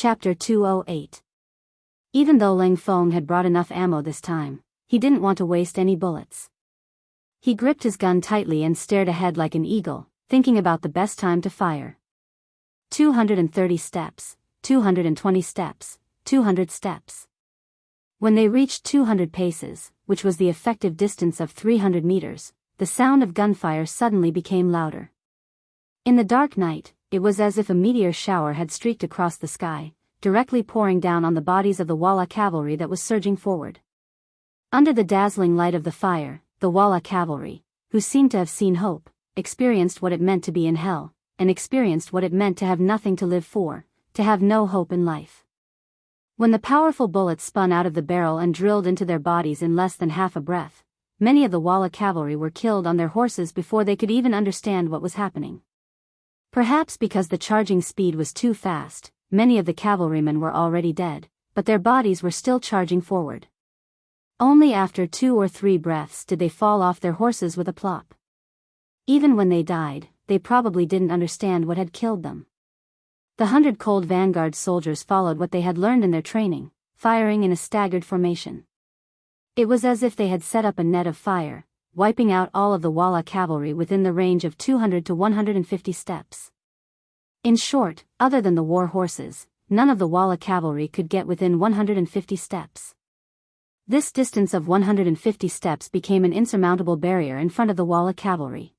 Chapter 208. Even though Lang Feng had brought enough ammo this time, he didn't want to waste any bullets. He gripped his gun tightly and stared ahead like an eagle, thinking about the best time to fire. 230 steps, 220 steps, 200 steps. When they reached 200 paces, which was the effective distance of 300 meters, the sound of gunfire suddenly became louder. In the dark night, it was as if a meteor shower had streaked across the sky, directly pouring down on the bodies of the Walla cavalry that was surging forward. Under the dazzling light of the fire, the Walla cavalry, who seemed to have seen hope, experienced what it meant to be in hell, and experienced what it meant to have nothing to live for, to have no hope in life. When the powerful bullets spun out of the barrel and drilled into their bodies in less than half a breath, many of the Walla cavalry were killed on their horses before they could even understand what was happening. Perhaps because the charging speed was too fast, many of the cavalrymen were already dead, but their bodies were still charging forward. Only after 2 or 3 breaths did they fall off their horses with a plop. Even when they died, they probably didn't understand what had killed them. The 100 cold vanguard soldiers followed what they had learned in their training, firing in a staggered formation. It was as if they had set up a net of fire, wiping out all of the Walla cavalry within the range of 200 to 150 steps. In short, other than the war horses, none of the Walla cavalry could get within 150 steps. This distance of 150 steps became an insurmountable barrier in front of the Walla cavalry.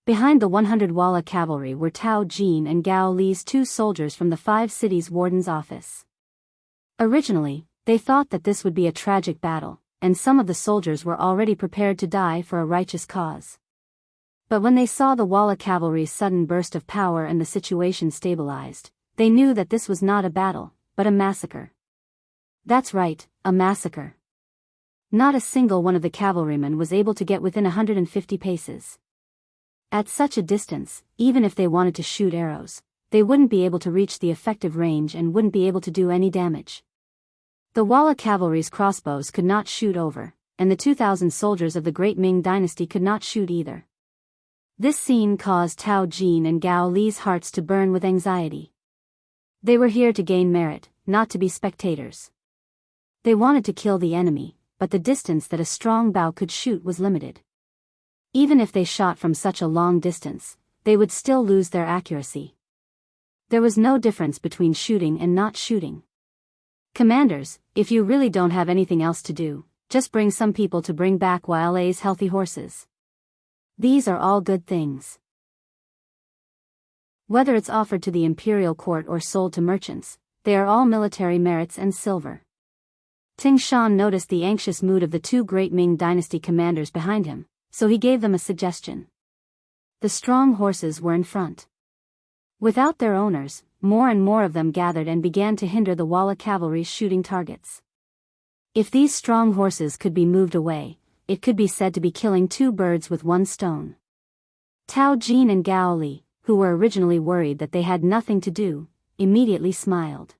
Behind the 100 Walla cavalry were Tao Jin and Gao Li's 2 soldiers from the 5 cities warden's office. Originally, they thought that this would be a tragic battle, and some of the soldiers were already prepared to die for a righteous cause. But when they saw the Walla cavalry's sudden burst of power and the situation stabilized, they knew that this was not a battle, but a massacre. That's right, a massacre. Not a single one of the cavalrymen was able to get within 150 paces. At such a distance, even if they wanted to shoot arrows, they wouldn't be able to reach the effective range and wouldn't be able to do any damage. The Walla cavalry's crossbows could not shoot over, and the 2,000 soldiers of the Great Ming dynasty could not shoot either. This scene caused Tao Jin and Gao Li's hearts to burn with anxiety. They were here to gain merit, not to be spectators. They wanted to kill the enemy, but the distance that a strong bow could shoot was limited. Even if they shot from such a long distance, they would still lose their accuracy. There was no difference between shooting and not shooting. Commanders, if you really don't have anything else to do, just bring some people to bring back Wala's healthy horses. These are all good things. Whether it's offered to the imperial court or sold to merchants, they are all military merits and silver. Ting Shan noticed the anxious mood of the 2 Great Ming dynasty commanders behind him, so he gave them a suggestion. The strong horses were in front. Without their owners, more and more of them gathered and began to hinder the Walla cavalry's shooting targets. If these strong horses could be moved away, it could be said to be killing 2 birds with 1 stone. Tao Jin and Gao Li, who were originally worried that they had nothing to do, immediately smiled.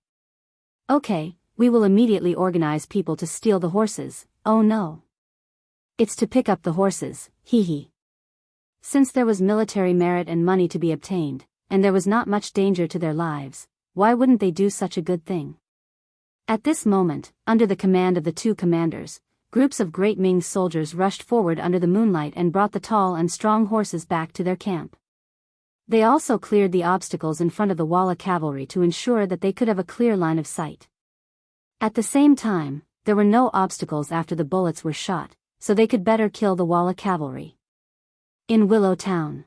Okay, we will immediately organize people to steal the horses. Oh no. It's to pick up the horses, hee hee. Since there was military merit and money to be obtained, and there was not much danger to their lives, why wouldn't they do such a good thing? At this moment, under the command of the 2 commanders, groups of Great Ming soldiers rushed forward under the moonlight and brought the tall and strong horses back to their camp. They also cleared the obstacles in front of the Walla cavalry to ensure that they could have a clear line of sight. At the same time, there were no obstacles after the bullets were shot, so they could better kill the Walla cavalry. In Willow Town,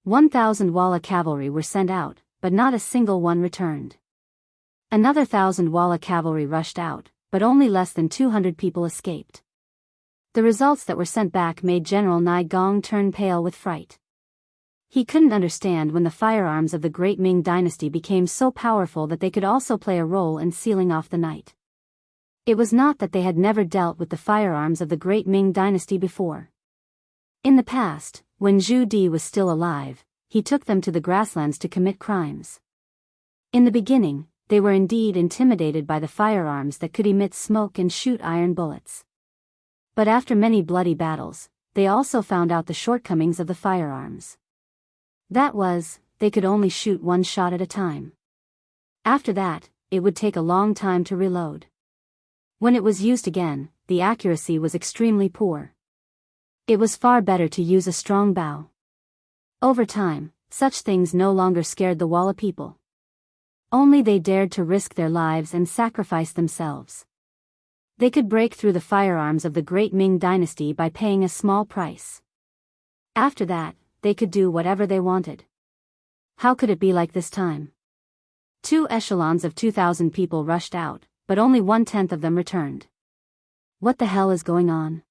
1,000 Walla cavalry were sent out, but not a single one returned. Another 1,000 Walla cavalry rushed out, but only less than 200 people escaped. The results that were sent back made General Nai Gong turn pale with fright. He couldn't understand when the firearms of the Great Ming dynasty became so powerful that they could also play a role in sealing off the night. It was not that they had never dealt with the firearms of the Great Ming dynasty before. In the past, when Zhu Di was still alive, he took them to the grasslands to commit crimes. In the beginning, they were indeed intimidated by the firearms that could emit smoke and shoot iron bullets. But after many bloody battles, they also found out the shortcomings of the firearms. That was, they could only shoot 1 shot at a time. After that, it would take a long time to reload. When it was used again, the accuracy was extremely poor. It was far better to use a strong bow. Over time, such things no longer scared the Walla people. Only they dared to risk their lives and sacrifice themselves. They could break through the firearms of the great Ming dynasty by paying a small price. After that, they could do whatever they wanted. How could it be like this time? 2 echelons of 2,000 people rushed out, but only 1/10 of them returned. What the hell is going on?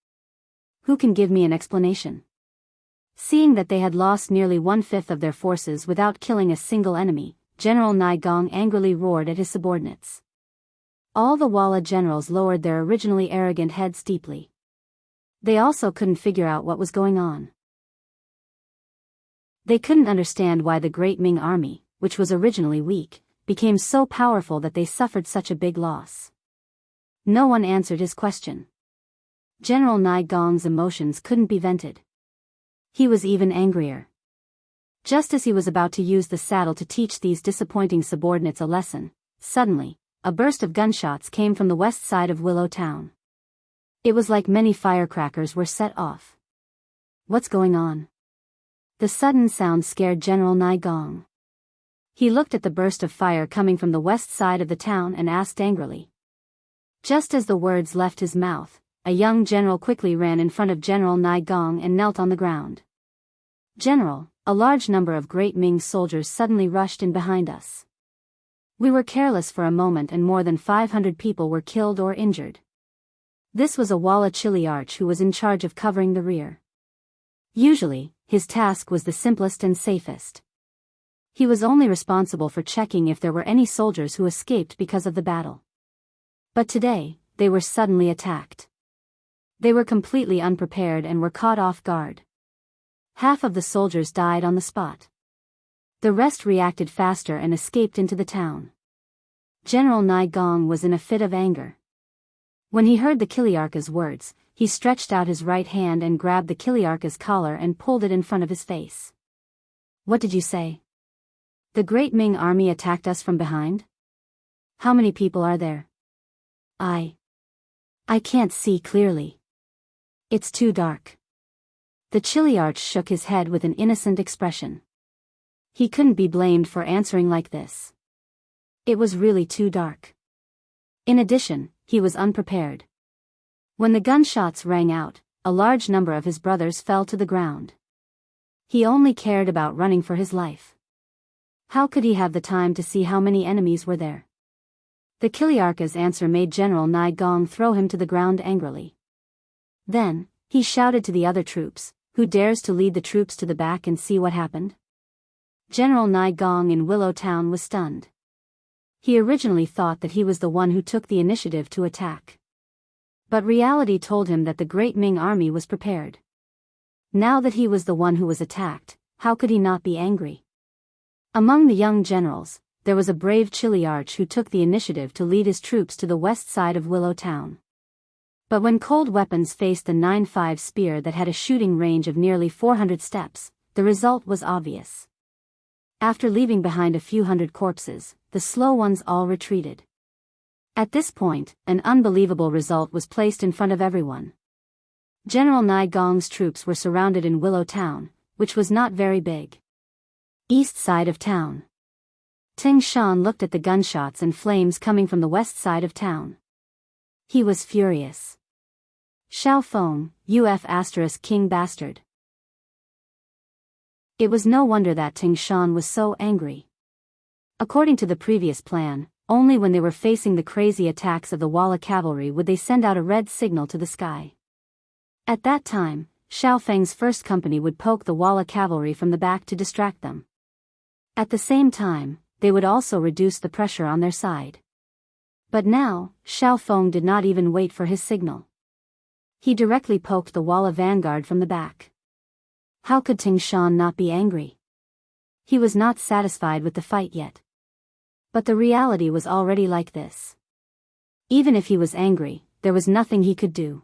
Who can give me an explanation? Seeing that they had lost nearly 1/5 of their forces without killing a single enemy, General Nai Gong angrily roared at his subordinates. All the Walla generals lowered their originally arrogant heads deeply. They also couldn't figure out what was going on. They couldn't understand why the Great Ming army, which was originally weak, became so powerful that they suffered such a big loss. No one answered his question. General Nai Gong's emotions couldn't be vented. He was even angrier. Just as he was about to use the saddle to teach these disappointing subordinates a lesson, suddenly, a burst of gunshots came from the west side of Willow Town. It was like many firecrackers were set off. What's going on? The sudden sound scared General Nai Gong. He looked at the burst of fire coming from the west side of the town and asked angrily. Just as the words left his mouth, a young general quickly ran in front of General Nai Gong and knelt on the ground. General, a large number of Great Ming soldiers suddenly rushed in behind us. We were careless for a moment and more than 500 people were killed or injured. This was a Walla Chiliarch who was in charge of covering the rear. Usually, his task was the simplest and safest. He was only responsible for checking if there were any soldiers who escaped because of the battle. But today, they were suddenly attacked. They were completely unprepared and were caught off guard. Half of the soldiers died on the spot. The rest reacted faster and escaped into the town. General Nai Gong was in a fit of anger. When he heard the Kiliarka's words, he stretched out his right hand and grabbed the Kiliarka's collar and pulled it in front of his face. What did you say? The Great Ming army attacked us from behind? How many people are there? I can't see clearly. It's too dark. The Chiliarch shook his head with an innocent expression. He couldn't be blamed for answering like this. It was really too dark. In addition, he was unprepared. When the gunshots rang out, a large number of his brothers fell to the ground. He only cared about running for his life. How could he have the time to see how many enemies were there? The Kiliarka's answer made General Nai Gong throw him to the ground angrily. Then, he shouted to the other troops, "Who dares to lead the troops to the back and see what happened?" General Nai Gong in Willow Town was stunned. He originally thought that he was the one who took the initiative to attack. But reality told him that the Great Ming army was prepared. Now that he was the one who was attacked, how could he not be angry? Among the young generals, there was a brave Chiliarch who took the initiative to lead his troops to the west side of Willow Town. But when cold weapons faced the 9.5 spear that had a shooting range of nearly 400 steps, the result was obvious. After leaving behind a few hundred corpses, the slow ones all retreated. At this point, an unbelievable result was placed in front of everyone. General Nai Gong's troops were surrounded in Willow Town, which was not very big. East side of town. Ting Shan looked at the gunshots and flames coming from the west side of town. He was furious. Xiao Feng, UF** King Bastard. It was no wonder that Ting Shan was so angry. According to the previous plan, only when they were facing the crazy attacks of the Walla cavalry would they send out a red signal to the sky. At that time, Xiao Feng's first company would poke the Walla cavalry from the back to distract them. At the same time, they would also reduce the pressure on their side. But now, Xiao Feng did not even wait for his signal. He directly poked the Walla vanguard from the back. How could Ting Shan not be angry? He was not satisfied with the fight yet. But the reality was already like this. Even if he was angry, there was nothing he could do.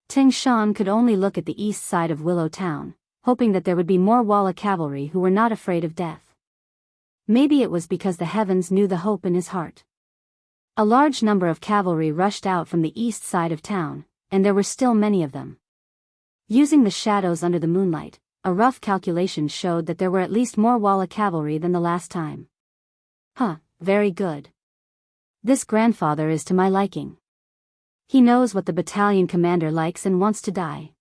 Ting Shan could only look at the east side of Willow Town, hoping that there would be more Walla cavalry who were not afraid of death. Maybe it was because the heavens knew the hope in his heart. A large number of cavalry rushed out from the east side of town, and there were still many of them. Using the shadows under the moonlight, a rough calculation showed that there were at least more Walla cavalry than the last time. Very good. This grandfather is to my liking. He knows what the battalion commander likes and wants to die.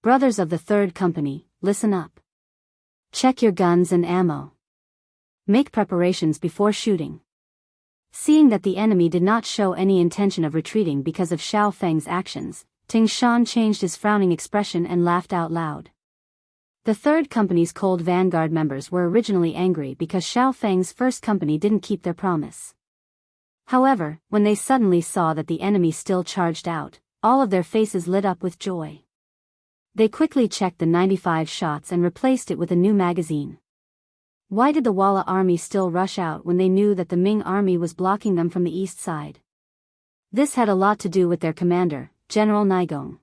Brothers of the 3rd Company, listen up. Check your guns and ammo. Make preparations before shooting. Seeing that the enemy did not show any intention of retreating because of Xiao Feng's actions, Ting Shan changed his frowning expression and laughed out loud. The 3rd Company's cold vanguard members were originally angry because Xiao Feng's 1st Company didn't keep their promise. However, when they suddenly saw that the enemy still charged out, all of their faces lit up with joy. They quickly checked the 95 shots and replaced it with a new magazine. Why did the Walla army still rush out when they knew that the Ming army was blocking them from the east side? This had a lot to do with their commander, General Naigong.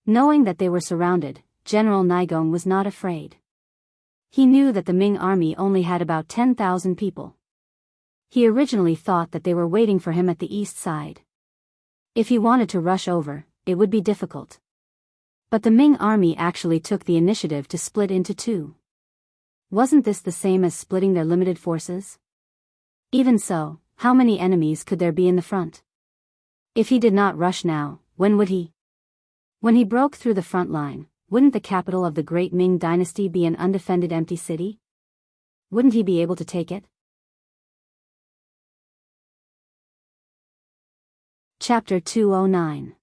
Knowing that they were surrounded, General Naigong was not afraid. He knew that the Ming army only had about 10,000 people. He originally thought that they were waiting for him at the east side. If he wanted to rush over, it would be difficult. But the Ming army actually took the initiative to split into two. Wasn't this the same as splitting their limited forces? Even so, how many enemies could there be in the front? If he did not rush now, when would he? When he broke through the front line, wouldn't the capital of the great Ming dynasty be an undefended empty city? Wouldn't he be able to take it? Chapter 209.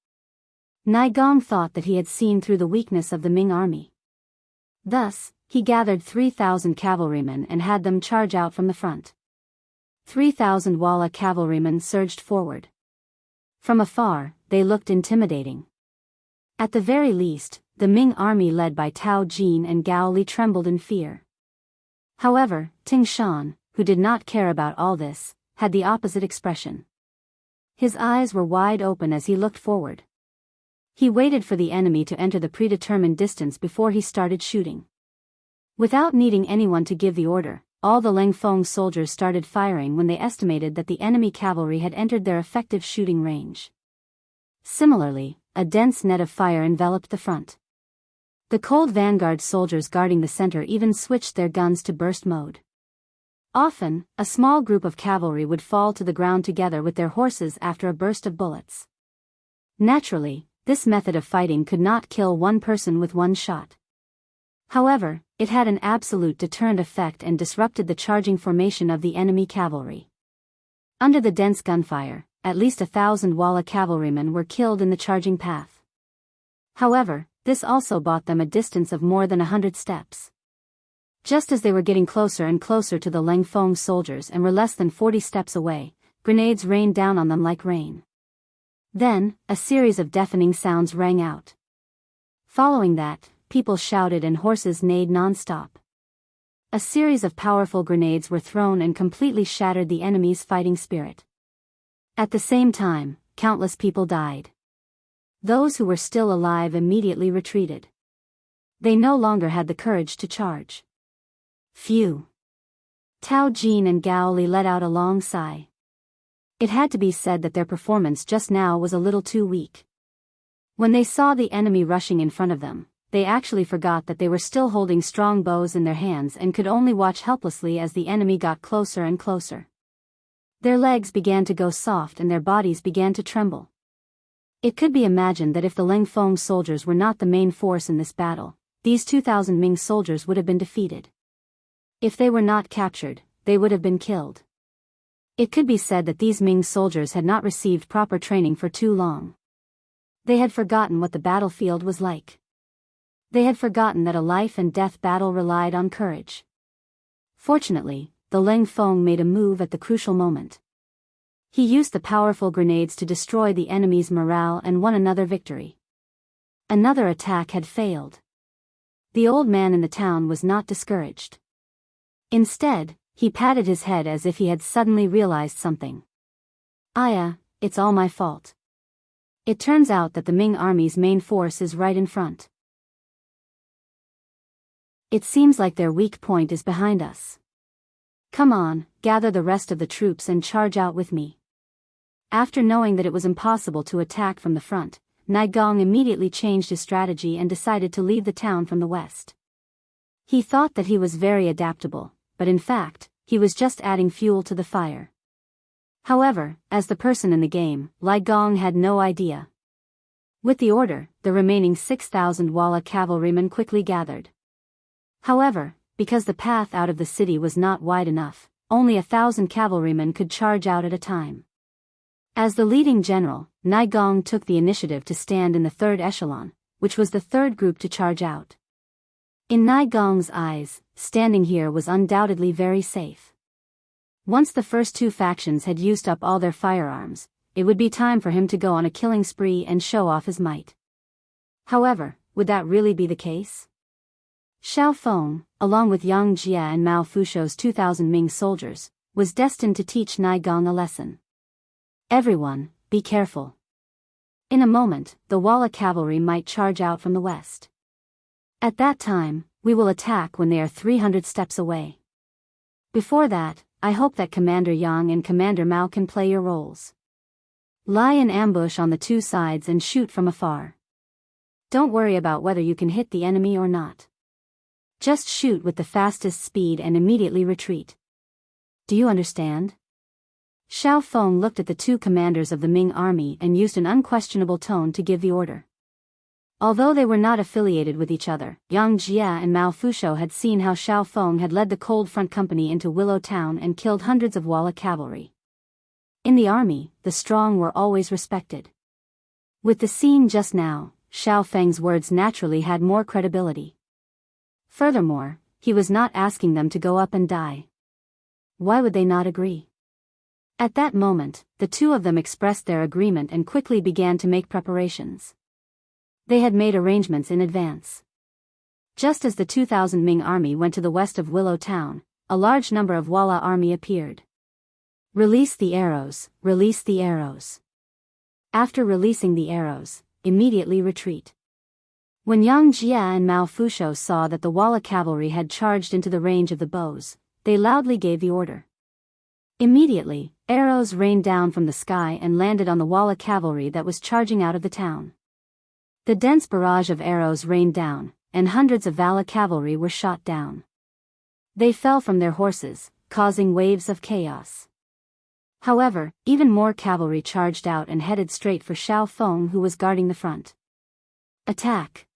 Naigong thought that he had seen through the weakness of the Ming army. Thus, he gathered 3,000 cavalrymen and had them charge out from the front. 3,000 Walla cavalrymen surged forward. From afar, they looked intimidating. At the very least, the Ming army led by Tao Jin and Gao Li trembled in fear. However, Ting Shan, who did not care about all this, had the opposite expression. His eyes were wide open as he looked forward. He waited for the enemy to enter the predetermined distance before he started shooting. Without needing anyone to give the order, all the Lengfeng soldiers started firing when they estimated that the enemy cavalry had entered their effective shooting range. Similarly, a dense net of fire enveloped the front. The cold vanguard soldiers guarding the center even switched their guns to burst mode. Often, a small group of cavalry would fall to the ground together with their horses after a burst of bullets. Naturally, this method of fighting could not kill one person with one shot. However, it had an absolute deterrent effect and disrupted the charging formation of the enemy cavalry. Under the dense gunfire, at least 1,000 Walla cavalrymen were killed in the charging path. However, this also bought them a distance of more than 100 steps. Just as they were getting closer and closer to the Lengfeng soldiers and were less than 40 steps away, grenades rained down on them like rain. Then, a series of deafening sounds rang out. Following that, people shouted and horses neighed non-stop. A series of powerful grenades were thrown and completely shattered the enemy's fighting spirit. At the same time, countless people died. Those who were still alive immediately retreated. They no longer had the courage to charge. Phew. Tao Jin and Gao Li let out a long sigh. It had to be said that their performance just now was a little too weak. When they saw the enemy rushing in front of them, they actually forgot that they were still holding strong bows in their hands and could only watch helplessly as the enemy got closer and closer. Their legs began to go soft and their bodies began to tremble. It could be imagined that if the Lengfeng soldiers were not the main force in this battle, these 2,000 Ming soldiers would have been defeated. If they were not captured, they would have been killed. It could be said that these Ming soldiers had not received proper training for too long. They had forgotten what the battlefield was like. They had forgotten that a life-and-death battle relied on courage. Fortunately, the Lengfeng made a move at the crucial moment. He used the powerful grenades to destroy the enemy's morale and won another victory. Another attack had failed. The old man in the town was not discouraged. Instead, he patted his head as if he had suddenly realized something. It's all my fault. It turns out that the Ming army's main force is right in front. It seems like their weak point is behind us. Come on, gather the rest of the troops and charge out with me. After knowing that it was impossible to attack from the front, Gong immediately changed his strategy and decided to leave the town from the west. He thought that he was very adaptable, but in fact, he was just adding fuel to the fire. However, as the person in the game, Gong had no idea. With the order, the remaining 6,000 Walla cavalrymen quickly gathered. However, because the path out of the city was not wide enough, only 1,000 cavalrymen could charge out at a time. As the leading general, Gong took the initiative to stand in the third echelon, which was the third group to charge out. In Gong's eyes, standing here was undoubtedly very safe. Once the first two factions had used up all their firearms, it would be time for him to go on a killing spree and show off his might. However, would that really be the case? Xiao Feng, along with Yang Jie and Mao Fushou's 2,000 Ming soldiers, was destined to teach Gong a lesson. Everyone, be careful. In a moment, the Walla cavalry might charge out from the west. At that time, we will attack when they are 300 steps away. Before that, I hope that Commander Yang and Commander Mao can play your roles. Lie in ambush on the two sides and shoot from afar. Don't worry about whether you can hit the enemy or not. Just shoot with the fastest speed and immediately retreat. Do you understand? Xiao Feng looked at the two commanders of the Ming army and used an unquestionable tone to give the order. Although they were not affiliated with each other, Yang Jie and Mao Fushou had seen how Xiao Feng had led the Cold Front Company into Willow Town and killed hundreds of Walla cavalry. In the army, the strong were always respected. With the scene just now, Xiao Feng's words naturally had more credibility. Furthermore, he was not asking them to go up and die. Why would they not agree? At that moment, the two of them expressed their agreement and quickly began to make preparations. They had made arrangements in advance. Just as the 2,000 Ming army went to the west of Willow Town, a large number of Walla army appeared. Release the arrows, release the arrows. After releasing the arrows, immediately retreat. When Yang Jie and Mao Fushou saw that the Walla cavalry had charged into the range of the bows, they loudly gave the order. Immediately, arrows rained down from the sky and landed on the Walla cavalry that was charging out of the town. The dense barrage of arrows rained down, and hundreds of Walla cavalry were shot down. They fell from their horses, causing waves of chaos. However, even more cavalry charged out and headed straight for Xiao Feng, who was guarding the front. Attack!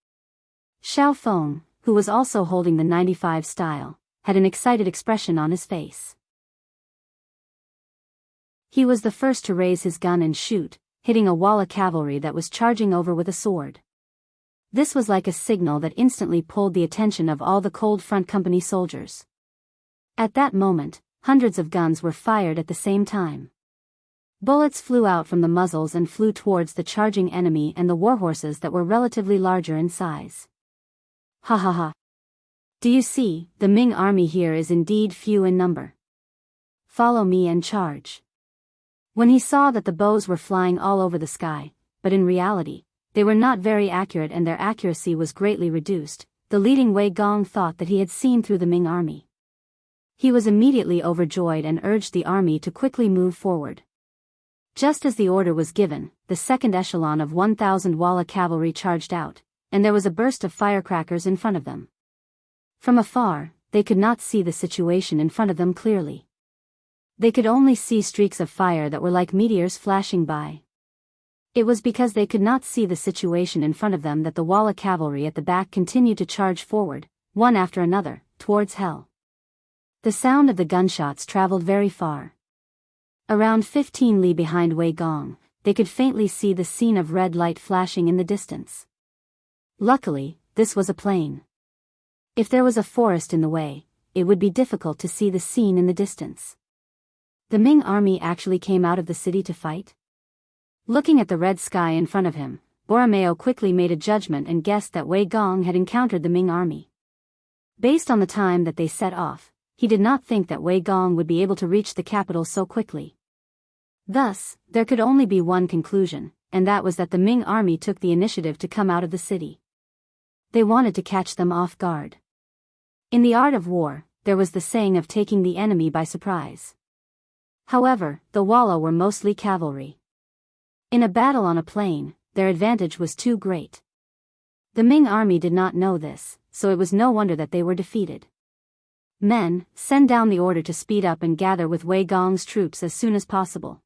Xiao Feng, who was also holding the 95 style, had an excited expression on his face. He was the first to raise his gun and shoot, hitting a Walla cavalry that was charging over with a sword. This was like a signal that instantly pulled the attention of all the Cold Front Company soldiers. At that moment, hundreds of guns were fired at the same time. Bullets flew out from the muzzles and flew towards the charging enemy and the warhorses that were relatively larger in size. Ha ha ha. Do you see, the Ming army here is indeed few in number. Follow me and charge. When he saw that the bows were flying all over the sky, but in reality, they were not very accurate and their accuracy was greatly reduced, the leading Wei Gong thought that he had seen through the Ming army. He was immediately overjoyed and urged the army to quickly move forward. Just as the order was given, the second echelon of 1,000 Walla cavalry charged out, and there was a burst of firecrackers in front of them. From afar, they could not see the situation in front of them clearly. They could only see streaks of fire that were like meteors flashing by. It was because they could not see the situation in front of them that the Walla cavalry at the back continued to charge forward, one after another, towards hell. The sound of the gunshots traveled very far. Around 15 li behind Wei Gong, they could faintly see the scene of red light flashing in the distance. Luckily, this was a plain. If there was a forest in the way, it would be difficult to see the scene in the distance. The Ming army actually came out of the city to fight? Looking at the red sky in front of him, Borromeo quickly made a judgment and guessed that Wei Gong had encountered the Ming army. Based on the time that they set off, he did not think that Wei Gong would be able to reach the capital so quickly. Thus, there could only be one conclusion, and that was that the Ming army took the initiative to come out of the city. They wanted to catch them off guard. In the art of war, there was the saying of taking the enemy by surprise. However, the Walla were mostly cavalry. In a battle on a plain, their advantage was too great. The Ming army did not know this, so it was no wonder that they were defeated. Men, send down the order to speed up and gather with Wei Gong's troops as soon as possible.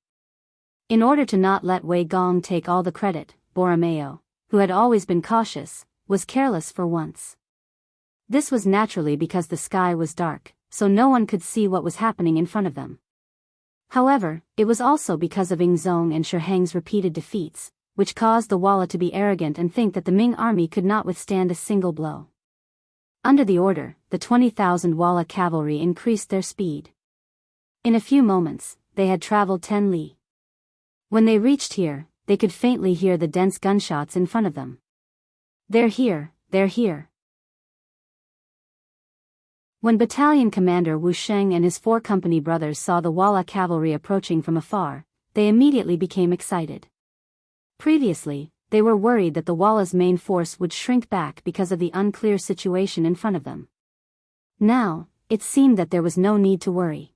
In order to not let Wei Gong take all the credit, Borromeo, who had always been cautious, was careless for once. This was naturally because the sky was dark, so no one could see what was happening in front of them. However, it was also because of Ingzong and Shiheng's repeated defeats, which caused the Walla to be arrogant and think that the Ming army could not withstand a single blow. Under the order, the 20,000 Walla cavalry increased their speed. In a few moments, they had traveled 10 li. When they reached here, they could faintly hear the dense gunshots in front of them. They're here, they're here. When Battalion Commander Wu Sheng and his 4 company brothers saw the Walla cavalry approaching from afar, they immediately became excited. Previously, they were worried that the Walla's main force would shrink back because of the unclear situation in front of them. Now, it seemed that there was no need to worry.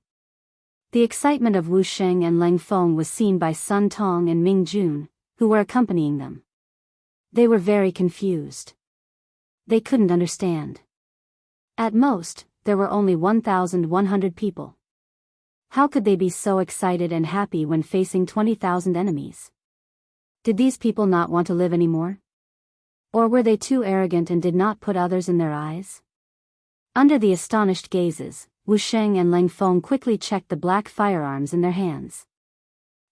The excitement of Wu Sheng and Leng Feng was seen by Sun Tong and Ming Jun, who were accompanying them. They were very confused. They couldn't understand. At most, there were only 1,100 people. How could they be so excited and happy when facing 20,000 enemies? Did these people not want to live anymore? Or were they too arrogant and did not put others in their eyes? Under the astonished gazes, Wu Sheng and Leng Feng quickly checked the black firearms in their hands.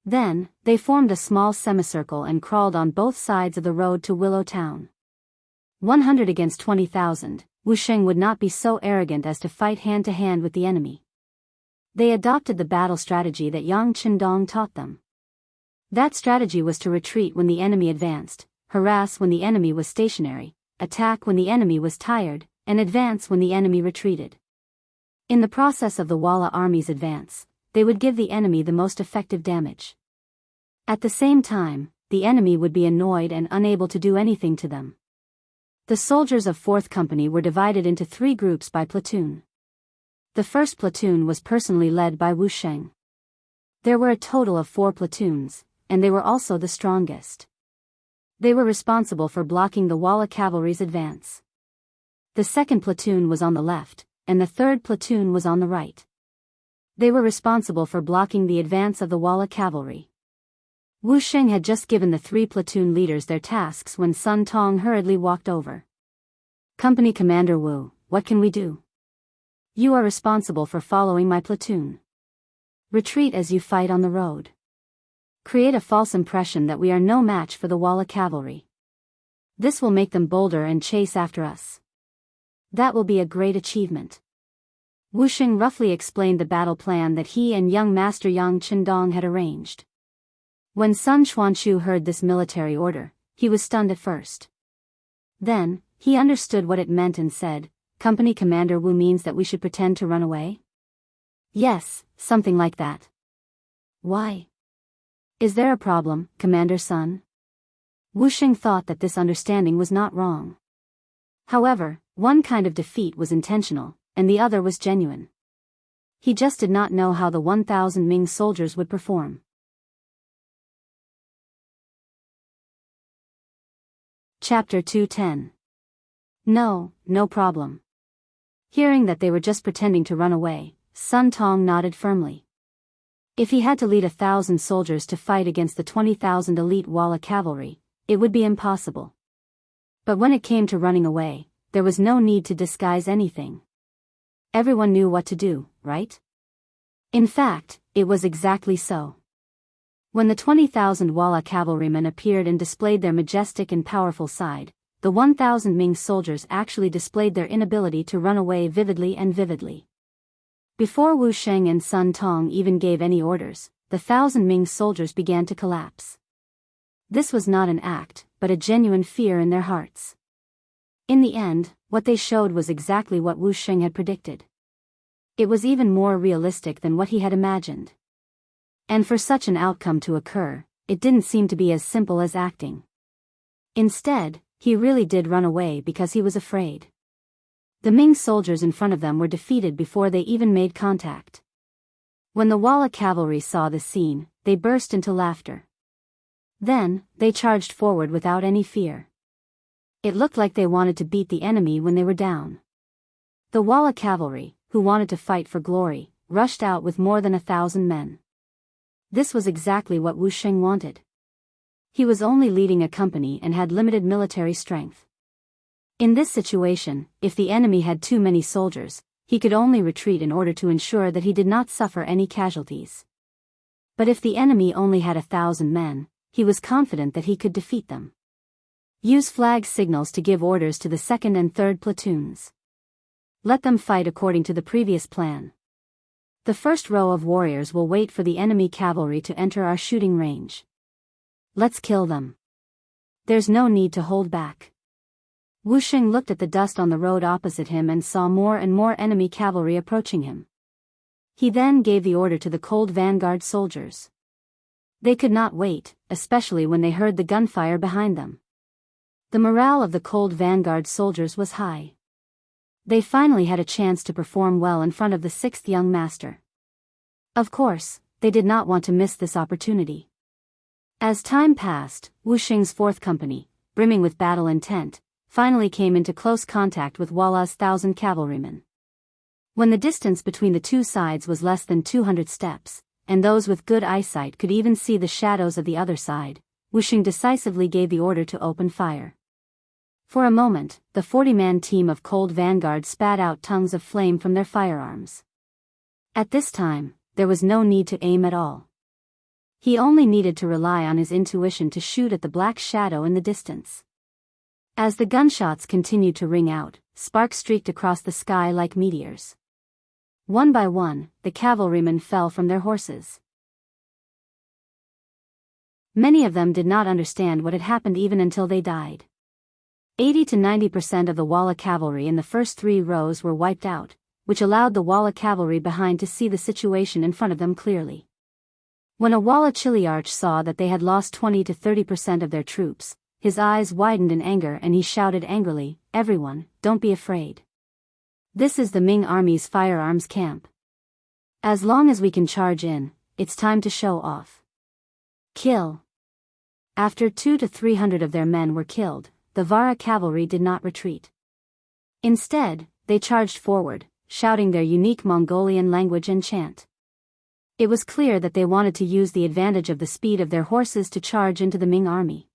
Then, they formed a small semicircle and crawled on both sides of the road to Willow Town. 100 against 20,000, Wu Sheng would not be so arrogant as to fight hand-to-hand with the enemy. They adopted the battle strategy that Yang Qindong taught them. That strategy was to retreat when the enemy advanced, harass when the enemy was stationary, attack when the enemy was tired, and advance when the enemy retreated. In the process of the Walla army's advance, they would give the enemy the most effective damage. At the same time, the enemy would be annoyed and unable to do anything to them. The soldiers of 4th Company were divided into 3 groups by platoon. The first platoon was personally led by Wu Sheng. There were a total of 4 platoons, and they were also the strongest. They were responsible for blocking the Walla cavalry's advance. The second platoon was on the left, and the third platoon was on the right. They were responsible for blocking the advance of the Walla cavalry. Wu Sheng had just given the 3 platoon leaders their tasks when Sun Tong hurriedly walked over. "Company Commander Wu, what can we do? You are responsible for following my platoon. Retreat as you fight on the road. Create a false impression that we are no match for the Walla cavalry. This will make them bolder and chase after us. That will be a great achievement." Wu Sheng roughly explained the battle plan that he and young Master Yang Qindong had arranged. When Sun Xuanchu heard this military order, he was stunned at first. Then, he understood what it meant and said, "Company Commander Wu means that we should pretend to run away?" "Yes, something like that." "Why? Is there a problem, Commander Sun?" Wu Sheng thought that this understanding was not wrong. However, one kind of defeat was intentional, and the other was genuine. He just did not know how the 1,000 Ming soldiers would perform. Chapter 210. No problem. Hearing that they were just pretending to run away, Sun Tong nodded firmly. If he had to lead 1,000 soldiers to fight against the 20,000 elite Walla cavalry, it would be impossible. But when it came to running away, there was no need to disguise anything. Everyone knew what to do, right? In fact, it was exactly so. When the 20,000 Walla cavalrymen appeared and displayed their majestic and powerful side, the 1,000 Ming soldiers actually displayed their inability to run away vividly. Before Wu Sheng and Sun Tong even gave any orders, the 1,000 Ming soldiers began to collapse. This was not an act, but a genuine fear in their hearts. In the end, what they showed was exactly what Wu Sheng had predicted. It was even more realistic than what he had imagined. And for such an outcome to occur, it didn't seem to be as simple as acting. Instead, he really did run away because he was afraid. The Ming soldiers in front of them were defeated before they even made contact. When the Walla cavalry saw this scene, they burst into laughter. Then, they charged forward without any fear. It looked like they wanted to beat the enemy when they were down. The Walla cavalry, who wanted to fight for glory, rushed out with more than 1,000 men. This was exactly what Wu Sheng wanted. He was only leading a company and had limited military strength. In this situation, if the enemy had too many soldiers, he could only retreat in order to ensure that he did not suffer any casualties. But if the enemy only had 1,000 men, he was confident that he could defeat them. Use flag signals to give orders to the 2nd and 3rd platoons. Let them fight according to the previous plan. The first row of warriors will wait for the enemy cavalry to enter our shooting range. Let's kill them. There's no need to hold back. Wu Sheng looked at the dust on the road opposite him and saw more and more enemy cavalry approaching him. He then gave the order to the cold vanguard soldiers. They could not wait, especially when they heard the gunfire behind them. The morale of the cold vanguard soldiers was high. They finally had a chance to perform well in front of the 6th young master. Of course, they did not want to miss this opportunity. As time passed, Wu Sheng's 4th company, brimming with battle intent, finally came into close contact with Walla's 1,000 cavalrymen. When the distance between the two sides was less than 200 steps, and those with good eyesight could even see the shadows of the other side, Wu Sheng decisively gave the order to open fire. For a moment, the 40-man team of cold vanguard spat out tongues of flame from their firearms. At this time, there was no need to aim at all. He only needed to rely on his intuition to shoot at the black shadow in the distance. As the gunshots continued to ring out, sparks streaked across the sky like meteors. One by one, the cavalrymen fell from their horses. Many of them did not understand what had happened even until they died. 80 to 90% of the Walla cavalry in the first 3 rows were wiped out, which allowed the Walla cavalry behind to see the situation in front of them clearly. When a Walla Chiliarch saw that they had lost 20 to 30% of their troops, his eyes widened in anger and he shouted angrily, "Everyone, don't be afraid. This is the Ming army's firearms camp. As long as we can charge in, it's time to show off. Kill." After 200 to 300 of their men were killed, the Vara cavalry did not retreat. Instead, they charged forward, shouting their unique Mongolian language and chant. It was clear that they wanted to use the advantage of the speed of their horses to charge into the Ming army.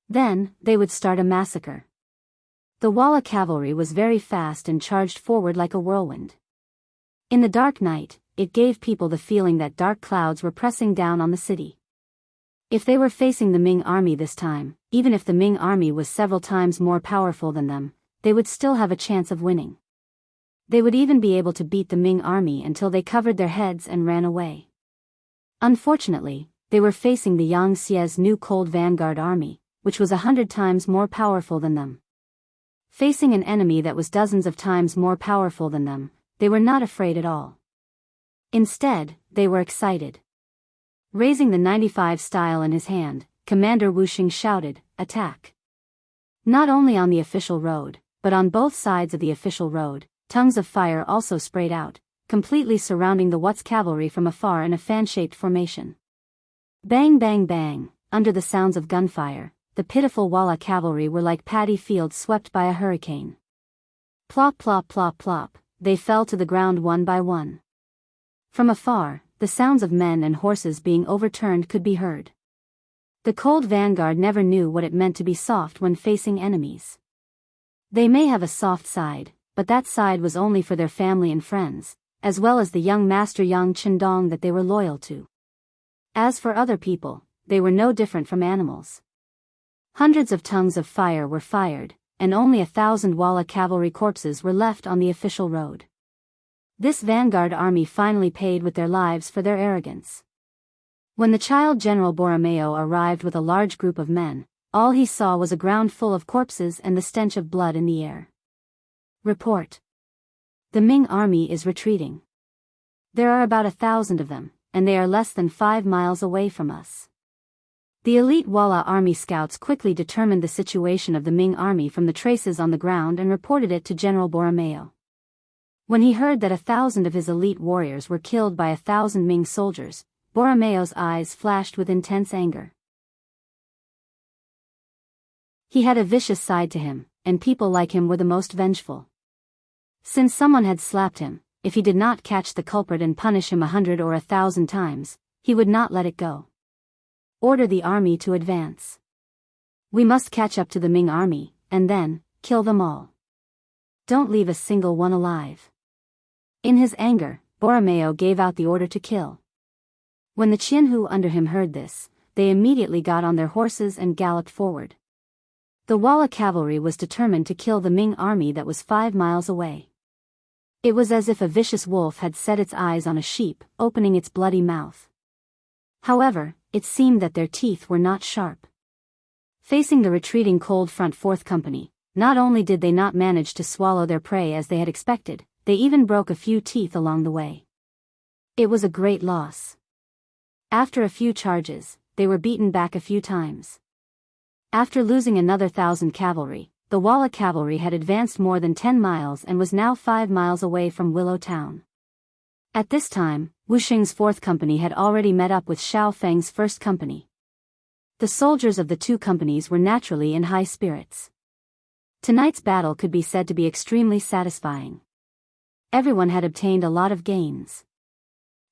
Then, they would start a massacre. The Walla cavalry was very fast and charged forward like a whirlwind. In the dark night, it gave people the feeling that dark clouds were pressing down on the city. If they were facing the Ming army this time, even if the Ming army was several times more powerful than them, they would still have a chance of winning. They would even be able to beat the Ming army until they covered their heads and ran away. Unfortunately, they were facing the Yang Xie's new cold vanguard army, which was 100 times more powerful than them. Facing an enemy that was dozens of times more powerful than them, they were not afraid at all. Instead, they were excited. Raising the 95 style in his hand, Commander Wu Sheng shouted, "Attack!" Not only on the official road, but on both sides of the official road, tongues of fire also sprayed out, completely surrounding the Wut's cavalry from afar in a fan-shaped formation. Bang bang bang, under the sounds of gunfire, the pitiful Walla cavalry were like paddy fields swept by a hurricane. Plop plop plop plop, they fell to the ground one by one. From afar, the sounds of men and horses being overturned could be heard. The cold vanguard never knew what it meant to be soft when facing enemies. They may have a soft side, but that side was only for their family and friends, as well as the young master Yang Chendong that they were loyal to. As for other people, they were no different from animals. Hundreds of tongues of fire were fired, and only 1,000 Walla cavalry corpses were left on the official road. This vanguard army finally paid with their lives for their arrogance. When the child General Borromeo arrived with a large group of men, all he saw was a ground full of corpses and the stench of blood in the air. Report. The Ming army is retreating. There are about 1,000 of them, and they are less than 5 miles away from us. The elite Walla army scouts quickly determined the situation of the Ming army from the traces on the ground and reported it to General Borromeo. When he heard that 1,000 of his elite warriors were killed by 1,000 Ming soldiers, Borromeo's eyes flashed with intense anger. He had a vicious side to him, and people like him were the most vengeful. Since someone had slapped him, if he did not catch the culprit and punish him 100 or 1,000 times, he would not let it go. Order the army to advance. We must catch up to the Ming army, and then, kill them all. Don't leave a single one alive. In his anger, Borromeo gave out the order to kill. When the Jianghu under him heard this, they immediately got on their horses and galloped forward. The Walla cavalry was determined to kill the Ming army that was 5 miles away. It was as if a vicious wolf had set its eyes on a sheep, opening its bloody mouth. However, it seemed that their teeth were not sharp. Facing the retreating cold front 4th Company, not only did they not manage to swallow their prey as they had expected, they even broke a few teeth along the way. It was a great loss. After a few charges, they were beaten back a few times. After losing another 1,000 cavalry, the Walla cavalry had advanced more than 10 miles and was now 5 miles away from Willow Town. At this time, Wuxing's 4th Company had already met up with Xiao Feng's 1st Company. The soldiers of the two companies were naturally in high spirits. Tonight's battle could be said to be extremely satisfying. Everyone had obtained a lot of gains.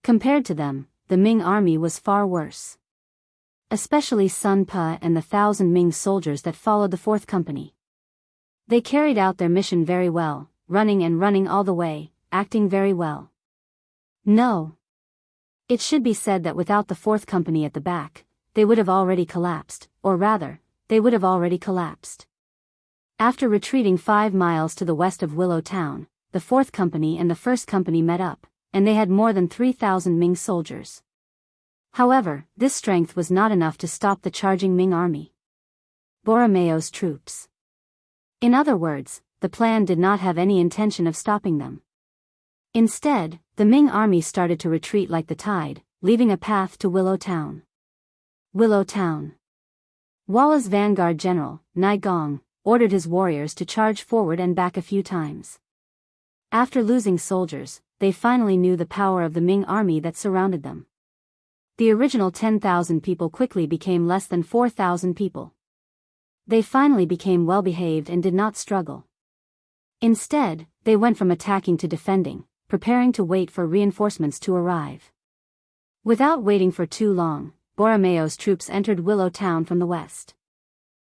Compared to them, the Ming army was far worse. Especially Sun Pa and the 1,000 Ming soldiers that followed the 4th Company. They carried out their mission very well, running and running all the way, acting very well. No. It should be said that without the 4th Company at the back, they would have already collapsed, or rather, they would have already collapsed. After retreating 5 miles to the west of Willow Town, the 4th Company and the 1st Company met up, and they had more than 3,000 Ming soldiers. However, this strength was not enough to stop the charging Ming army. Borromeo's troops. In other words, the plan did not have any intention of stopping them. Instead, the Ming army started to retreat like the tide, leaving a path to Willow Town. Willow Town. Walla's vanguard general, Nai Gong, ordered his warriors to charge forward and back a few times. After losing soldiers, they finally knew the power of the Ming army that surrounded them. The original 10,000 people quickly became less than 4,000 people. They finally became well-behaved and did not struggle. Instead, they went from attacking to defending, preparing to wait for reinforcements to arrive. Without waiting for too long, Borromeo's troops entered Willow Town from the west.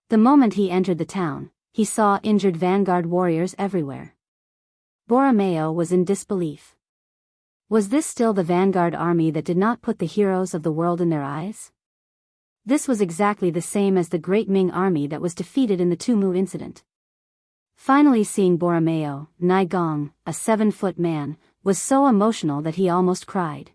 The moment he entered the town, he saw injured vanguard warriors everywhere. Borromeo was in disbelief. Was this still the vanguard army that did not put the heroes of the world in their eyes? This was exactly the same as the great Ming army that was defeated in the Tumu incident. Finally seeing Borromeo, Nai Gong, a 7-foot man, was so emotional that he almost cried.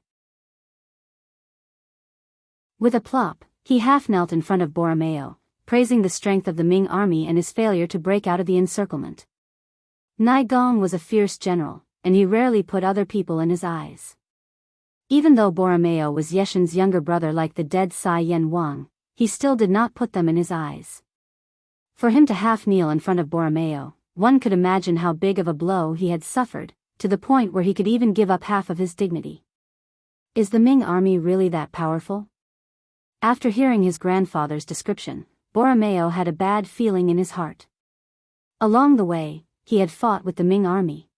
With a plop, he half-knelt in front of Borromeo, praising the strength of the Ming army and his failure to break out of the encirclement. Nai Gong was a fierce general, and he rarely put other people in his eyes. Even though Borromeo was Yeshin's younger brother like the dead Sai Yen Wang, he still did not put them in his eyes. For him to half-kneel in front of Borromeo, one could imagine how big of a blow he had suffered, to the point where he could even give up half of his dignity. Is the Ming army really that powerful? After hearing his grandfather's description, Borromeo had a bad feeling in his heart. Along the way, he had fought with the Ming army.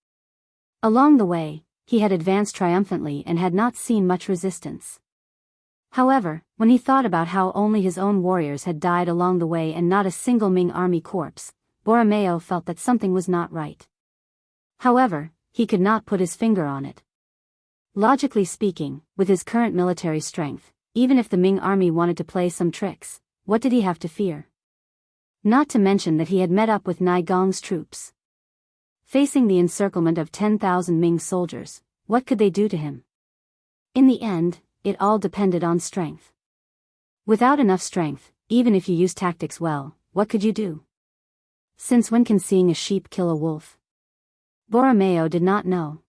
Along the way, he had advanced triumphantly and had not seen much resistance. However, when he thought about how only his own warriors had died along the way and not a single Ming army corpse, Borromeo felt that something was not right. However, he could not put his finger on it. Logically speaking, with his current military strength, even if the Ming army wanted to play some tricks, what did he have to fear? Not to mention that he had met up with Nai Gong's troops. Facing the encirclement of 10,000 Ming soldiers, what could they do to him? In the end, it all depended on strength. Without enough strength, even if you use tactics well, what could you do? Since when can seeing a sheep kill a wolf? Borromeo did not know.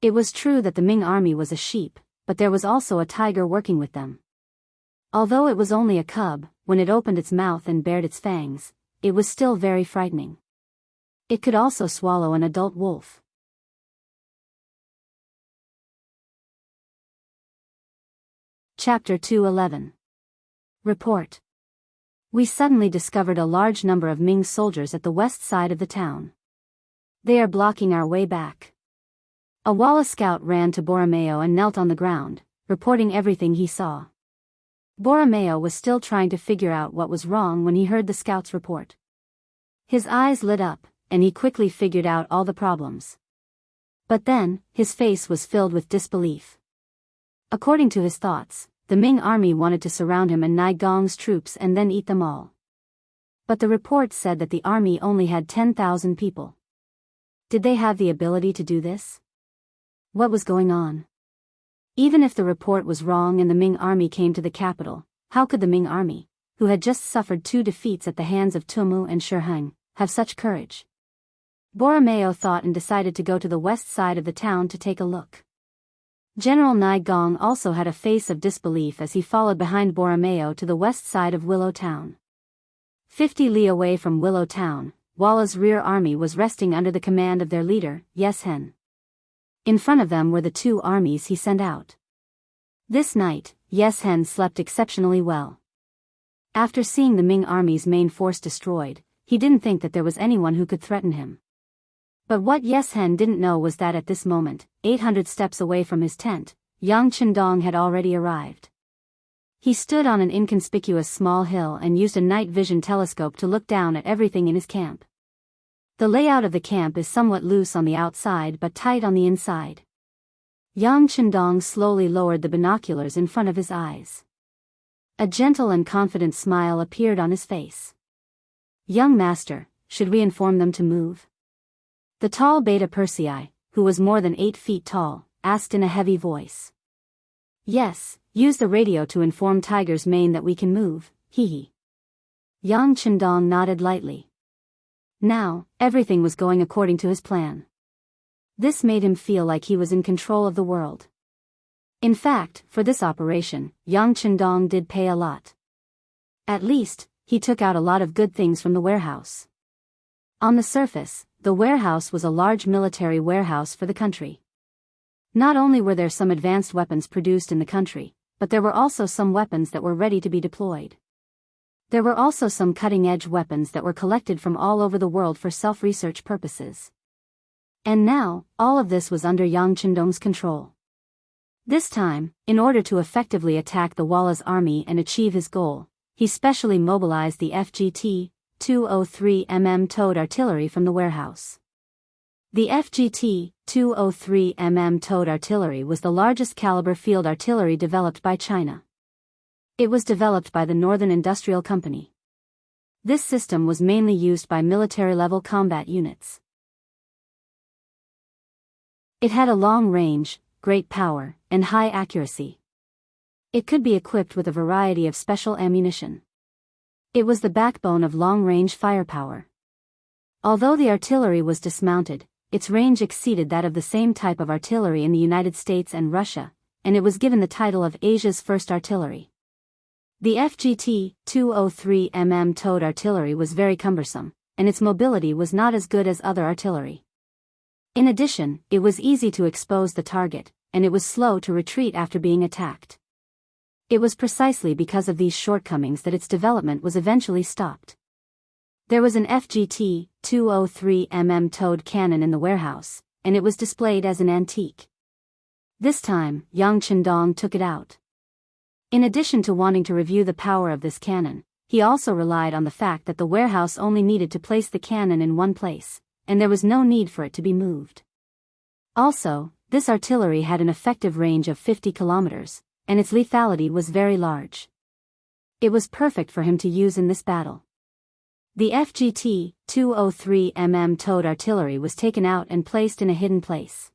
It was true that the Ming army was a sheep, but there was also a tiger working with them. Although it was only a cub, when it opened its mouth and bared its fangs, it was still very frightening. It could also swallow an adult wolf. Chapter 211. Report. We suddenly discovered a large number of Ming soldiers at the west side of the town. They are blocking our way back. A Walla scout ran to Borromeo and knelt on the ground, reporting everything he saw. Borromeo was still trying to figure out what was wrong when he heard the scout's report. His eyes lit up, and he quickly figured out all the problems. But then, his face was filled with disbelief. According to his thoughts, the Ming army wanted to surround him and Nai Gong's troops and then eat them all. But the report said that the army only had 10,000 people. Did they have the ability to do this? What was going on? Even if the report was wrong and the Ming army came to the capital, how could the Ming army, who had just suffered 2 defeats at the hands of Tumu and Shiheng, have such courage? Borromeo thought and decided to go to the west side of the town to take a look. General Nai Gong also had a face of disbelief as he followed behind Borromeo to the west side of Willow Town. 50 li away from Willow Town, Walla's rear army was resting under the command of their leader, Yes Hen. In front of them were the 2 armies he sent out. This night, Yes Hen slept exceptionally well. After seeing the Ming army's main force destroyed, he didn't think that there was anyone who could threaten him. But what Yes Hen didn't know was that at this moment, 800 steps away from his tent, Yang Chendong had already arrived. He stood on an inconspicuous small hill and used a night vision telescope to look down at everything in his camp. The layout of the camp is somewhat loose on the outside but tight on the inside. Yang Chendong slowly lowered the binoculars in front of his eyes. A gentle and confident smile appeared on his face. "Young master, should we inform them to move?" The tall Beta Persei, who was more than 8 feet tall, asked in a heavy voice. "Yes, use the radio to inform Tiger's Mane that we can move, hee." Yang Chendong nodded lightly. Now, everything was going according to his plan. This made him feel like he was in control of the world. In fact, for this operation, Yang Chendong did pay a lot. At least, he took out a lot of good things from the warehouse. On the surface, the warehouse was a large military warehouse for the country. Not only were there some advanced weapons produced in the country, but there were also some weapons that were ready to be deployed. There were also some cutting-edge weapons that were collected from all over the world for self-research purposes. And now, all of this was under Yang Chendong's control. This time, in order to effectively attack the Walla's army and achieve his goal, he specially mobilized the FGT 203 mm towed artillery from the warehouse. The FGT 203 mm towed artillery was the largest caliber field artillery developed by China. It was developed by the Northern Industrial Company. This system was mainly used by military-level combat units. It had a long range, great power, and high accuracy. It could be equipped with a variety of special ammunition. It was the backbone of long-range firepower. Although the artillery was dismounted, its range exceeded that of the same type of artillery in the United States and Russia, and it was given the title of Asia's first artillery. The FGT 203 mm towed artillery was very cumbersome, and its mobility was not as good as other artillery. In addition, it was easy to expose the target, and it was slow to retreat after being attacked. It was precisely because of these shortcomings that its development was eventually stopped. There was an FGT 203 mm towed cannon in the warehouse, and it was displayed as an antique. This time, Yang Chendong took it out. In addition to wanting to review the power of this cannon, he also relied on the fact that the warehouse only needed to place the cannon in one place, and there was no need for it to be moved. Also, this artillery had an effective range of 50 kilometers, and its lethality was very large. It was perfect for him to use in this battle. The FGT 203 mm towed artillery was taken out and placed in a hidden place.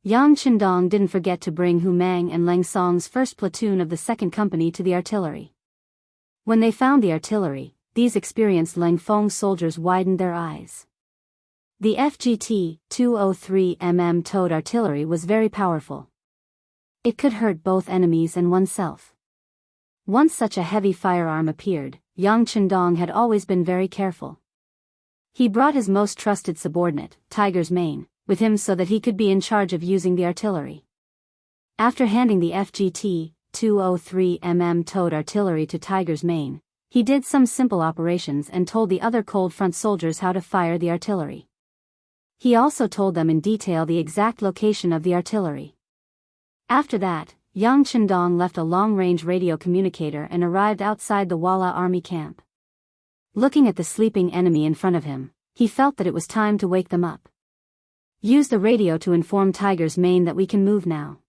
Yang Chendong didn't forget to bring Hu Mang and Leng Song's first platoon of the second company to the artillery. When they found the artillery, these experienced Leng Feng soldiers widened their eyes. The FGT 203 mm towed artillery was very powerful. It could hurt both enemies and oneself. Once such a heavy firearm appeared, Yang Chendong had always been very careful. He brought his most trusted subordinate, Tiger's Mane, with him so that he could be in charge of using the artillery. After handing the FGT 203 mm towed artillery to Tiger's Mane, he did some simple operations and told the other cold front soldiers how to fire the artillery. He also told them in detail the exact location of the artillery. After that, Yang Chendong left a long-range radio communicator and arrived outside the Walla army camp. Looking at the sleeping enemy in front of him, he felt that it was time to wake them up. Use the radio to inform Tiger's Mane that we can move now.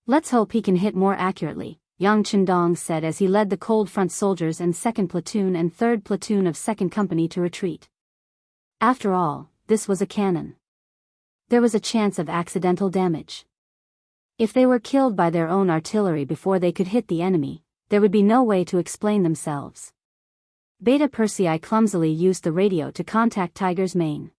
Let's hope he can hit more accurately, Yang Chendong said as he led the cold front soldiers and 2nd Platoon and 3rd Platoon of 2nd Company to retreat. After all, this was a cannon. There was a chance of accidental damage. If they were killed by their own artillery before they could hit the enemy, there would be no way to explain themselves. Beta Persei clumsily used the radio to contact Tiger's Mane.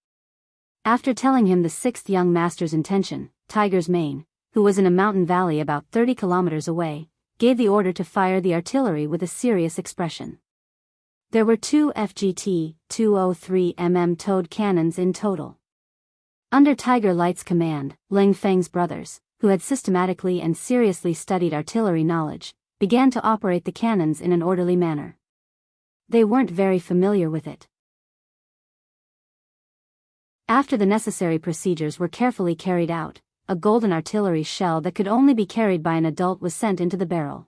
After telling him the 6th young master's intention, Tiger's Mane, who was in a mountain valley about 30 kilometers away, gave the order to fire the artillery with a serious expression. There were 2 FGT 203 mm towed cannons in total. Under Tiger Light's command, Ling Feng's brothers, who had systematically and seriously studied artillery knowledge, began to operate the cannons in an orderly manner. They weren't very familiar with it. After the necessary procedures were carefully carried out, a golden artillery shell that could only be carried by an adult was sent into the barrel.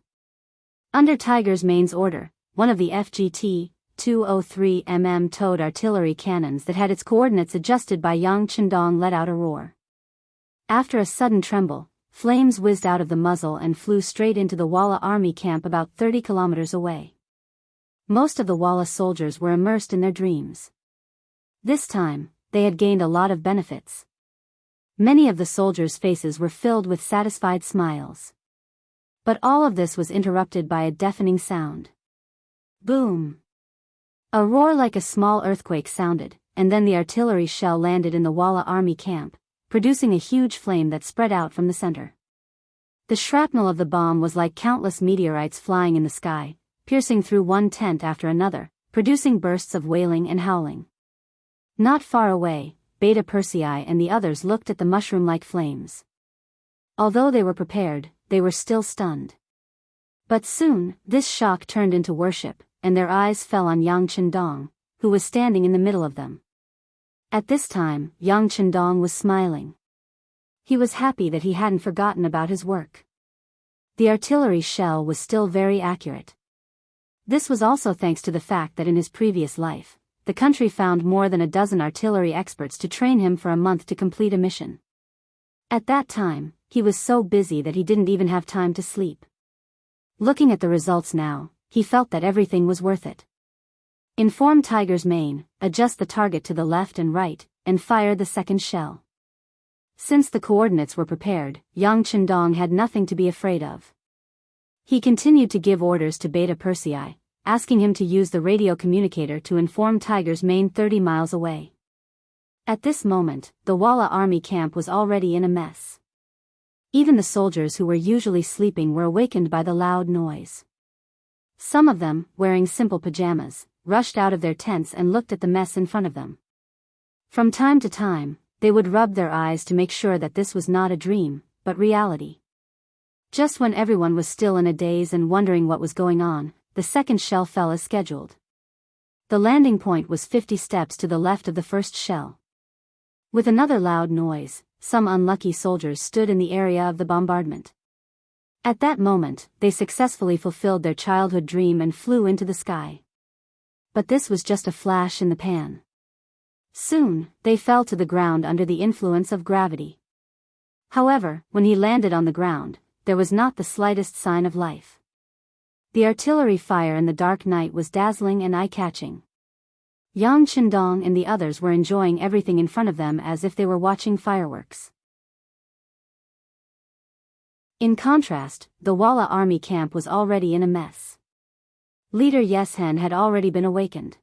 Under Tiger's Mane's order, one of the FGT 203 mm towed artillery cannons that had its coordinates adjusted by Yang Chendong let out a roar. After a sudden tremble, flames whizzed out of the muzzle and flew straight into the Walla army camp about 30 kilometers away. Most of the Walla soldiers were immersed in their dreams. This time, they had gained a lot of benefits. Many of the soldiers' faces were filled with satisfied smiles. But all of this was interrupted by a deafening sound. Boom! A roar like a small earthquake sounded, and then the artillery shell landed in the Walla army camp, producing a huge flame that spread out from the center. The shrapnel of the bomb was like countless meteorites flying in the sky, piercing through one tent after another, producing bursts of wailing and howling. Not far away, Beta Persei and the others looked at the mushroom-like flames. Although they were prepared, they were still stunned. But soon, this shock turned into worship, and their eyes fell on Yang Chendong, who was standing in the middle of them. At this time, Yang Chendong was smiling. He was happy that he hadn't forgotten about his work. The artillery shell was still very accurate. This was also thanks to the fact that in his previous life, the country found more than a dozen artillery experts to train him for a month to complete a mission. At that time, he was so busy that he didn't even have time to sleep. Looking at the results now, he felt that everything was worth it. Inform Tiger's Mane, adjust the target to the left and right, and fire the second shell. Since the coordinates were prepared, Yang Chendong had nothing to be afraid of. He continued to give orders to Beta Persei, asking him to use the radio communicator to inform Tiger's Mane 30 miles away. At this moment, the Walla army camp was already in a mess. Even the soldiers who were usually sleeping were awakened by the loud noise. Some of them, wearing simple pajamas, rushed out of their tents and looked at the mess in front of them. From time to time, they would rub their eyes to make sure that this was not a dream, but reality. Just when everyone was still in a daze and wondering what was going on, the second shell fell as scheduled. The landing point was 50 steps to the left of the first shell. With another loud noise, some unlucky soldiers stood in the area of the bombardment. At that moment, they successfully fulfilled their childhood dream and flew into the sky. But this was just a flash in the pan. Soon, they fell to the ground under the influence of gravity. However, when he landed on the ground, there was not the slightest sign of life. The artillery fire in the dark night was dazzling and eye-catching. Yang Chendong and the others were enjoying everything in front of them as if they were watching fireworks. In contrast, the Walla army camp was already in a mess. Leader Yeshen had already been awakened.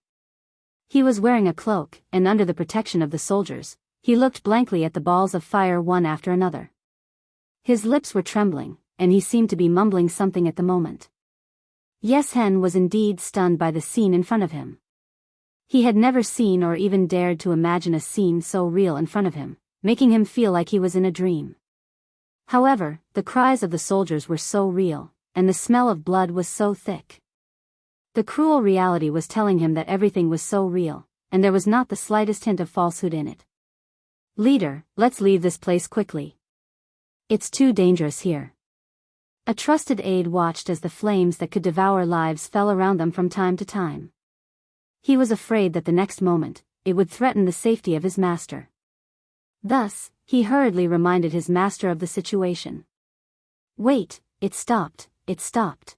He was wearing a cloak, and under the protection of the soldiers, he looked blankly at the balls of fire one after another. His lips were trembling, and he seemed to be mumbling something at the moment. Yes Hen was indeed stunned by the scene in front of him. He had never seen or even dared to imagine a scene so real in front of him, making him feel like he was in a dream. However, the cries of the soldiers were so real, and the smell of blood was so thick. The cruel reality was telling him that everything was so real, and there was not the slightest hint of falsehood in it. "Leader, let's leave this place quickly. It's too dangerous here." A trusted aide watched as the flames that could devour lives fell around them from time to time. He was afraid that the next moment, it would threaten the safety of his master. Thus, he hurriedly reminded his master of the situation. Wait, it stopped, it stopped.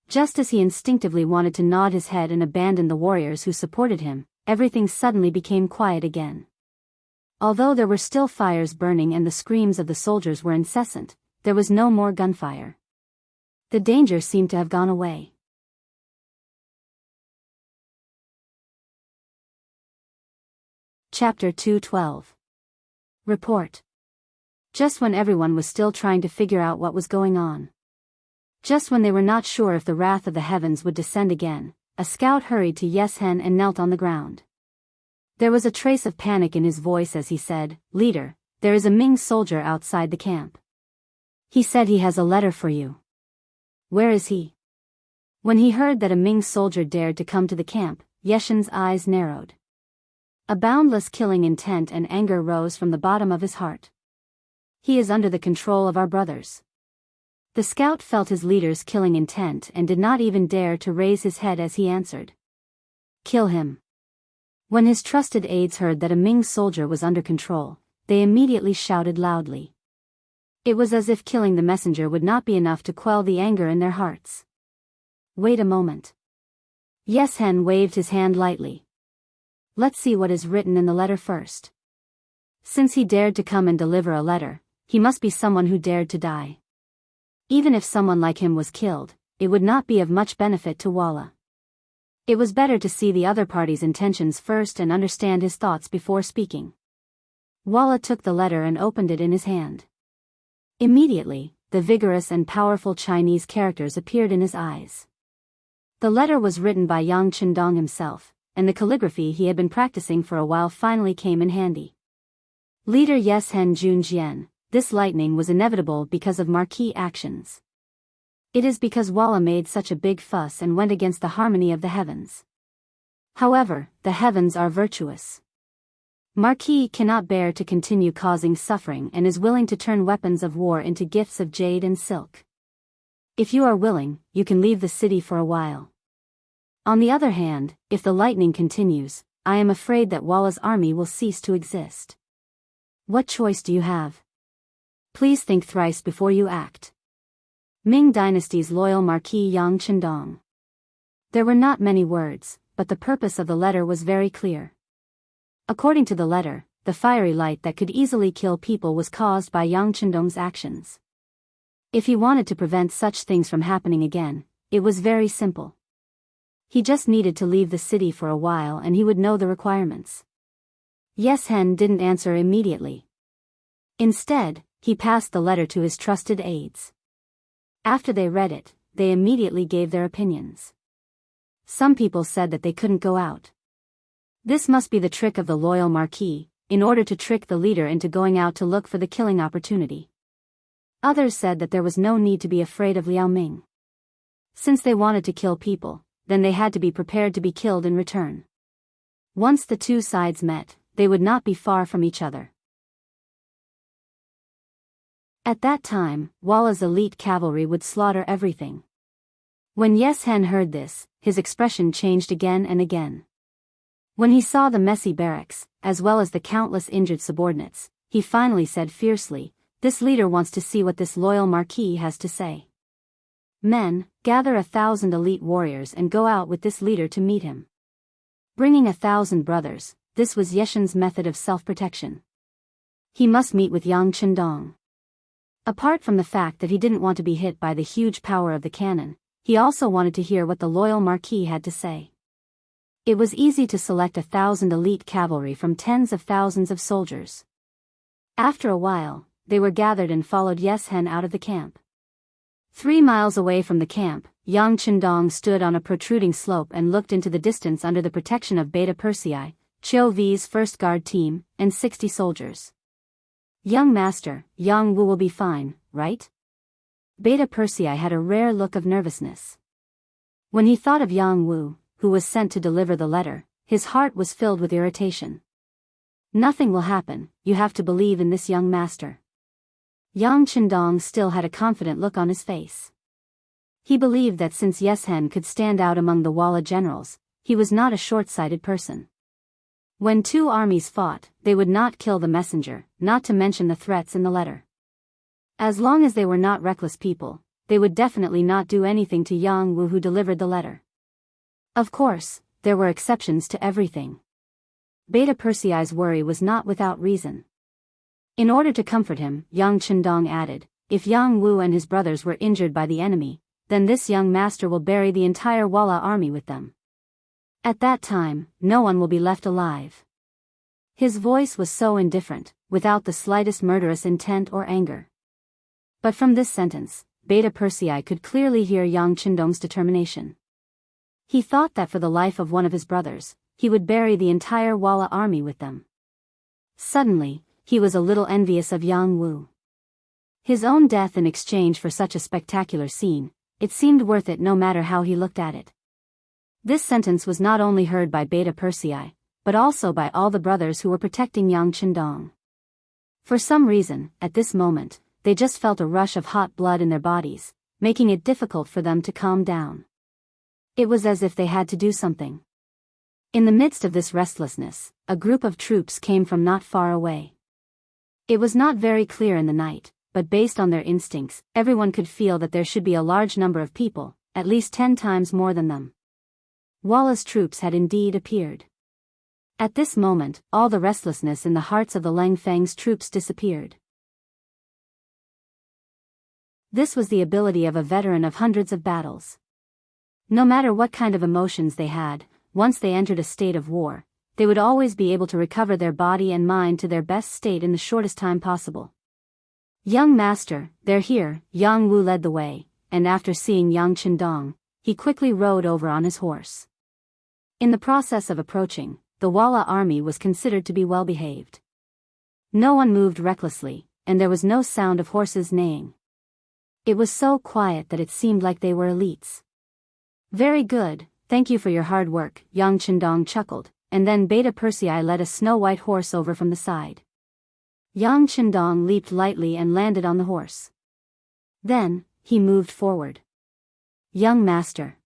Just as he instinctively wanted to nod his head and abandon the warriors who supported him, everything suddenly became quiet again. Although there were still fires burning and the screams of the soldiers were incessant, there was no more gunfire. The danger seemed to have gone away. Chapter 212. Report. Just when everyone was still trying to figure out what was going on. Just when they were not sure if the wrath of the heavens would descend again, a scout hurried to Yes Hen and knelt on the ground. There was a trace of panic in his voice as he said, "Leader, there is a Ming soldier outside the camp. He said he has a letter for you." "Where is he?" When he heard that a Ming soldier dared to come to the camp, Yeshen's eyes narrowed. A boundless killing intent and anger rose from the bottom of his heart. "He is under the control of our brothers." The scout felt his leader's killing intent and did not even dare to raise his head as he answered. "Kill him." When his trusted aides heard that a Ming soldier was under control, they immediately shouted loudly. It was as if killing the messenger would not be enough to quell the anger in their hearts. "Wait a moment." Yes Hen waved his hand lightly. "Let's see what is written in the letter first." Since he dared to come and deliver a letter, he must be someone who dared to die. Even if someone like him was killed, it would not be of much benefit to Walla. It was better to see the other party's intentions first and understand his thoughts before speaking. Walla took the letter and opened it in his hand. Immediately, the vigorous and powerful Chinese characters appeared in his eyes. The letter was written by Yang Chendong himself, and the calligraphy he had been practicing for a while finally came in handy. Leader Yes Hen Jun Jian, this lightning was inevitable because of Marquis actions. It is because Walla made such a big fuss and went against the harmony of the heavens. However, the heavens are virtuous. Marquis cannot bear to continue causing suffering and is willing to turn weapons of war into gifts of jade and silk. If you are willing, you can leave the city for a while. On the other hand, if the lightning continues, I am afraid that Walla's army will cease to exist. What choice do you have? Please think thrice before you act. Ming Dynasty's loyal Marquis Yang Chendong. There were not many words, but the purpose of the letter was very clear. According to the letter, the fiery light that could easily kill people was caused by Yang Chendong's actions. If he wanted to prevent such things from happening again, it was very simple. He just needed to leave the city for a while and he would know the requirements. Yes Hen didn't answer immediately. Instead, he passed the letter to his trusted aides. After they read it, they immediately gave their opinions. Some people said that they couldn't go out. This must be the trick of the loyal Marquis, in order to trick the leader into going out to look for the killing opportunity. Others said that there was no need to be afraid of Liao Ming. Since they wanted to kill people, then they had to be prepared to be killed in return. Once the two sides met, they would not be far from each other. At that time, Walla's elite cavalry would slaughter everything. When Yes Hen heard this, his expression changed again and again. When he saw the messy barracks, as well as the countless injured subordinates, he finally said fiercely, "This leader wants to see what this loyal Marquis has to say. Men, gather 1,000 elite warriors and go out with this leader to meet him." Bringing 1,000 brothers, this was Yeshen's method of self-protection. He must meet with Yang Chendong. Apart from the fact that he didn't want to be hit by the huge power of the cannon, he also wanted to hear what the loyal Marquis had to say. It was easy to select 1,000 elite cavalry from tens of thousands of soldiers. After a while, they were gathered and followed Yes Hen out of the camp. 3 miles away from the camp, Yang Chendong stood on a protruding slope and looked into the distance under the protection of Beta Persei, Chiu V's first guard team, and 60 soldiers. Young master, Yang Wu will be fine, right? Beta Persei had a rare look of nervousness. When he thought of Yang Wu, who was sent to deliver the letter, his heart was filled with irritation. Nothing will happen, you have to believe in this young master. Yang Chendong still had a confident look on his face. He believed that since Yeshen could stand out among the Walla generals, he was not a short-sighted person. When two armies fought, they would not kill the messenger, not to mention the threats in the letter. As long as they were not reckless people, they would definitely not do anything to Yang Wu who delivered the letter. Of course, there were exceptions to everything. Beta Persei's worry was not without reason. In order to comfort him, Yang Chendong added, if Yang Wu and his brothers were injured by the enemy, then this young master will bury the entire Walla army with them. At that time, no one will be left alive. His voice was so indifferent, without the slightest murderous intent or anger. But from this sentence, Beta Persei could clearly hear Yang Chendong's determination. He thought that for the life of one of his brothers, he would bury the entire Walla army with them. Suddenly, he was a little envious of Yang Wu. His own death in exchange for such a spectacular scene, it seemed worth it no matter how he looked at it. This sentence was not only heard by Beta Persei, but also by all the brothers who were protecting Yang Chendong. For some reason, at this moment, they just felt a rush of hot blood in their bodies, making it difficult for them to calm down. It was as if they had to do something. In the midst of this restlessness, a group of troops came from not far away. It was not very clear in the night, but based on their instincts, everyone could feel that there should be a large number of people, at least 10 times more than them. Walla's troops had indeed appeared. At this moment, all the restlessness in the hearts of the Lang Feng's troops disappeared. This was the ability of a veteran of hundreds of battles. No matter what kind of emotions they had, once they entered a state of war, they would always be able to recover their body and mind to their best state in the shortest time possible. Young master, they're here, Yang Wu led the way, and after seeing Yang Chendong, he quickly rode over on his horse. In the process of approaching, the Walla army was considered to be well behaved. No one moved recklessly, and there was no sound of horses neighing. It was so quiet that it seemed like they were elites. Very good, thank you for your hard work, Yang Chendong chuckled, and then Beta Persei led a snow-white horse over from the side. Yang Chendong leaped lightly and landed on the horse. Then, he moved forward. Young master.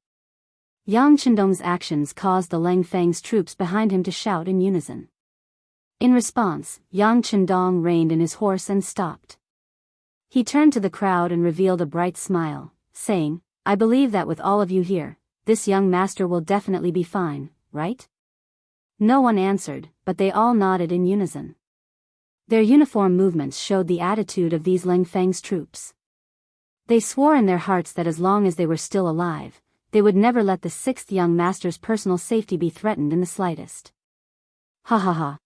Yang Chendong's actions caused the Lang Feng's troops behind him to shout in unison. In response, Yang Chendong reined in his horse and stopped. He turned to the crowd and revealed a bright smile, saying, I believe that with all of you here, this young master will definitely be fine, right? No one answered, but they all nodded in unison. Their uniform movements showed the attitude of these Lang Feng's troops. They swore in their hearts that as long as they were still alive, they would never let the sixth young master's personal safety be threatened in the slightest. Ha ha ha.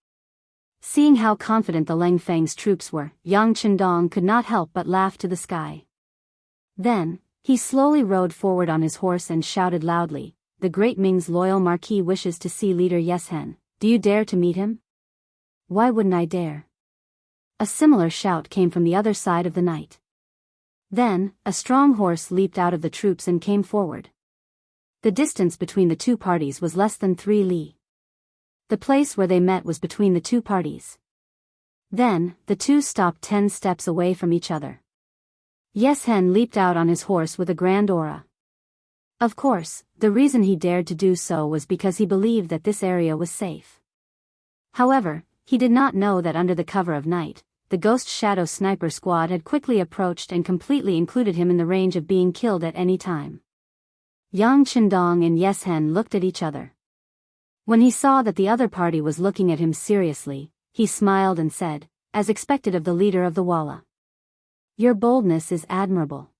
Seeing how confident the Lang Feng's troops were, Yang Chendong could not help but laugh to the sky. Then, he slowly rode forward on his horse and shouted loudly, the Great Ming's loyal marquis wishes to see leader Yeshen, do you dare to meet him? Why wouldn't I dare? A similar shout came from the other side of the night. Then, a strong horse leaped out of the troops and came forward. The distance between the two parties was less than 3 li. The place where they met was between the two parties. Then, the two stopped 10 steps away from each other. Yeshen leaped out on his horse with a grand aura. Of course, the reason he dared to do so was because he believed that this area was safe. However, he did not know that under the cover of night, the Ghost Shadow Sniper Squad had quickly approached and completely included him in the range of being killed at any time. Yang Chendong and Yeshen looked at each other. When he saw that the other party was looking at him seriously, he smiled and said, as expected of the leader of the Walla. Your boldness is admirable.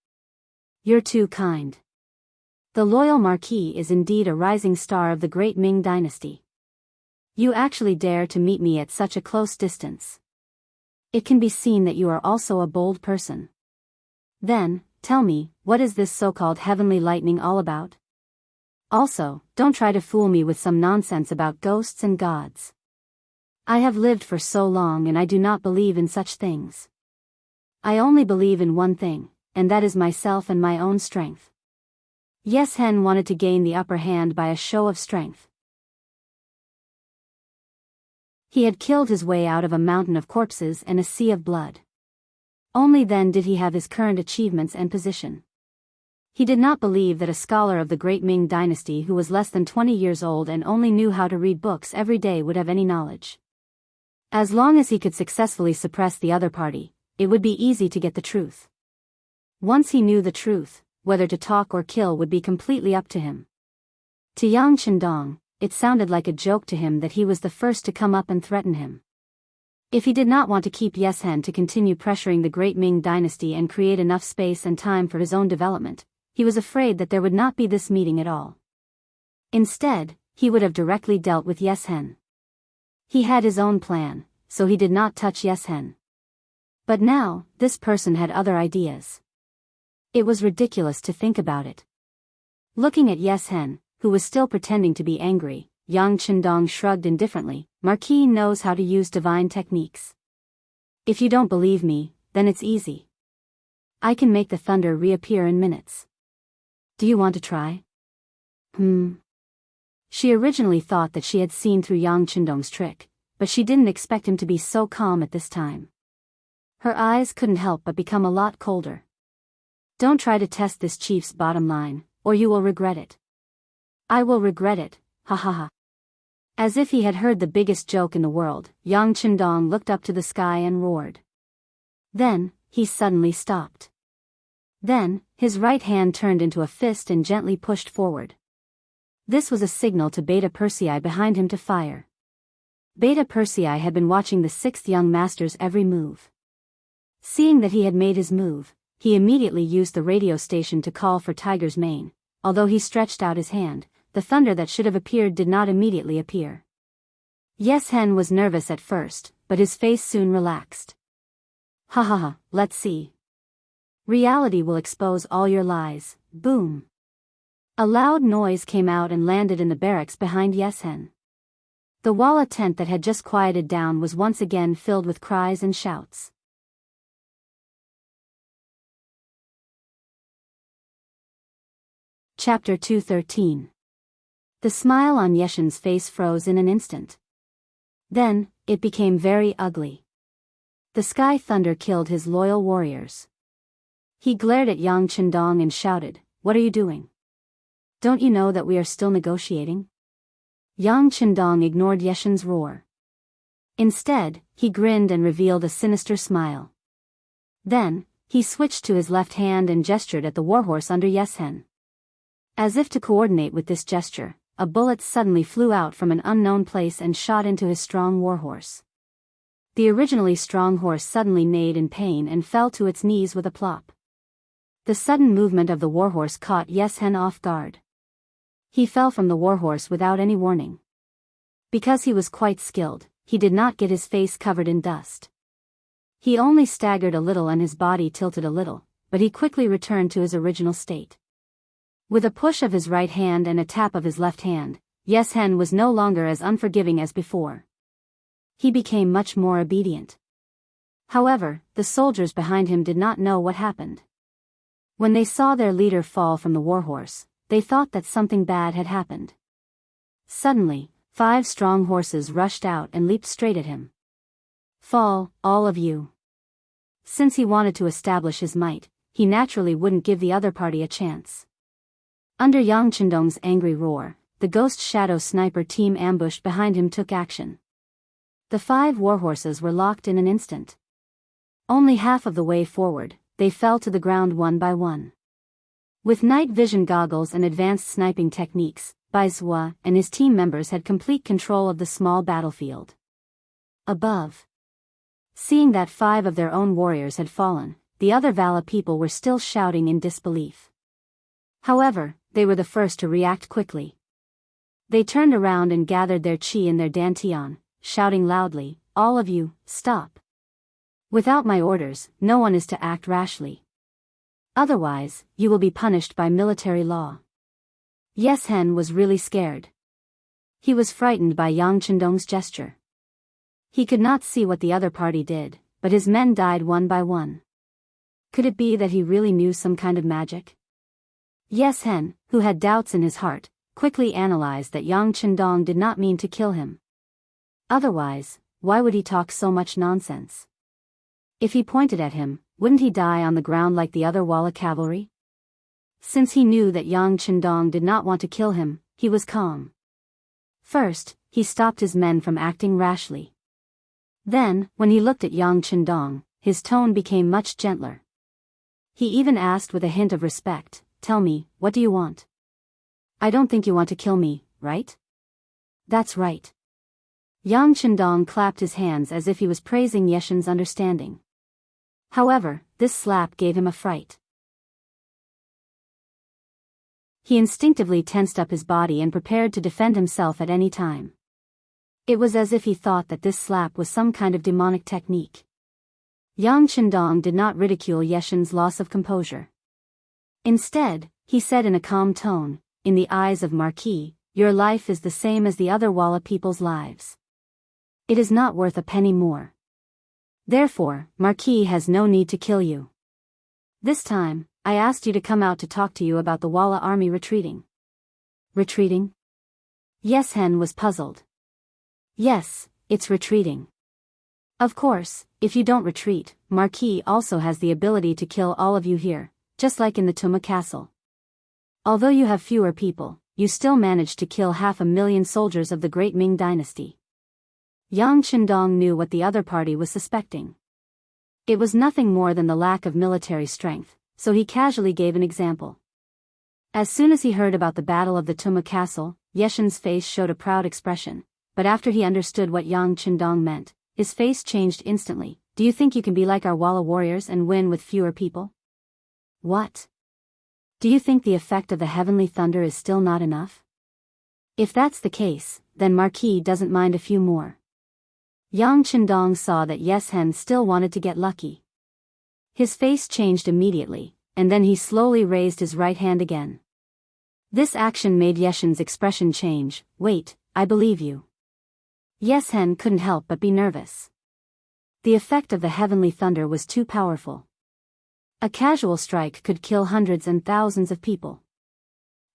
You're too kind. The loyal marquis is indeed a rising star of the great Ming dynasty. You actually dare to meet me at such a close distance. It can be seen that you are also a bold person. Then, Tell me, what is this so-called heavenly lightning all about? Also, don't try to fool me with some nonsense about ghosts and gods. I have lived for so long and I do not believe in such things. I only believe in one thing, and that is myself and my own strength. Yes Hen wanted to gain the upper hand by a show of strength. He had killed his way out of a mountain of corpses and a sea of blood. Only then did he have his current achievements and position. He did not believe that a scholar of the great Ming dynasty who was less than 20 years old and only knew how to read books every day would have any knowledge. As long as he could successfully suppress the other party, it would be easy to get the truth. Once he knew the truth, whether to talk or kill would be completely up to him. To Yang Chendong, it sounded like a joke to him that he was the first to come up and threaten him. If he did not want to keep Yes Hen to continue pressuring the great Ming dynasty and create enough space and time for his own development, he was afraid that there would not be this meeting at all. Instead, he would have directly dealt with Yes Hen. He had his own plan, so he did not touch Yes Hen. But now, this person had other ideas. It was ridiculous to think about it. Looking at Yes Hen, who was still pretending to be angry, Yang Chendong shrugged indifferently. Marquis knows how to use divine techniques. If you don't believe me, then it's easy. I can make the thunder reappear in minutes. Do you want to try? She originally thought that she had seen through Yang Chendong's trick, but she didn't expect him to be so calm at this time. Her eyes couldn't help but become a lot colder. Don't try to test this chief's bottom line, or you will regret it. I will regret it, ha ha ha. As if he had heard the biggest joke in the world, Yang Chendong looked up to the sky and roared. Then, he suddenly stopped. Then, his right hand turned into a fist and gently pushed forward. This was a signal to Beta Persei behind him to fire. Beta Persei had been watching the sixth young master's every move. Seeing that he had made his move, he immediately used the radio station to call for Tiger's mane. Although he stretched out his hand, the thunder that should have appeared did not immediately appear. Yes Hen was nervous at first, but his face soon relaxed. Ha ha ha, let's see. Reality will expose all your lies, boom. A loud noise came out and landed in the barracks behind Yes Hen. The Walla tent that had just quieted down was once again filled with cries and shouts. Chapter 213. The smile on Yeshen's face froze in an instant. Then, it became very ugly. The sky thunder killed his loyal warriors. He glared at Yang Chendong and shouted, "What are you doing? Don't you know that we are still negotiating?" Yang Chendong ignored Yeshen's roar. Instead, he grinned and revealed a sinister smile. Then, he switched to his left hand and gestured at the warhorse under Yes Hen. As if to coordinate with this gesture, a bullet suddenly flew out from an unknown place and shot into his strong warhorse. The originally strong horse suddenly neighed in pain and fell to its knees with a plop. The sudden movement of the warhorse caught Yes Hen off guard. He fell from the warhorse without any warning. Because he was quite skilled, he did not get his face covered in dust. He only staggered a little and his body tilted a little, but he quickly returned to his original state. With a push of his right hand and a tap of his left hand, Yes Hen was no longer as unforgiving as before. He became much more obedient. However, the soldiers behind him did not know what happened. When they saw their leader fall from the warhorse, they thought that something bad had happened. Suddenly, 5 strong horses rushed out and leaped straight at him. "Fall, all of you." Since he wanted to establish his might, he naturally wouldn't give the other party a chance. Under Yang Chendong's angry roar, the Ghost Shadow Sniper team ambushed behind him took action. The 5 warhorses were locked in an instant. Only half of the way forward, they fell to the ground one by one. With night vision goggles and advanced sniping techniques, Bai Zhua and his team members had complete control of the small battlefield. Above. Seeing that 5 of their own warriors had fallen, the other Vala people were still shouting in disbelief. However, they were the first to react quickly. They turned around and gathered their chi and their dantian, shouting loudly, "All of you, stop. Without my orders, no one is to act rashly." Otherwise, you will be punished by military law. Yes Hen was really scared. He was frightened by Yang Chendong's gesture. He could not see what the other party did, but his men died one by one. Could it be that he really knew some kind of magic? Yes Hen, who had doubts in his heart, quickly analyzed that Yang Chendong did not mean to kill him. Otherwise, why would he talk so much nonsense? If he pointed at him, wouldn't he die on the ground like the other Walla cavalry? Since he knew that Yang Chendong did not want to kill him, he was calm. First, he stopped his men from acting rashly. Then, when he looked at Yang Chendong, his tone became much gentler. He even asked with a hint of respect, "Tell me, what do you want? I don't think you want to kill me, right?" "That's right." Yang Chendong clapped his hands as if he was praising Yeshen's understanding. However, this slap gave him a fright. He instinctively tensed up his body and prepared to defend himself at any time. It was as if he thought that this slap was some kind of demonic technique. Yang Chendong did not ridicule Yeshen's loss of composure. Instead, he said in a calm tone, "In the eyes of Marquis, your life is the same as the other Walla people's lives. It is not worth a penny more. Therefore, Marquis has no need to kill you. This time, I asked you to come out to talk to you about the Walla army retreating." "Retreating?" Yes Hen was puzzled. "Yes, it's retreating. Of course, if you don't retreat, Marquis also has the ability to kill all of you here, just like in the Tuma Castle. Although you have fewer people, you still managed to kill 500,000 soldiers of the Great Ming Dynasty." Yang Chendong knew what the other party was suspecting. It was nothing more than the lack of military strength, so he casually gave an example. As soon as he heard about the Battle of the Tuma Castle, Yeshen's face showed a proud expression, but after he understood what Yang Chendong meant, his face changed instantly. "Do you think you can be like our Walla warriors and win with fewer people? What? Do you think the effect of the heavenly thunder is still not enough? If that's the case, then Marquis doesn't mind a few more." Yang Chendong saw that Yes Hen still wanted to get lucky. His face changed immediately, and then he slowly raised his right hand again. This action made Yeshen's expression change. "Wait, I believe you." Yes Hen couldn't help but be nervous. The effect of the heavenly thunder was too powerful. A casual strike could kill hundreds and thousands of people.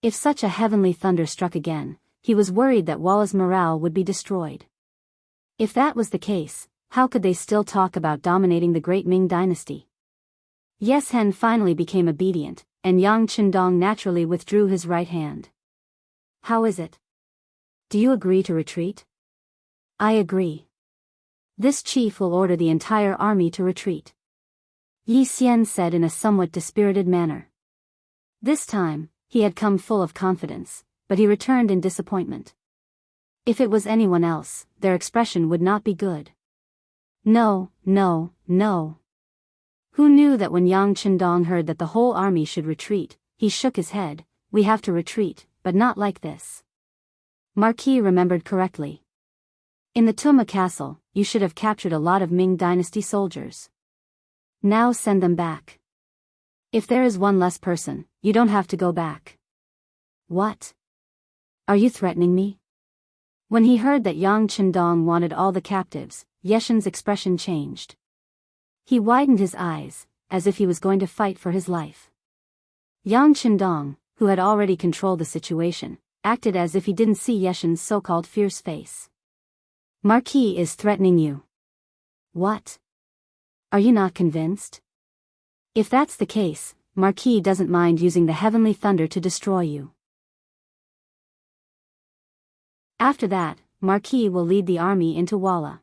If such a heavenly thunder struck again, he was worried that Walla's morale would be destroyed. If that was the case, how could they still talk about dominating the Great Ming Dynasty? Yes Hen finally became obedient, and Yang Chendong naturally withdrew his right hand. "How is it? Do you agree to retreat?" "I agree. This chief will order the entire army to retreat," Yi Xian said in a somewhat dispirited manner. This time, he had come full of confidence, but he returned in disappointment. If it was anyone else, their expression would not be good. "No, no, no." Who knew that when Yang Chendong heard that the whole army should retreat, he shook his head. "We have to retreat, but not like this." Marquis remembered correctly. "In the Tuma Castle, you should have captured a lot of Ming Dynasty soldiers. Now send them back. If there is one less person, you don't have to go back." "What? Are you threatening me?" When he heard that Yang Chendong wanted all the captives, Yeshen's expression changed. He widened his eyes, as if he was going to fight for his life. Yang Chendong, who had already controlled the situation, acted as if he didn't see Yeshen's so-called fierce face. "Marquis is threatening you." "What? Are you not convinced? If that's the case, Marquis doesn't mind using the heavenly thunder to destroy you. After that, Marquis will lead the army into Walla.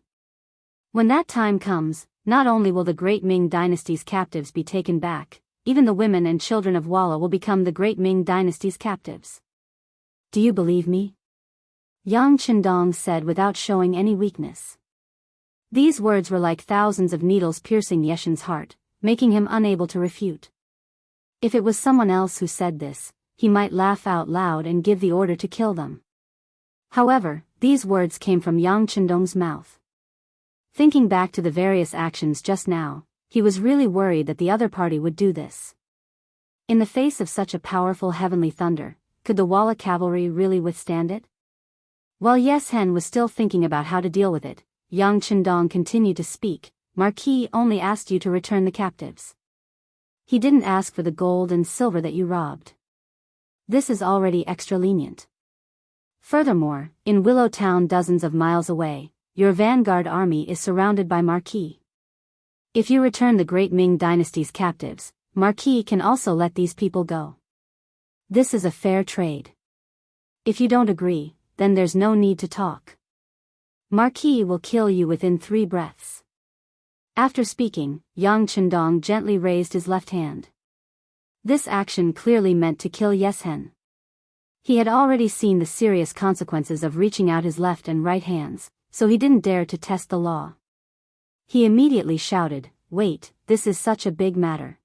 When that time comes, not only will the Great Ming Dynasty's captives be taken back, even the women and children of Walla will become the Great Ming Dynasty's captives. Do you believe me?" Yang Chendong said without showing any weakness. These words were like thousands of needles piercing Yeshen's heart, making him unable to refute. If it was someone else who said this, he might laugh out loud and give the order to kill them. However, these words came from Yang Chendong's mouth. Thinking back to the various actions just now, he was really worried that the other party would do this. In the face of such a powerful heavenly thunder, could the Walla cavalry really withstand it? While Yes Hen was still thinking about how to deal with it, Yang Chendong continued to speak. Marquis only asked you to return the captives. He didn't ask for the gold and silver that you robbed. This is already extra lenient. Furthermore, in Willow Town dozens of miles away, your vanguard army is surrounded by Marquis. If you return the Great Ming Dynasty's captives, Marquis can also let these people go. This is a fair trade. If you don't agree, then there's no need to talk. Marquis will kill you within 3 breaths. After speaking, Yang Chendong gently raised his left hand. This action clearly meant to kill Yes Hen. He had already seen the serious consequences of reaching out his left and right hands, so he didn't dare to test the law. He immediately shouted, "Wait, this is such a big matter.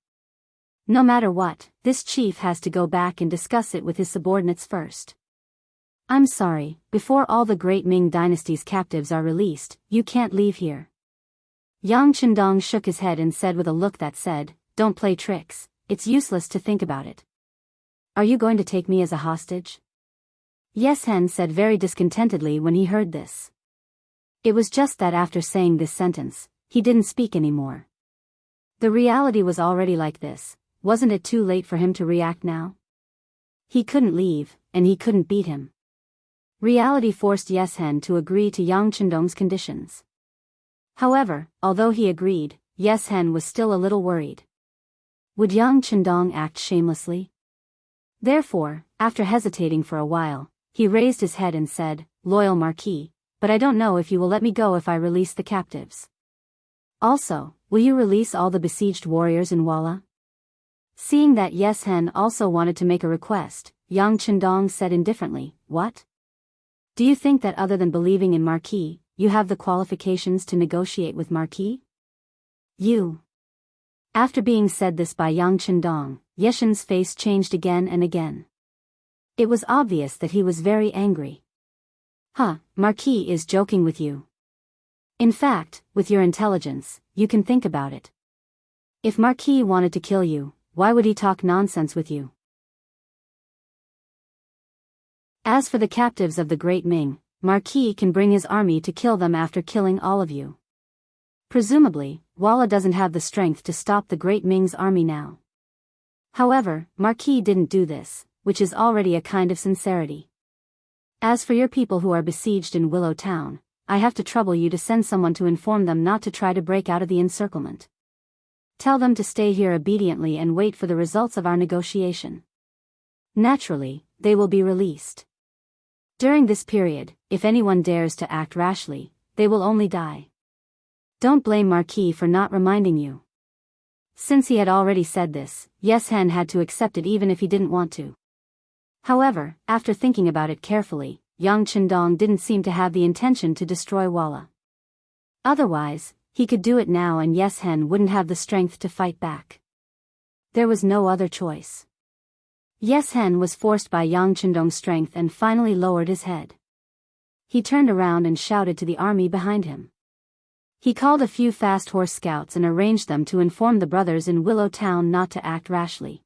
No matter what, this chief has to go back and discuss it with his subordinates first. I'm sorry, before all the Great Ming Dynasty's captives are released, you can't leave here." Yang Chendong shook his head and said with a look that said, "Don't play tricks, it's useless to think about it. Are you going to take me as a hostage?" Yes Hen said very discontentedly when he heard this. It was just that after saying this sentence, he didn't speak anymore. The reality was already like this. Wasn't it too late for him to react now? He couldn't leave, and he couldn't beat him. Reality forced Yes Hen to agree to Yang Chendong's conditions. However, although he agreed, Yes Hen was still a little worried. Would Yang Chendong act shamelessly? Therefore, after hesitating for a while, he raised his head and said, "Loyal Marquis, but I don't know if you will let me go if I release the captives. Also, will you release all the besieged warriors in Walla?" Seeing that Yes Hen also wanted to make a request, Yang Chendong said indifferently, "What? Do you think that other than believing in Marquis, you have the qualifications to negotiate with Marquis? You." After being said this by Yang Chendong, Yeshen's face changed again and again. It was obvious that he was very angry. Marquis is joking with you. In fact, with your intelligence, you can think about it. If Marquis wanted to kill you, why would he talk nonsense with you? As for the captives of the Great Ming, Marquis can bring his army to kill them after killing all of you. Presumably, Walla doesn't have the strength to stop the Great Ming's army now. However, Marquis didn't do this, which is already a kind of sincerity. As for your people who are besieged in Willow Town, I have to trouble you to send someone to inform them not to try to break out of the encirclement. Tell them to stay here obediently and wait for the results of our negotiation. Naturally, they will be released. During this period, if anyone dares to act rashly, they will only die. Don't blame Marquis for not reminding you." Since he had already said this, Yes Hen had to accept it even if he didn't want to. However, after thinking about it carefully, Yang Chendong didn't seem to have the intention to destroy Walla. Otherwise, he could do it now and Yes Hen wouldn't have the strength to fight back. There was no other choice. Yes Hen was forced by Yang Chendong's strength and finally lowered his head. He turned around and shouted to the army behind him. He called a few fast horse scouts and arranged them to inform the brothers in Willow Town not to act rashly.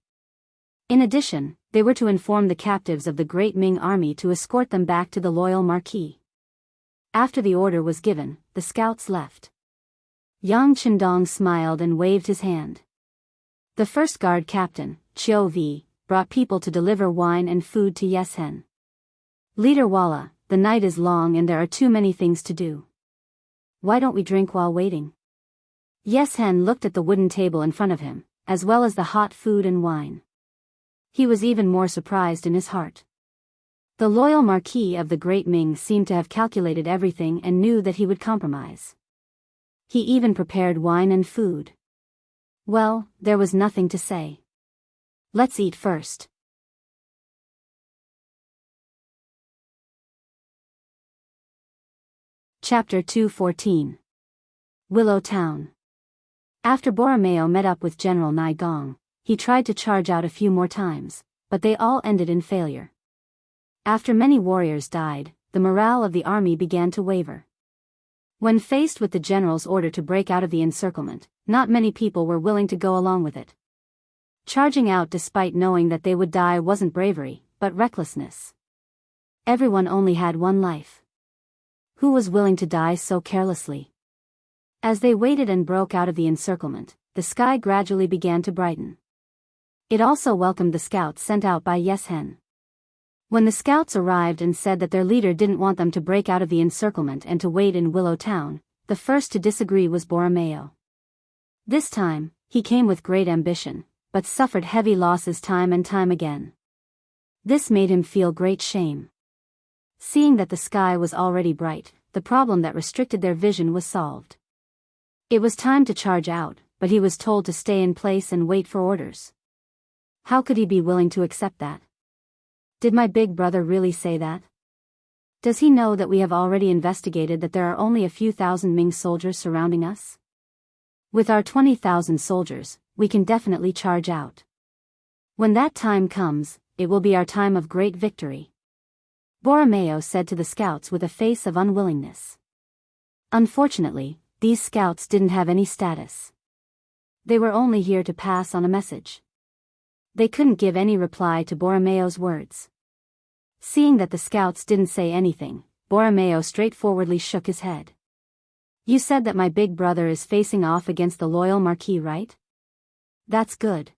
In addition, they were to inform the captives of the Great Ming army to escort them back to the loyal Marquis. After the order was given, the scouts left. Yang Chendong smiled and waved his hand. The first guard captain, Chiu Vi, brought people to deliver wine and food to Yes Hen. "Leader Walla, the night is long and there are too many things to do. Why don't we drink while waiting?" Yes Hen looked at the wooden table in front of him, as well as the hot food and wine. He was even more surprised in his heart. The loyal Marquis of the Great Ming seemed to have calculated everything and knew that he would compromise. He even prepared wine and food. Well, there was nothing to say. Let's eat first. Chapter 214. Willow Town. After Borromeo met up with General Nai Gong, he tried to charge out a few more times, but they all ended in failure. After many warriors died, the morale of the army began to waver. When faced with the general's order to break out of the encirclement, not many people were willing to go along with it. Charging out despite knowing that they would die wasn't bravery, but recklessness. Everyone only had one life. Who was willing to die so carelessly? As they waited and broke out of the encirclement, the sky gradually began to brighten. It also welcomed the scouts sent out by Yes Hen. When the scouts arrived and said that their leader didn't want them to break out of the encirclement and to wait in Willow Town, the first to disagree was Borromeo. This time, he came with great ambition, but suffered heavy losses time and time again. This made him feel great shame. Seeing that the sky was already bright, the problem that restricted their vision was solved. It was time to charge out, but he was told to stay in place and wait for orders. How could he be willing to accept that? Did my big brother really say that? Does he know that we have already investigated that there are only a few thousand Ming soldiers surrounding us? With our 20,000 soldiers, we can definitely charge out. When that time comes, it will be our time of great victory. Borromeo said to the scouts with a face of unwillingness. Unfortunately, these scouts didn't have any status. They were only here to pass on a message. They couldn't give any reply to Borromeo's words. Seeing that the scouts didn't say anything, Borromeo straightforwardly shook his head. You said that my big brother is facing off against the loyal Marquis, right? That's good.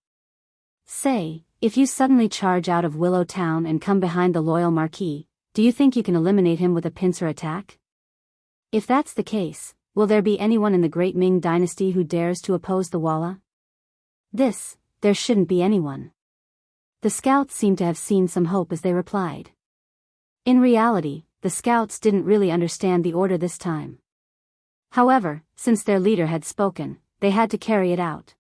Say, if you suddenly charge out of Willow Town and come behind the loyal Marquis, do you think you can eliminate him with a pincer attack? If that's the case, will there be anyone in the Great Ming Dynasty who dares to oppose the Walla? There shouldn't be anyone. The scouts seemed to have seen some hope as they replied. In reality, the scouts didn't really understand the order this time. However, since their leader had spoken, they had to carry it out.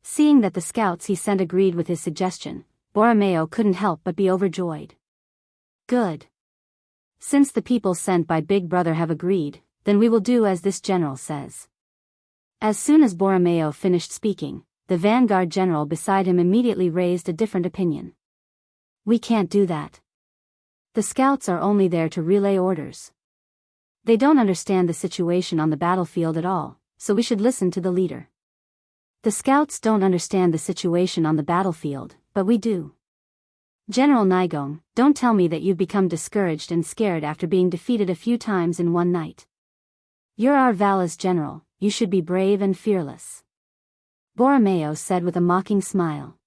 Seeing that the scouts he sent agreed with his suggestion, Borromeo couldn't help but be overjoyed. Good. Since the people sent by Big Brother have agreed, then we will do as this general says. As soon as Borromeo finished speaking, the vanguard general beside him immediately raised a different opinion. We can't do that. The scouts are only there to relay orders. They don't understand the situation on the battlefield at all, so we should listen to the leader. The scouts don't understand the situation on the battlefield, but we do. General Nigong, don't tell me that you've become discouraged and scared after being defeated a few times in one night. You're our Vala's general, you should be brave and fearless. Borromeo said with a mocking smile.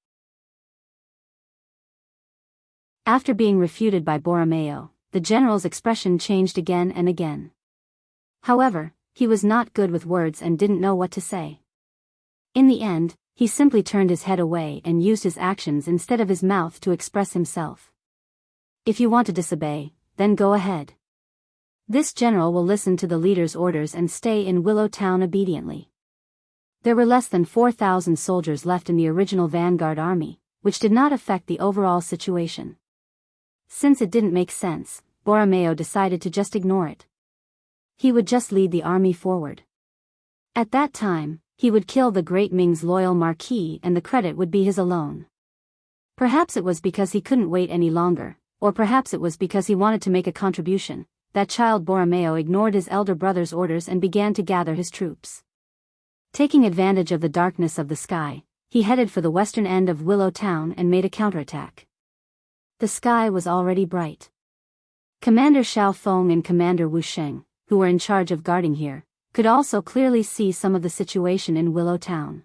After being refuted by Borromeo, the general's expression changed again and again. However, he was not good with words and didn't know what to say. In the end, he simply turned his head away and used his actions instead of his mouth to express himself. If you want to disobey, then go ahead. This general will listen to the leader's orders and stay in Willow Town obediently. There were less than 4,000 soldiers left in the original vanguard army, which did not affect the overall situation. Since it didn't make sense, Borromeo decided to just ignore it. He would just lead the army forward. At that time, he would kill the Great Ming's loyal Marquis and the credit would be his alone. Perhaps it was because he couldn't wait any longer, or perhaps it was because he wanted to make a contribution. That child Borromeo ignored his elder brother's orders and began to gather his troops. Taking advantage of the darkness of the sky, he headed for the western end of Willow Town and made a counterattack. The sky was already bright. Commander Xiao Feng and Commander Wu Sheng, who were in charge of guarding here, could also clearly see some of the situation in Willow Town.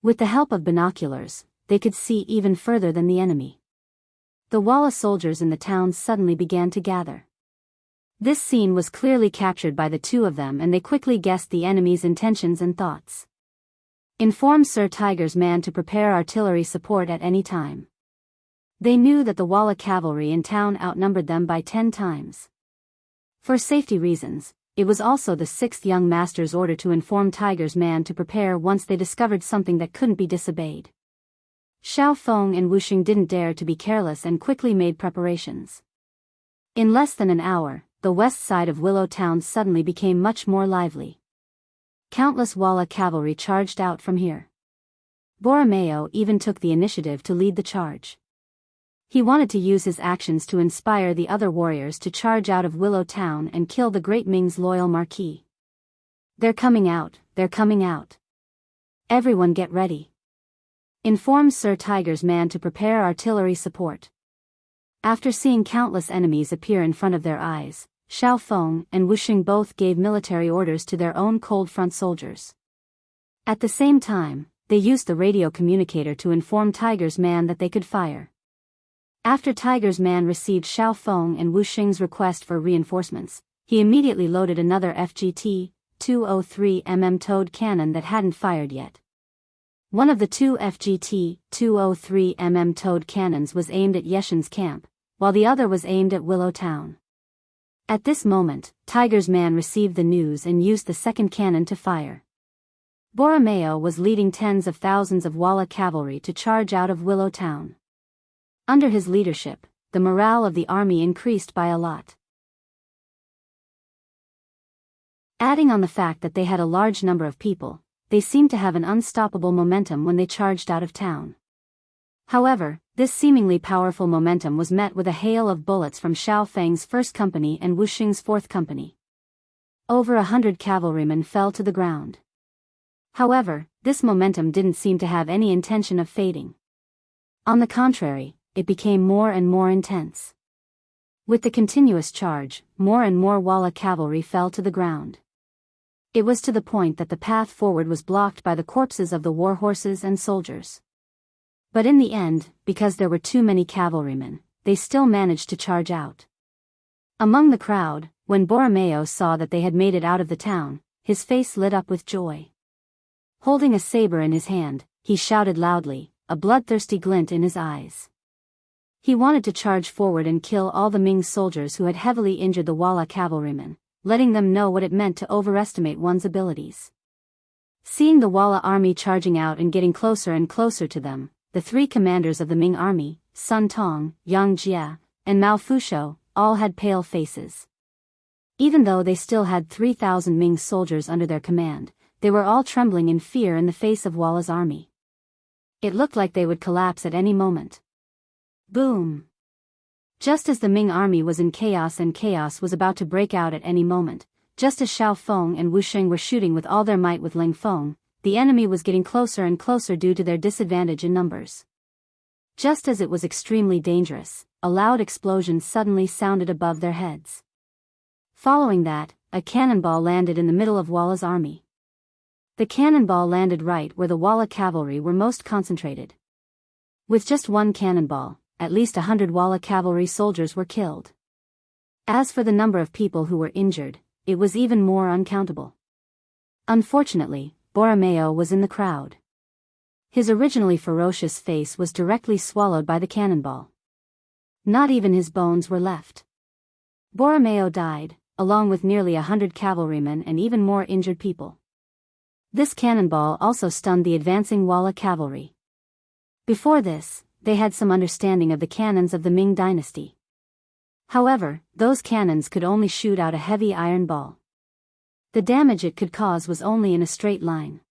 With the help of binoculars, they could see even further than the enemy. The Walla soldiers in the town suddenly began to gather. This scene was clearly captured by the two of them and they quickly guessed the enemy's intentions and thoughts. Inform Sir Tiger's man to prepare artillery support at any time. They knew that the Walla cavalry in town outnumbered them by 10 times. For safety reasons, it was also the 6th young master's order to inform Tiger's man to prepare once they discovered something that couldn't be disobeyed. Xiao Feng and Wuxing didn't dare to be careless and quickly made preparations. In less than an hour, the west side of Willow Town suddenly became much more lively. Countless Walla cavalry charged out from here. Borromeo even took the initiative to lead the charge. He wanted to use his actions to inspire the other warriors to charge out of Willow Town and kill the Great Ming's loyal Marquis. They're coming out, they're coming out. Everyone get ready. Informs Sir Tiger's man to prepare artillery support. After seeing countless enemies appear in front of their eyes, Xiao Feng and Wuxing both gave military orders to their own cold front soldiers. At the same time, they used the radio communicator to inform Tiger's man that they could fire. After Tiger's man received Xiao Feng and Wuxing's request for reinforcements, he immediately loaded another FGT 203mm towed cannon that hadn't fired yet. One of the two FGT 203mm towed cannons was aimed at Yeshin's camp, while the other was aimed at Willow Town. At this moment, Tiger's man received the news and used the second cannon to fire. Borromeo was leading tens of thousands of Walla cavalry to charge out of Willow Town. Under his leadership, the morale of the army increased by a lot. Adding on the fact that they had a large number of people, they seemed to have an unstoppable momentum when they charged out of town. However, this seemingly powerful momentum was met with a hail of bullets from Xiao Feng's 1st Company and Wuxing's 4th Company. Over 100 cavalrymen fell to the ground. However, this momentum didn't seem to have any intention of fading. On the contrary, it became more and more intense. With the continuous charge, more and more Walla cavalry fell to the ground. It was to the point that the path forward was blocked by the corpses of the war horses and soldiers. But in the end, because there were too many cavalrymen, they still managed to charge out. Among the crowd, when Borromeo saw that they had made it out of the town, his face lit up with joy. Holding a saber in his hand, he shouted loudly, a bloodthirsty glint in his eyes. He wanted to charge forward and kill all the Ming soldiers who had heavily injured the Walla cavalrymen, letting them know what it meant to overestimate one's abilities. Seeing the Walla army charging out and getting closer and closer to them, the 3 commanders of the Ming army, Sun Tong, Yang Jia, and Mao Fushou, all had pale faces. Even though they still had 3,000 Ming soldiers under their command, they were all trembling in fear in the face of Walla's army. It looked like they would collapse at any moment. Boom! Just as the Ming army was in chaos and chaos was about to break out at any moment, just as Xiao Feng and Wuxing were shooting with all their might with Ling Feng, the enemy was getting closer and closer due to their disadvantage in numbers. Just as it was extremely dangerous, a loud explosion suddenly sounded above their heads. Following that, a cannonball landed in the middle of Walla's army. The cannonball landed right where the Walla cavalry were most concentrated. With just one cannonball, at least 100 Walla cavalry soldiers were killed. As for the number of people who were injured, it was even more uncountable. Unfortunately, Borromeo was in the crowd. His originally ferocious face was directly swallowed by the cannonball. Not even his bones were left. Borromeo died, along with nearly 100 cavalrymen and even more injured people. This cannonball also stunned the advancing Walla cavalry. Before this, they had some understanding of the cannons of the Ming dynasty. However, those cannons could only shoot out a heavy iron ball. The damage it could cause was only in a straight line.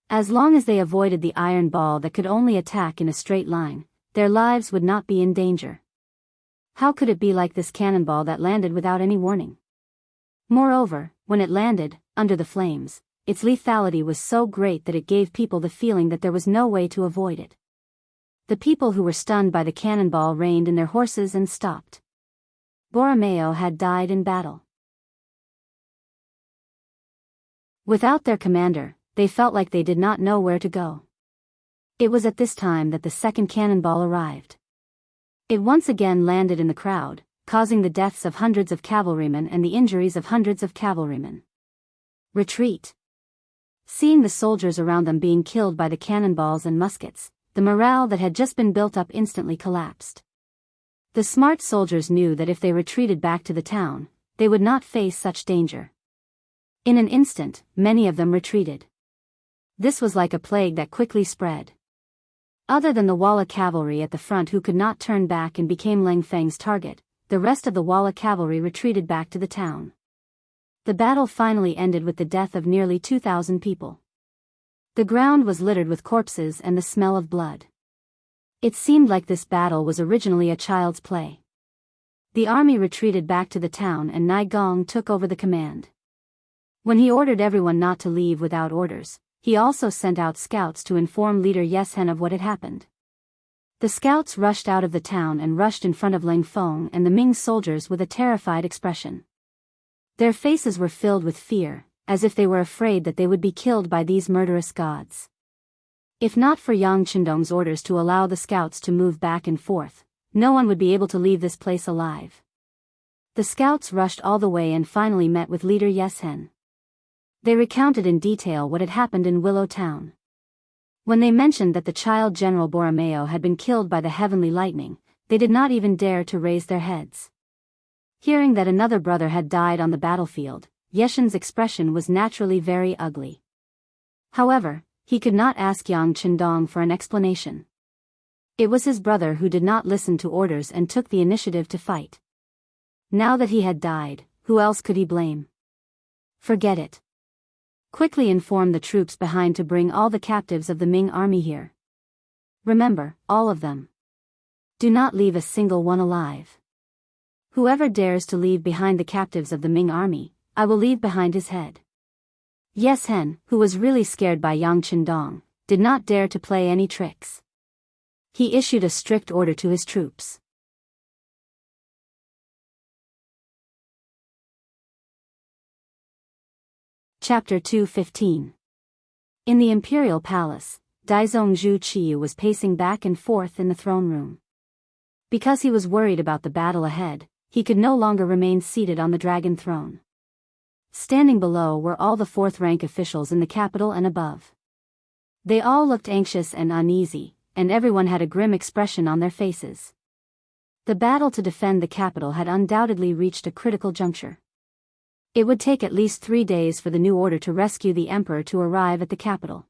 As long as they avoided the iron ball that could only attack in a straight line, their lives would not be in danger. How could it be like this cannonball that landed without any warning? Moreover, when it landed, under the flames, its lethality was so great that it gave people the feeling that there was no way to avoid it. The people who were stunned by the cannonball reined in their horses and stopped. Borromeo had died in battle. Without their commander, they felt like they did not know where to go. It was at this time that the second cannonball arrived. It once again landed in the crowd, causing the deaths of hundreds of cavalrymen and the injuries of hundreds of cavalrymen. Retreat. Seeing the soldiers around them being killed by the cannonballs and muskets, the morale that had just been built up instantly collapsed. The smart soldiers knew that if they retreated back to the town, they would not face such danger. In an instant, many of them retreated. This was like a plague that quickly spread. Other than the Walla cavalry at the front who could not turn back and became Lang Feng's target, the rest of the Walla cavalry retreated back to the town. The battle finally ended with the death of nearly 2,000 people. The ground was littered with corpses and the smell of blood. It seemed like this battle was originally a child's play. The army retreated back to the town and Nai Gong took over the command. When he ordered everyone not to leave without orders, he also sent out scouts to inform leader Yeshen of what had happened. The scouts rushed out of the town and rushed in front of Ling Feng and the Ming soldiers with a terrified expression. Their faces were filled with fear, as if they were afraid that they would be killed by these murderous gods. If not for Yang Chendong's orders to allow the scouts to move back and forth, no one would be able to leave this place alive. The scouts rushed all the way and finally met with leader Yeshen. They recounted in detail what had happened in Willow Town. When they mentioned that the child General Borromeo had been killed by the heavenly lightning, they did not even dare to raise their heads. Hearing that another brother had died on the battlefield, Yeshen's expression was naturally very ugly. However, he could not ask Yang Chendong for an explanation. It was his brother who did not listen to orders and took the initiative to fight. Now that he had died, who else could he blame? Forget it. Quickly inform the troops behind to bring all the captives of the Ming army here. Remember, all of them. Do not leave a single one alive. Whoever dares to leave behind the captives of the Ming army, I will leave behind his head. Yeshen, who was really scared by Yang Chendong, did not dare to play any tricks. He issued a strict order to his troops. Chapter 2:15. In the imperial palace, Daizong Zhu Qiyu was pacing back and forth in the throne room. Because he was worried about the battle ahead, he could no longer remain seated on the dragon throne. Standing below were all the fourth-rank officials in the capital and above. They all looked anxious and uneasy, and everyone had a grim expression on their faces. The battle to defend the capital had undoubtedly reached a critical juncture. It would take at least 3 days for the new order to rescue the emperor to arrive at the capital.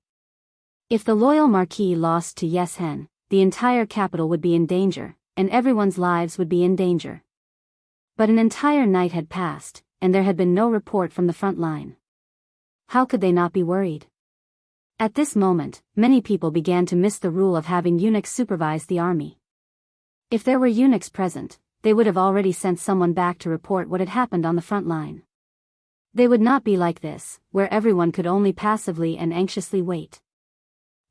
If the loyal marquis lost to Yeshen, the entire capital would be in danger, and everyone's lives would be in danger. But an entire night had passed, and there had been no report from the front line. How could they not be worried? At this moment, many people began to miss the rule of having eunuchs supervise the army. If there were eunuchs present, they would have already sent someone back to report what had happened on the front line. They would not be like this, where everyone could only passively and anxiously wait.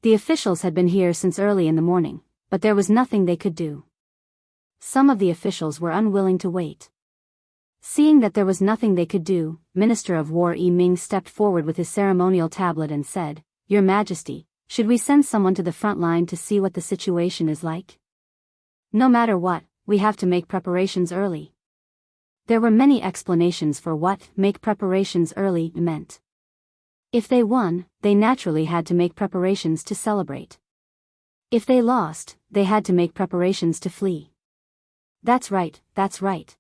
The officials had been here since early in the morning, but there was nothing they could do. Some of the officials were unwilling to wait. Seeing that there was nothing they could do, Minister of War Yi Ming stepped forward with his ceremonial tablet and said, "Your Majesty, should we send someone to the front line to see what the situation is like? No matter what, we have to make preparations early." There were many explanations for what "make preparations early" meant. If they won, they naturally had to make preparations to celebrate. If they lost, they had to make preparations to flee. That's right, that's right.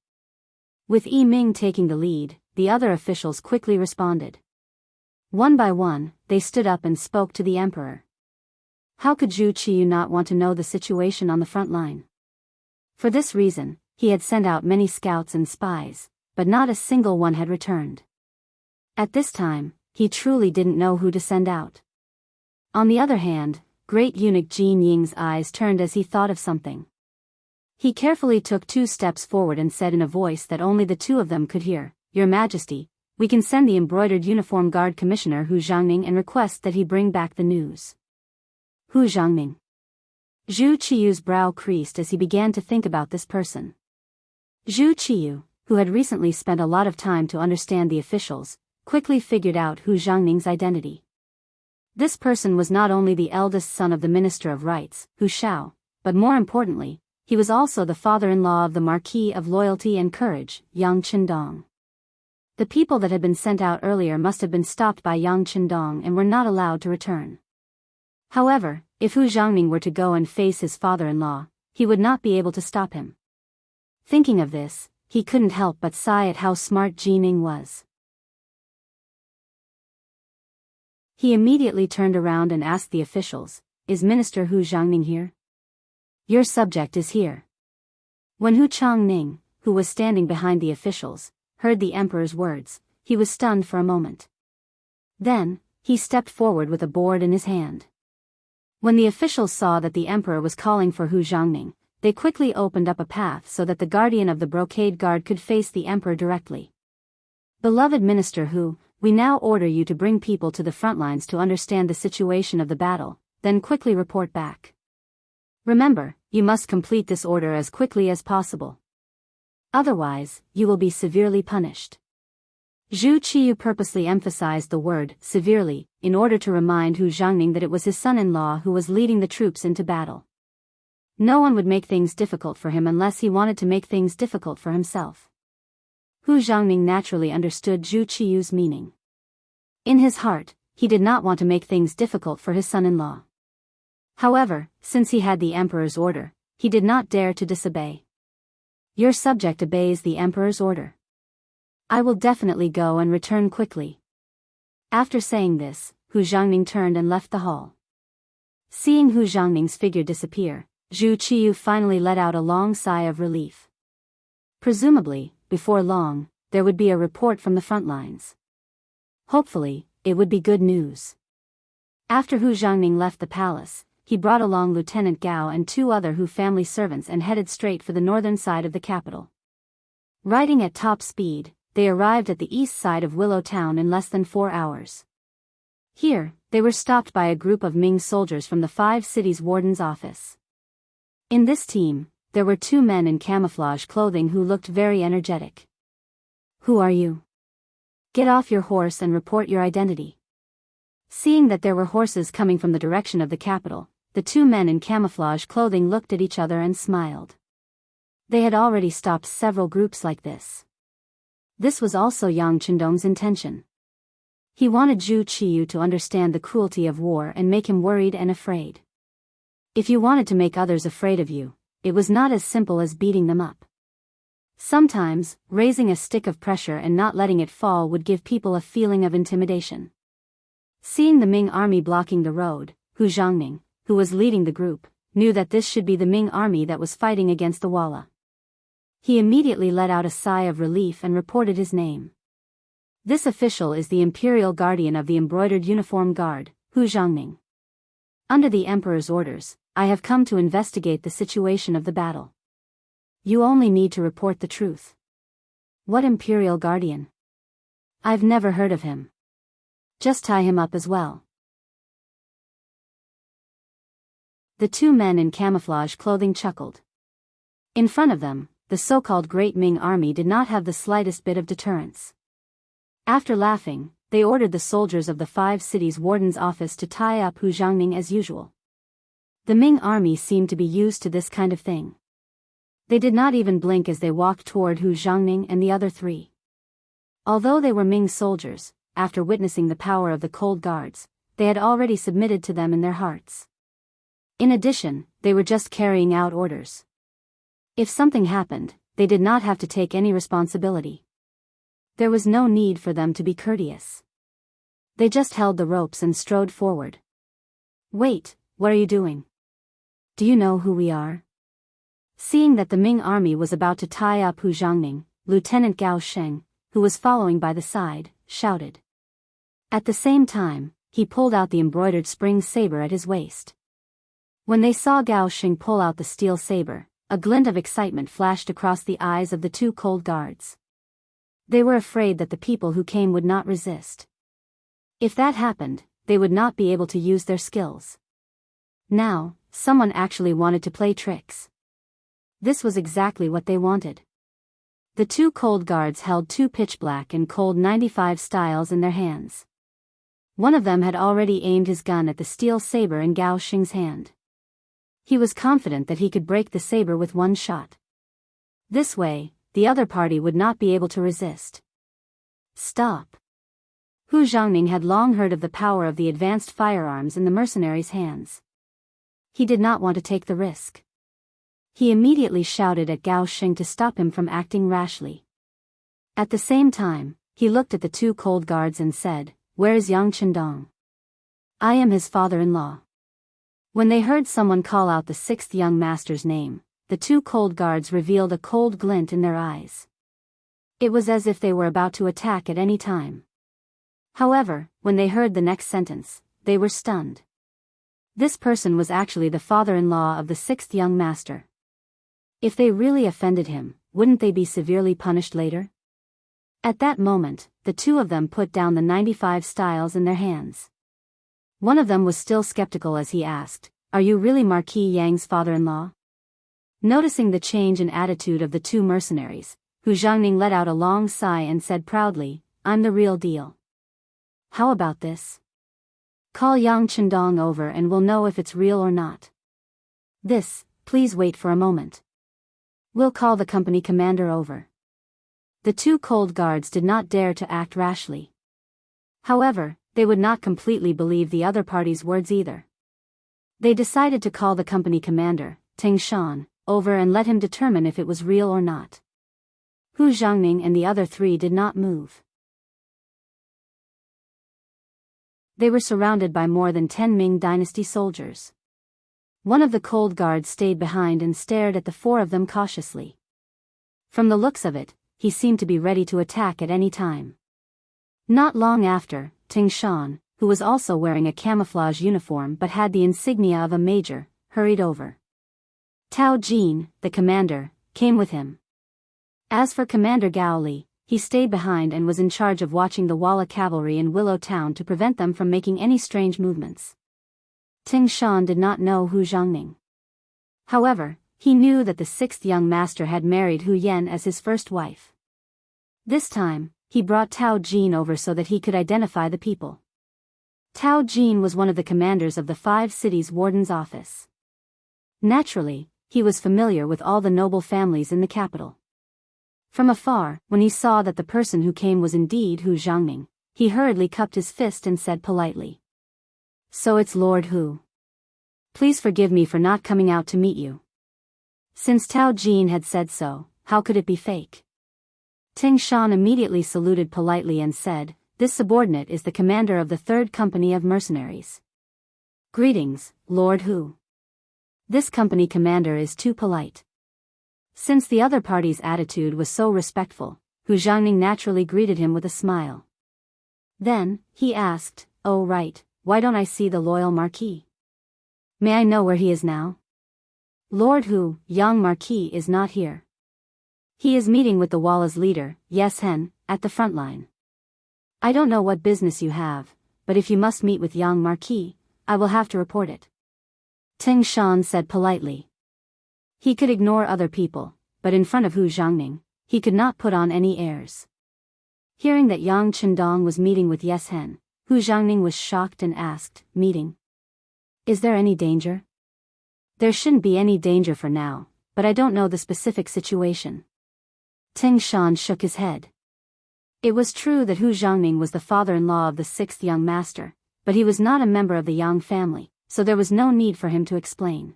With Yi Ming taking the lead, the other officials quickly responded. One by one, they stood up and spoke to the emperor. How could Zhu Qiyu not want to know the situation on the front line? For this reason, he had sent out many scouts and spies, but not a single one had returned. At this time, he truly didn't know who to send out. On the other hand, great eunuch Jin Ying's eyes turned as he thought of something. He carefully took 2 steps forward and said in a voice that only the two of them could hear, "Your Majesty, we can send the embroidered uniform guard commissioner Hu Zhangming and request that he bring back the news." Hu Zhangming. Zhu Qiyu's brow creased as he began to think about this person. Zhu Qiyu, who had recently spent a lot of time to understand the officials, quickly figured out Hu Zhangming's identity. This person was not only the eldest son of the Minister of Rights, Hu Shao, but more importantly, he was also the father-in-law of the Marquis of Loyalty and Courage, Yang Chendong. The people that had been sent out earlier must have been stopped by Yang Chendong and were not allowed to return. However, if Hu Zhangming were to go and face his father-in-law, he would not be able to stop him. Thinking of this, he couldn't help but sigh at how smart Jin Ying was. He immediately turned around and asked the officials, "Is Minister Hu Zhangming here?" "Your subject is here." When Hu Changning, who was standing behind the officials, heard the emperor's words, he was stunned for a moment. Then, he stepped forward with a board in his hand. When the officials saw that the emperor was calling for Hu Zhangming, they quickly opened up a path so that the guardian of the brocade guard could face the emperor directly. "Beloved Minister Hu, We now order you to bring people to the front lines to understand the situation of the battle, then quickly report back. Remember, you must complete this order as quickly as possible. Otherwise, you will be severely punished. Zhu Qiyu purposely emphasized the word severely, in order to remind Hu Zhangning that it was his son-in-law who was leading the troops into battle. No one would make things difficult for him unless he wanted to make things difficult for himself. Hu Zhangning naturally understood Zhu Qiyu's meaning. In his heart, he did not want to make things difficult for his son-in-law. However, since he had the emperor's order, he did not dare to disobey. Your subject obeys the emperor's order. I will definitely go and return quickly. After saying this, Hu Zhangning turned and left the hall. Seeing Hu Zhangning's figure disappear, Zhu Qiyu finally let out a long sigh of relief. Presumably, before long, there would be a report from the front lines. Hopefully, it would be good news. After Hu Zhangning left the palace, he brought along Lieutenant Gao and 2 other Hu family servants and headed straight for the northern side of the capital. Riding at top speed, they arrived at the east side of Willow Town in less than 4 hours. Here, they were stopped by a group of Ming soldiers from the 5 cities warden's office. In this team, there were 2 men in camouflage clothing who looked very energetic. Who are you? Get off your horse and report your identity. Seeing that there were horses coming from the direction of the capital, the 2 men in camouflage clothing looked at each other and smiled. They had already stopped several groups like this. This was also Yang Chendong's intention. He wanted Zhu Qiyu to understand the cruelty of war and make him worried and afraid. If you wanted to make others afraid of you, it was not as simple as beating them up. Sometimes, raising a stick of pressure and not letting it fall would give people a feeling of intimidation. Seeing the Ming army blocking the road, Hu Zhangning, who was leading the group, knew that this should be the Ming army that was fighting against the Walla. He immediately let out a sigh of relief and reported his name. This official is the Imperial Guardian of the Embroidered Uniform Guard, Hu Zhangning. Under the Emperor's orders, I have come to investigate the situation of the battle. You only need to report the truth. What Imperial Guardian? I've never heard of him. Just tie him up as well. The 2 men in camouflage clothing chuckled. In front of them, the so-called Great Ming army did not have the slightest bit of deterrence. After laughing, they ordered the soldiers of the 5 cities warden's office to tie up Hu Zhangning as usual. The Ming army seemed to be used to this kind of thing. They did not even blink as they walked toward Hu Zhangning and the other 3. Although they were Ming soldiers, after witnessing the power of the Cold Guards, they had already submitted to them in their hearts. In addition, they were just carrying out orders. If something happened, they did not have to take any responsibility. There was no need for them to be courteous. They just held the ropes and strode forward. Wait, what are you doing? Do you know who we are? Seeing that the Ming army was about to tie up Hu Zhangning, Lieutenant Gao Sheng, who was following by the side, shouted. At the same time, he pulled out the embroidered spring saber at his waist. When they saw Gao Sheng pull out the steel saber, a glint of excitement flashed across the eyes of the 2 Cold Guards. They were afraid that the people who came would not resist. If that happened, they would not be able to use their skills. Now, someone actually wanted to play tricks. This was exactly what they wanted. The 2 Cold Guards held 2 pitch black and cold 95 styles in their hands. One of them had already aimed his gun at the steel saber in Gao Sheng's hand. He was confident that he could break the saber with one shot. This way, the other party would not be able to resist. Stop. Hu Zhangning had long heard of the power of the advanced firearms in the mercenaries' hands. He did not want to take the risk. He immediately shouted at Gao Sheng to stop him from acting rashly. At the same time, he looked at the 2 Cold Guards and said, "Where is Yang Chendong? I am his father-in-law." When they heard someone call out the 6th young master's name, the 2 Cold Guards revealed a cold glint in their eyes. It was as if they were about to attack at any time. However, when they heard the next sentence, they were stunned. This person was actually the father-in-law of the 6th young master. If they really offended him, wouldn't they be severely punished later? At that moment, the two of them put down the 95 styles in their hands. One of them was still skeptical as he asked, "Are you really Marquis Yang's father-in-law?" Noticing the change in attitude of the two mercenaries, Hu Jiangning let out a long sigh and said proudly, "I'm the real deal." "How about this? Call Yang Chendong over and we'll know if it's real or not." Please wait for a moment. We'll call the company commander over." The two cold guards did not dare to act rashly. However, they would not completely believe the other party's words either. They decided to call the company commander, Ting Shan, over and let him determine if it was real or not. Hu Jiangning and the other three did not move. They were surrounded by more than 10 Ming dynasty soldiers. One of the cold guards stayed behind and stared at the four of them cautiously. From the looks of it, he seemed to be ready to attack at any time. Not long after, Ting Shan, who was also wearing a camouflage uniform but had the insignia of a major, hurried over. Tao Jin, the commander, came with him. As for Commander Gao Li, he stayed behind and was in charge of watching the Walla cavalry in Willow Town to prevent them from making any strange movements. Ting Shan did not know Hu Jiangning. However, he knew that the sixth young master had married Hu Yan as his first wife. This time, he brought Tao Jin over so that he could identify the people. Tao Jin was one of the commanders of the 5 cities' warden's office. Naturally, he was familiar with all the noble families in the capital. From afar, when he saw that the person who came was indeed Hu Jiangning, he hurriedly cupped his fist and said politely, "So it's Lord Hu. Please forgive me for not coming out to meet you." Since Tao Jin had said so, how could it be fake? Ting Shan immediately saluted politely and said, "This subordinate is the commander of the 3rd company of mercenaries." "Greetings, Lord Hu. This company commander is too polite." Since the other party's attitude was so respectful, Hu Jiangning naturally greeted him with a smile. Then, he asked, "Oh right, why don't I see the loyal Marquis? May I know where he is now?" "Lord Hu, young Marquis is not here. He is meeting with the Walla's leader, Yes Hen, at the front line. I don't know what business you have, but if you must meet with young Marquis, I will have to report it." Ting Shan said politely. He could ignore other people, but in front of Hu Jiangning, he could not put on any airs. Hearing that Yang Chendong was meeting with Yes Hen, Hu Jiangning was shocked and asked, "Meeting? Is there any danger?" "There shouldn't be any danger for now, but I don't know the specific situation." Ting Shan shook his head. It was true that Hu Jiangning was the father-in-law of the 6th young master, but he was not a member of the Yang family, so there was no need for him to explain.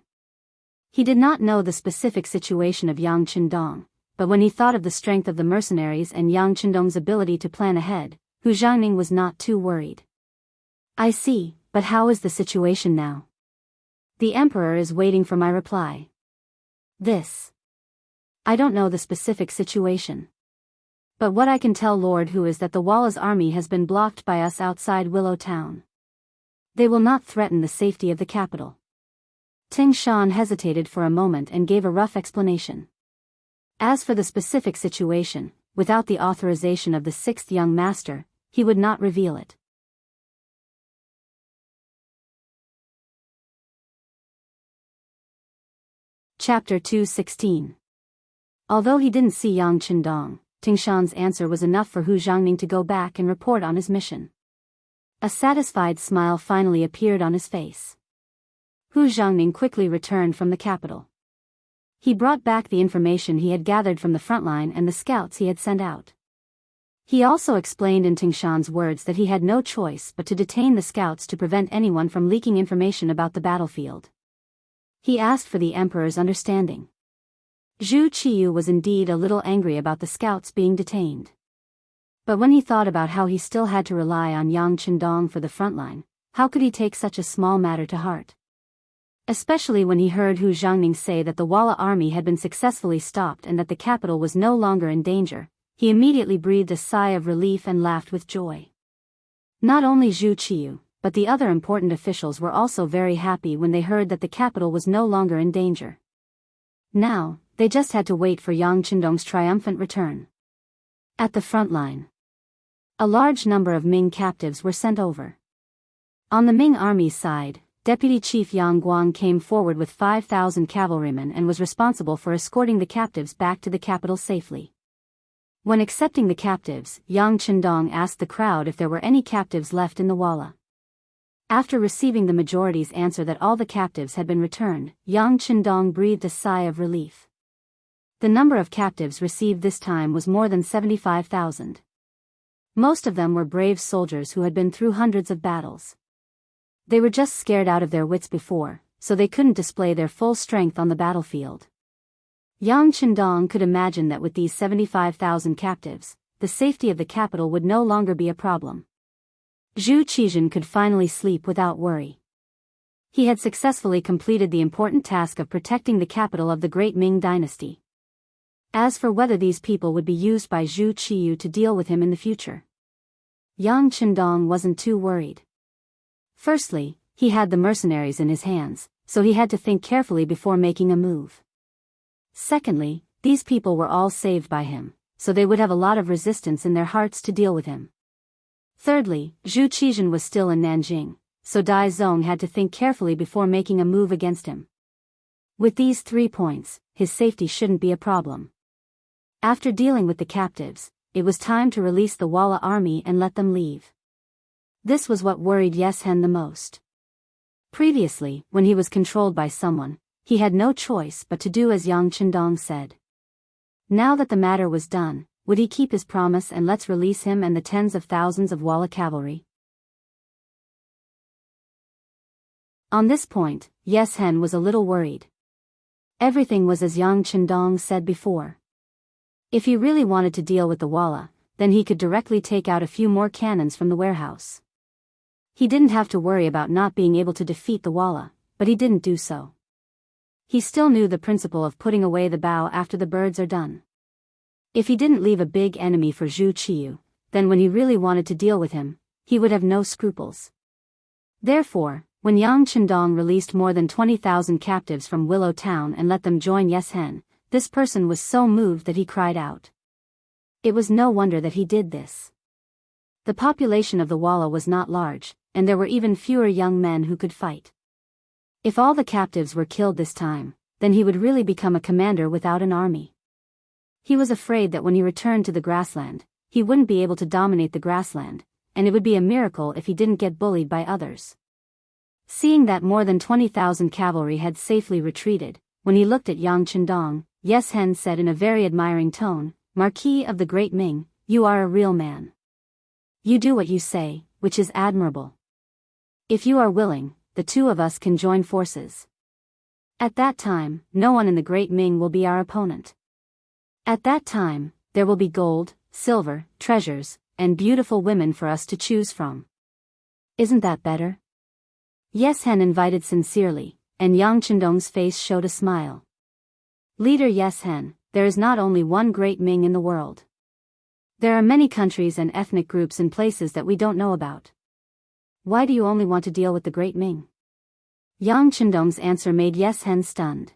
He did not know the specific situation of Yang Chendong, but when he thought of the strength of the mercenaries and Yang Chendong's ability to plan ahead, Hu Jiangning was not too worried. "I see, but how is the situation now?" "The emperor is waiting for my reply." I don't know the specific situation. But what I can tell Lord Hu is that the Walla's army has been blocked by us outside Willow Town. They will not threaten the safety of the capital." Ting Shan hesitated for a moment and gave a rough explanation. As for the specific situation, without the authorization of the 6th young master, he would not reveal it. Chapter 216. Although he didn't see Yang Chendong, Ting Shan's answer was enough for Hu Jiangning to go back and report on his mission. A satisfied smile finally appeared on his face. Hu Jiangning quickly returned from the capital. He brought back the information he had gathered from the front line and the scouts he had sent out. He also explained in Ting Shan's words that he had no choice but to detain the scouts to prevent anyone from leaking information about the battlefield. He asked for the emperor's understanding. Zhu Qiyu was indeed a little angry about the scouts being detained. But when he thought about how he still had to rely on Yang Chendong for the front line, how could he take such a small matter to heart? Especially when he heard Hu Jiangning say that the Walla army had been successfully stopped and that the capital was no longer in danger, he immediately breathed a sigh of relief and laughed with joy. Not only Zhu Qiyu, but the other important officials were also very happy when they heard that the capital was no longer in danger. Now, they just had to wait for Yang Chendong's triumphant return. At the front line, a large number of Ming captives were sent over. On the Ming army's side, Deputy Chief Yang Guang came forward with 5,000 cavalrymen and was responsible for escorting the captives back to the capital safely. When accepting the captives, Yang Chendong asked the crowd if there were any captives left in the Walla. After receiving the majority's answer that all the captives had been returned, Yang Chendong breathed a sigh of relief. The number of captives received this time was more than 75,000. Most of them were brave soldiers who had been through hundreds of battles. They were just scared out of their wits before, so they couldn't display their full strength on the battlefield. Yang Chendong could imagine that with these 75,000 captives, the safety of the capital would no longer be a problem. Zhu Qizhen could finally sleep without worry. He had successfully completed the important task of protecting the capital of the great Ming dynasty. As for whether these people would be used by Zhu Qiyu to deal with him in the future, Yang Chendong wasn't too worried. Firstly, he had the mercenaries in his hands, so he had to think carefully before making a move. Secondly, these people were all saved by him, so they would have a lot of resistance in their hearts to deal with him. Thirdly, Zhu Qizhen was still in Nanjing, so Dai Zong had to think carefully before making a move against him. With these 3 points, his safety shouldn't be a problem. After dealing with the captives, it was time to release the Walla army and let them leave. This was what worried Yeshen the most. Previously, when he was controlled by someone, he had no choice but to do as Yang Chendong said. Now that the matter was done, would he keep his promise and let's release him and the tens of thousands of Walla cavalry? On this point, Yeshen was a little worried. Everything was as Yang Chendong said before. If he really wanted to deal with the Walla, then he could directly take out a few more cannons from the warehouse. He didn't have to worry about not being able to defeat the Walla, but he didn't do so. He still knew the principle of putting away the bow after the birds are done. If he didn't leave a big enemy for Zhu Qiyu, then when he really wanted to deal with him, he would have no scruples. Therefore, when Yang Chendong released more than 20,000 captives from Willow Town and let them join Yeshen, this person was so moved that he cried out. It was no wonder that he did this. The population of the Walla was not large, and there were even fewer young men who could fight. If all the captives were killed this time, then he would really become a commander without an army. He was afraid that when he returned to the grassland, he wouldn't be able to dominate the grassland, and it would be a miracle if he didn't get bullied by others. Seeing that more than 20,000 cavalry had safely retreated, when he looked at Yang Chendong, Yeshen said in a very admiring tone, "Marquis of the Great Ming, you are a real man. You do what you say, which is admirable. If you are willing, the two of us can join forces. At that time, no one in the Great Ming will be our opponent. At that time, there will be gold, silver, treasures, and beautiful women for us to choose from. Isn't that better?" Yeshen invited sincerely, and Yang Chendong's face showed a smile. "Leader Yeshen, there is not only one Great Ming in the world. There are many countries and ethnic groups in places that we don't know about. Why do you only want to deal with the Great Ming?" Yang Chendong's answer made Yeshen stunned.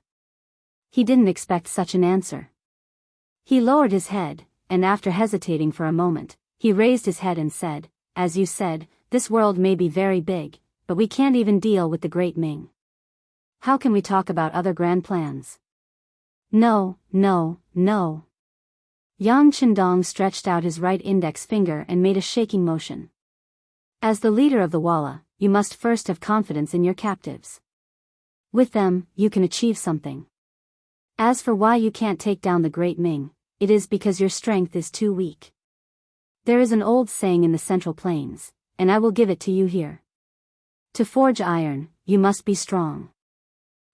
He didn't expect such an answer. He lowered his head, and after hesitating for a moment, he raised his head and said, "As you said, this world may be very big, but we can't even deal with the Great Ming. How can we talk about other grand plans?" "No, no, no." Yang Chendong stretched out his right index finger and made a shaking motion. "As the leader of the Walla, you must first have confidence in your captives. With them, you can achieve something. As for why you can't take down the Great Ming, it is because your strength is too weak. There is an old saying in the Central Plains, and I will give it to you here. To forge iron, you must be strong.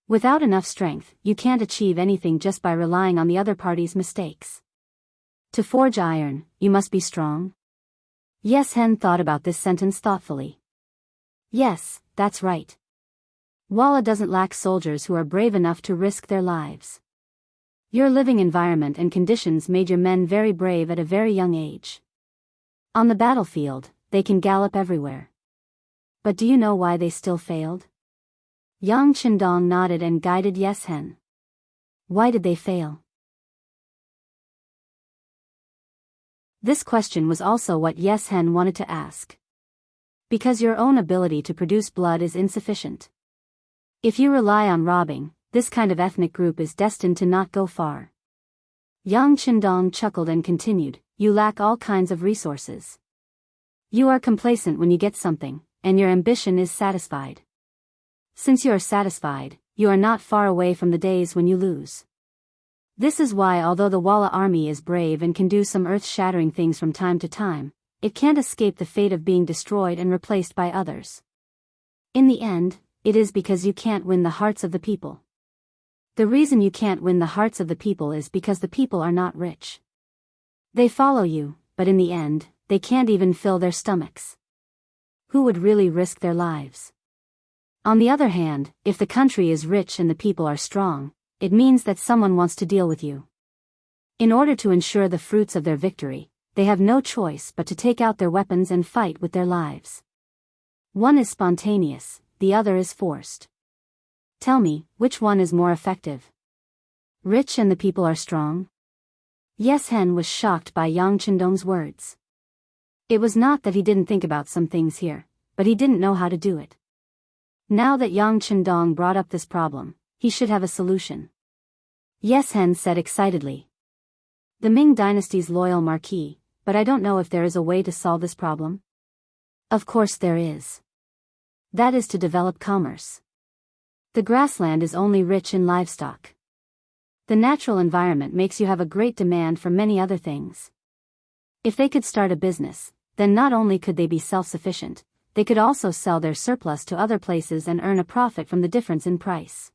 Without enough strength, you can't achieve anything just by relying on the other party's mistakes. To forge iron, you must be strong." Yeshen thought about this sentence thoughtfully. Yes, that's right. Walla doesn't lack soldiers who are brave enough to risk their lives. Your living environment and conditions made your men very brave at a very young age. On the battlefield, they can gallop everywhere. But do you know why they still failed? Yang Chendong nodded and guided Yeshen. Why did they fail? This question was also what Yes Hen wanted to ask. Because your own ability to produce blood is insufficient. If you rely on robbing, this kind of ethnic group is destined to not go far. Yang Qindong chuckled and continued, you lack all kinds of resources. You are complacent when you get something, and your ambition is satisfied. Since you are satisfied, you are not far away from the days when you lose. This is why although the Walla army is brave and can do some earth-shattering things from time to time, it can't escape the fate of being destroyed and replaced by others. In the end, it is because you can't win the hearts of the people. The reason you can't win the hearts of the people is because the people are not rich. They follow you, but in the end, they can't even fill their stomachs. Who would really risk their lives? On the other hand, if the country is rich and the people are strong, it means that someone wants to deal with you. In order to ensure the fruits of their victory, they have no choice but to take out their weapons and fight with their lives. One is spontaneous, the other is forced. Tell me, which one is more effective? Rich and the people are strong? Yes Hen was shocked by Yang Qindong's words. It was not that he didn't think about some things here, but he didn't know how to do it. Now that Yang Qindong brought up this problem, he should have a solution. Yes Hen said excitedly. The Ming dynasty's loyal marquis, but I don't know if there is a way to solve this problem. Of course there is. That is to develop commerce. The grassland is only rich in livestock. The natural environment makes you have a great demand for many other things. If they could start a business, then not only could they be self-sufficient, they could also sell their surplus to other places and earn a profit from the difference in price.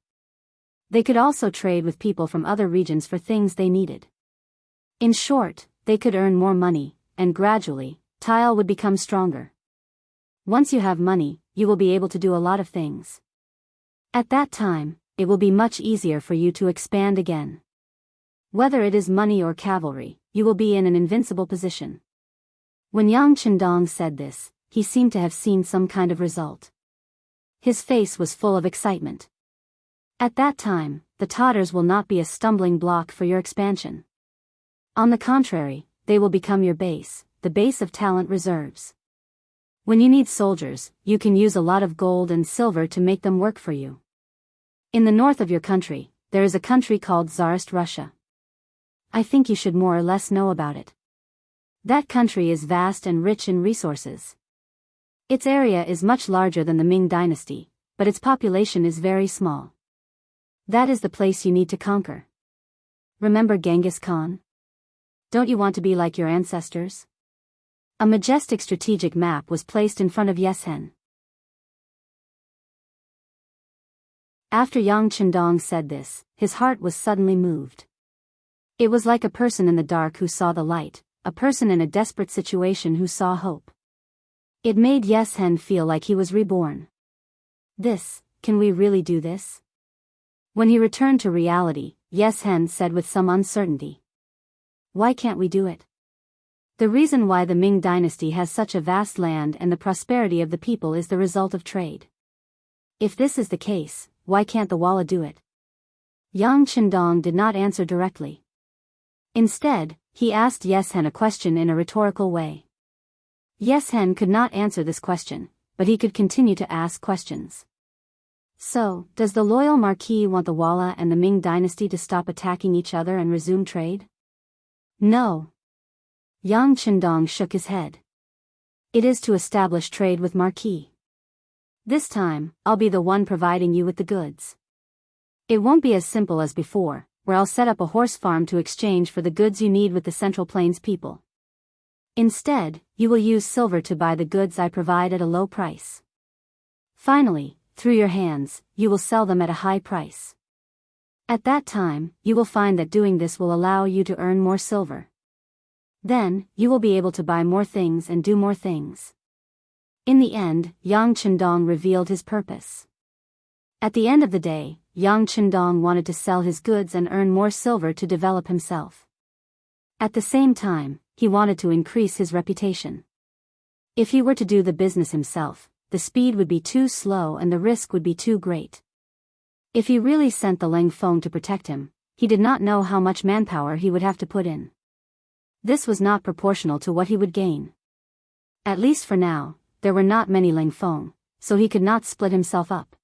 They could also trade with people from other regions for things they needed. In short, they could earn more money, and gradually, Tile would become stronger. Once you have money, you will be able to do a lot of things. At that time, it will be much easier for you to expand again. Whether it is money or cavalry, you will be in an invincible position. When Yang Qindong said this, he seemed to have seen some kind of result. His face was full of excitement. At that time, the Tatars will not be a stumbling block for your expansion. On the contrary, they will become your base, the base of talent reserves. When you need soldiers, you can use a lot of gold and silver to make them work for you. In the north of your country, there is a country called Tsarist Russia. I think you should more or less know about it. That country is vast and rich in resources. Its area is much larger than the Ming dynasty, but its population is very small. That is the place you need to conquer. Remember Genghis Khan? Don't you want to be like your ancestors? A majestic strategic map was placed in front of Yes Hen. After Yang Qindong said this, his heart was suddenly moved. It was like a person in the dark who saw the light, a person in a desperate situation who saw hope. It made Yes Hen feel like he was reborn. Can we really do this? When he returned to reality, Yes Hen said with some uncertainty. Why can't we do it? The reason why the Ming dynasty has such a vast land and the prosperity of the people is the result of trade. If this is the case, why can't the Walla do it? Yang Qindong did not answer directly. Instead, he asked Yes Hen a question in a rhetorical way. Yes Hen could not answer this question, but he could continue to ask questions. So, does the loyal marquis want the Walla and the Ming dynasty to stop attacking each other and resume trade? No. Yang Qindong shook his head. It is to establish trade with Marquis. This time, I'll be the one providing you with the goods. It won't be as simple as before, where I'll set up a horse farm to exchange for the goods you need with the Central Plains people. Instead, you will use silver to buy the goods I provide at a low price. Finally, through your hands, you will sell them at a high price. At that time, you will find that doing this will allow you to earn more silver. Then, you will be able to buy more things and do more things. In the end, Yang Qindong revealed his purpose. At the end of the day, Yang Qindong wanted to sell his goods and earn more silver to develop himself. At the same time, he wanted to increase his reputation. If he were to do the business himself, the speed would be too slow and the risk would be too great. If he really sent the Leng Feng to protect him, he did not know how much manpower he would have to put in. This was not proportional to what he would gain. At least for now, there were not many Ling Feng, so he could not split himself up.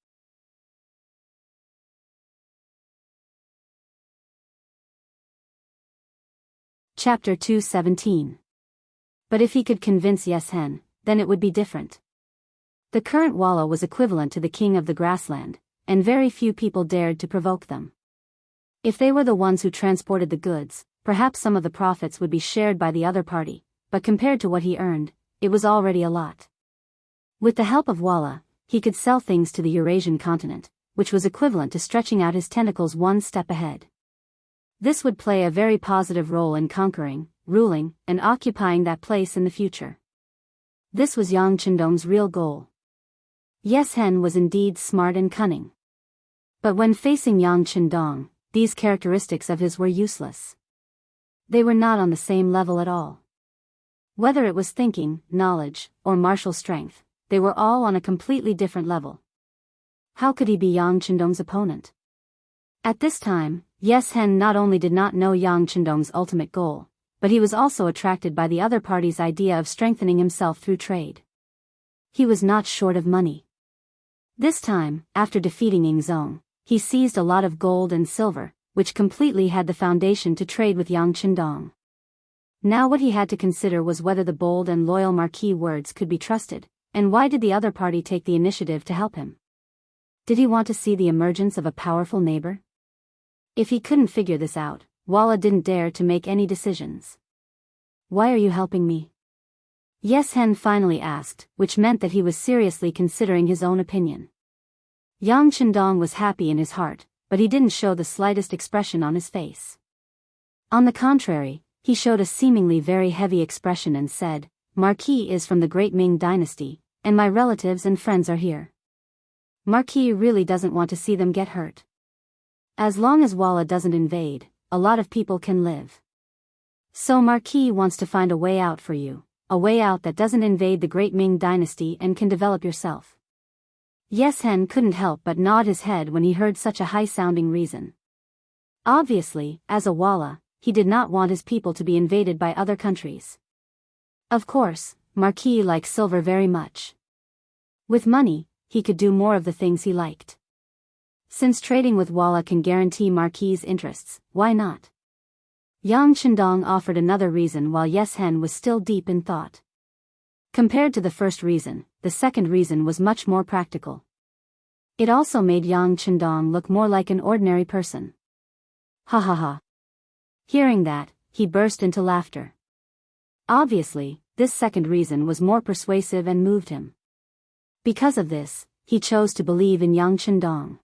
Chapter 217. But if he could convince Yes Hen, then it would be different. The current Walla was equivalent to the king of the grassland, and very few people dared to provoke them. If they were the ones who transported the goods, perhaps some of the profits would be shared by the other party, but compared to what he earned, it was already a lot. With the help of Walla, he could sell things to the Eurasian continent, which was equivalent to stretching out his tentacles one step ahead. This would play a very positive role in conquering, ruling, and occupying that place in the future. This was Yang Chendong's real goal. Yes Hen was indeed smart and cunning. But when facing Yang Chendong, these characteristics of his were useless. They were not on the same level at all. Whether it was thinking, knowledge, or martial strength, they were all on a completely different level. How could he be Yang Chendong's opponent? At this time, Yes Hen not only did not know Yang Chendong's ultimate goal, but he was also attracted by the other party's idea of strengthening himself through trade. He was not short of money. This time, after defeating Ying Zong, he seized a lot of gold and silver, which completely had the foundation to trade with Yang Chendong. Now what he had to consider was whether the bold and loyal Marquis words could be trusted, and why did the other party take the initiative to help him? Did he want to see the emergence of a powerful neighbor? If he couldn't figure this out, Walla didn't dare to make any decisions. Why are you helping me? Yes Hen finally asked, which meant that he was seriously considering his own opinion. Yang Chendong was happy in his heart, but he didn't show the slightest expression on his face. On the contrary, he showed a seemingly very heavy expression and said, Marquis is from the Great Ming dynasty, and my relatives and friends are here. Marquis really doesn't want to see them get hurt. As long as Walla doesn't invade, a lot of people can live. So Marquis wants to find a way out for you, a way out that doesn't invade the Great Ming dynasty and can develop yourself. Yes Hen couldn't help but nod his head when he heard such a high-sounding reason. Obviously, as a Walla, he did not want his people to be invaded by other countries. Of course, Marquis liked silver very much. With money, he could do more of the things he liked. Since trading with Walla can guarantee Marquis' interests, why not? Yang Chendong offered another reason while Yes Hen was still deep in thought. Compared to the first reason, the second reason was much more practical. It also made Yang Chendong look more like an ordinary person. Ha ha ha. Hearing that, he burst into laughter. Obviously, this second reason was more persuasive and moved him. Because of this, he chose to believe in Yang Chendong.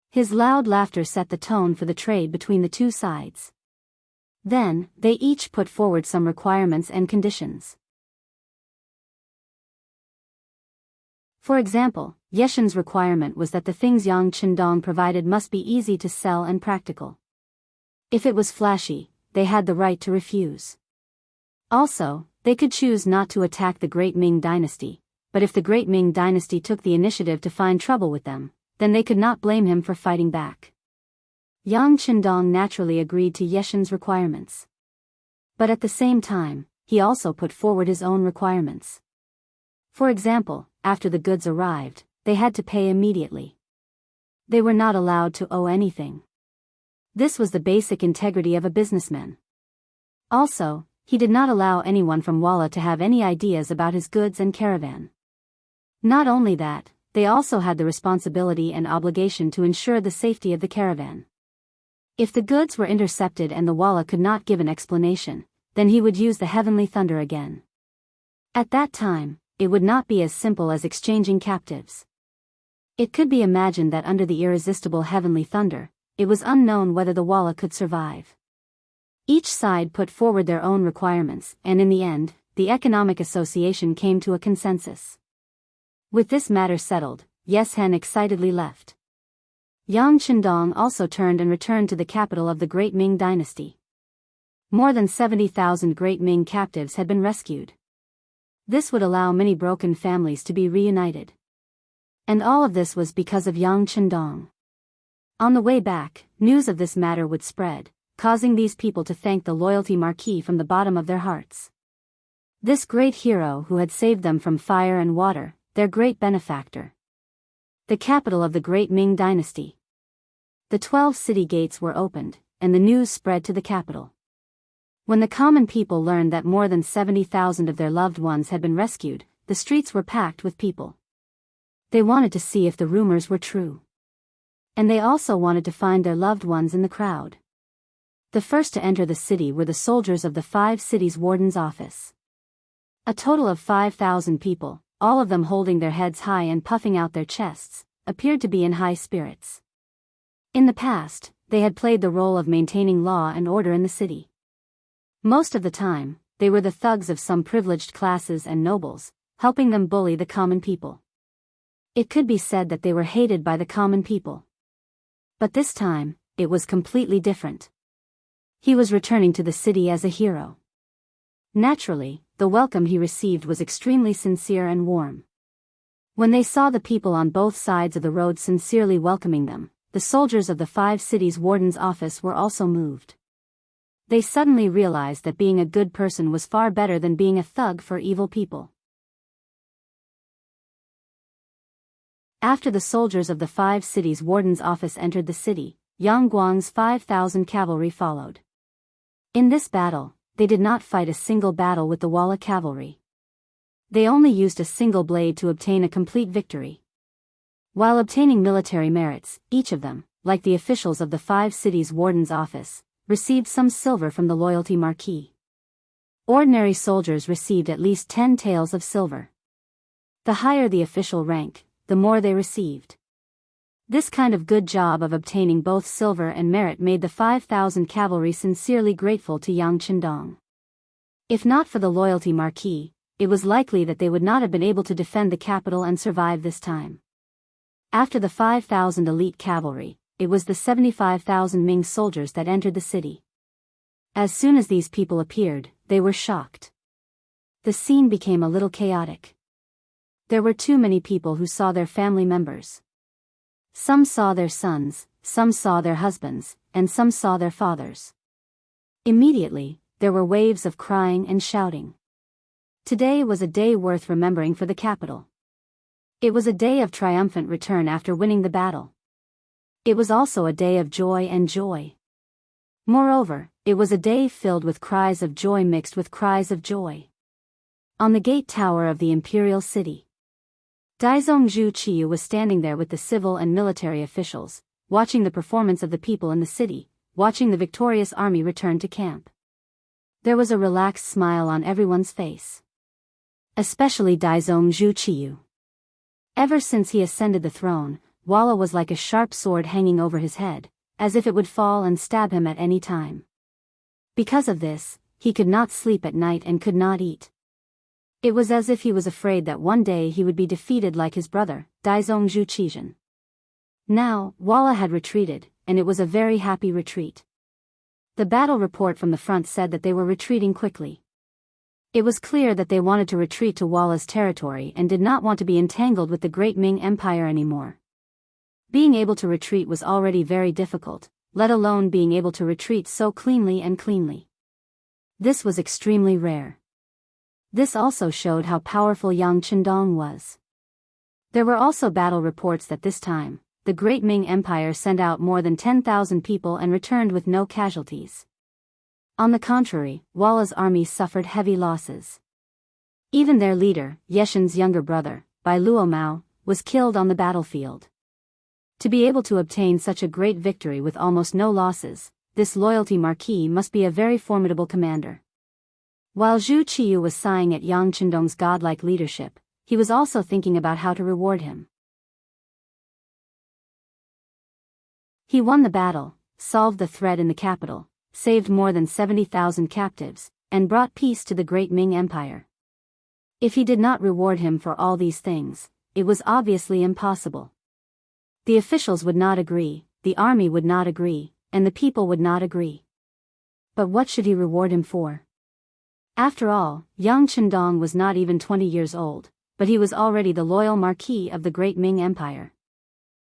His loud laughter set the tone for the trade between the two sides. Then, they each put forward some requirements and conditions. For example, Yeshen's requirement was that the things Yang Chendong provided must be easy to sell and practical. If it was flashy, they had the right to refuse. Also, they could choose not to attack the Great Ming dynasty, but if the Great Ming dynasty took the initiative to find trouble with them, then they could not blame him for fighting back. Yang Chendong naturally agreed to Yeshen's requirements. But at the same time, he also put forward his own requirements. For example, after the goods arrived, they had to pay immediately. They were not allowed to owe anything. This was the basic integrity of a businessman. Also, he did not allow anyone from Walla to have any ideas about his goods and caravan. Not only that, they also had the responsibility and obligation to ensure the safety of the caravan. If the goods were intercepted and the Walla could not give an explanation, then he would use the heavenly thunder again. At that time, it would not be as simple as exchanging captives. It could be imagined that under the irresistible heavenly thunder, it was unknown whether the Walla could survive. Each side put forward their own requirements, and in the end, the Economic Association came to a consensus. With this matter settled, Yes Hen excitedly left. Yang Chendong also turned and returned to the capital of the Great Ming dynasty. More than 70,000 Great Ming captives had been rescued. This would allow many broken families to be reunited. And all of this was because of Yang Chendong. On the way back, news of this matter would spread, causing these people to thank the loyalty marquis from the bottom of their hearts. This great hero who had saved them from fire and water, their great benefactor. The capital of the great Ming dynasty. The 12 city gates were opened, and the news spread to the capital. When the common people learned that more than 70,000 of their loved ones had been rescued, the streets were packed with people. They wanted to see if the rumors were true. And they also wanted to find their loved ones in the crowd. The first to enter the city were the soldiers of the 5 cities' warden's office. A total of 5,000 people, all of them holding their heads high and puffing out their chests, appeared to be in high spirits. In the past, they had played the role of maintaining law and order in the city. Most of the time, they were the thugs of some privileged classes and nobles, helping them bully the common people. It could be said that they were hated by the common people. But this time, it was completely different. He was returning to the city as a hero. Naturally, the welcome he received was extremely sincere and warm. When they saw the people on both sides of the road sincerely welcoming them, the soldiers of the 5 cities' warden's office were also moved. They suddenly realized that being a good person was far better than being a thug for evil people. After the soldiers of the 5 cities' warden's office entered the city, Yang Guang's 5,000 cavalry followed. In this battle, they did not fight a single battle with the Walla cavalry. They only used a single blade to obtain a complete victory. While obtaining military merits, each of them, like the officials of the 5 cities' warden's office, received some silver from the loyalty marquis. Ordinary soldiers received at least 10 taels of silver. The higher the official rank, the more they received. This kind of good job of obtaining both silver and merit made the 5,000 cavalry sincerely grateful to Yang Chendong. If not for the loyalty marquis, it was likely that they would not have been able to defend the capital and survive this time. After the 5,000 elite cavalry, it was the 75,000 Ming soldiers that entered the city. As soon as these people appeared, they were shocked. The scene became a little chaotic. There were too many people who saw their family members. Some saw their sons, some saw their husbands, and some saw their fathers. Immediately, there were waves of crying and shouting. Today was a day worth remembering for the capital. It was a day of triumphant return after winning the battle. It was also a day of joy and joy. Moreover, it was a day filled with cries of joy mixed with cries of joy. On the gate tower of the imperial city, Daizong Zhu Qiyu was standing there with the civil and military officials, watching the performance of the people in the city, watching the victorious army return to camp. There was a relaxed smile on everyone's face. Especially Daizong Zhu Qiyu. Ever since he ascended the throne, Walla was like a sharp sword hanging over his head, as if it would fall and stab him at any time. Because of this, he could not sleep at night and could not eat. It was as if he was afraid that one day he would be defeated like his brother, Daizong Zhu Qizhen. Now, Walla had retreated, and it was a very happy retreat. The battle report from the front said that they were retreating quickly. It was clear that they wanted to retreat to Walla's territory and did not want to be entangled with the great Ming Empire anymore. Being able to retreat was already very difficult, let alone being able to retreat so cleanly and cleanly. This was extremely rare. This also showed how powerful Yang Chendong was. There were also battle reports that this time, the great Ming Empire sent out more than 10,000 people and returned with no casualties. On the contrary, Walla's army suffered heavy losses. Even their leader, Yeshen's younger brother, Bai Luo Mao, was killed on the battlefield. To be able to obtain such a great victory with almost no losses, this loyalty marquis must be a very formidable commander. While Zhu Qiyu was sighing at Yang Chendong's godlike leadership, he was also thinking about how to reward him. He won the battle, solved the threat in the capital, saved more than 70,000 captives, and brought peace to the great Ming Empire. If he did not reward him for all these things, it was obviously impossible. The officials would not agree, the army would not agree, and the people would not agree. But what should he reward him for? After all, Yang Chendong was not even 20 years old, but he was already the loyal marquis of the great Ming Empire.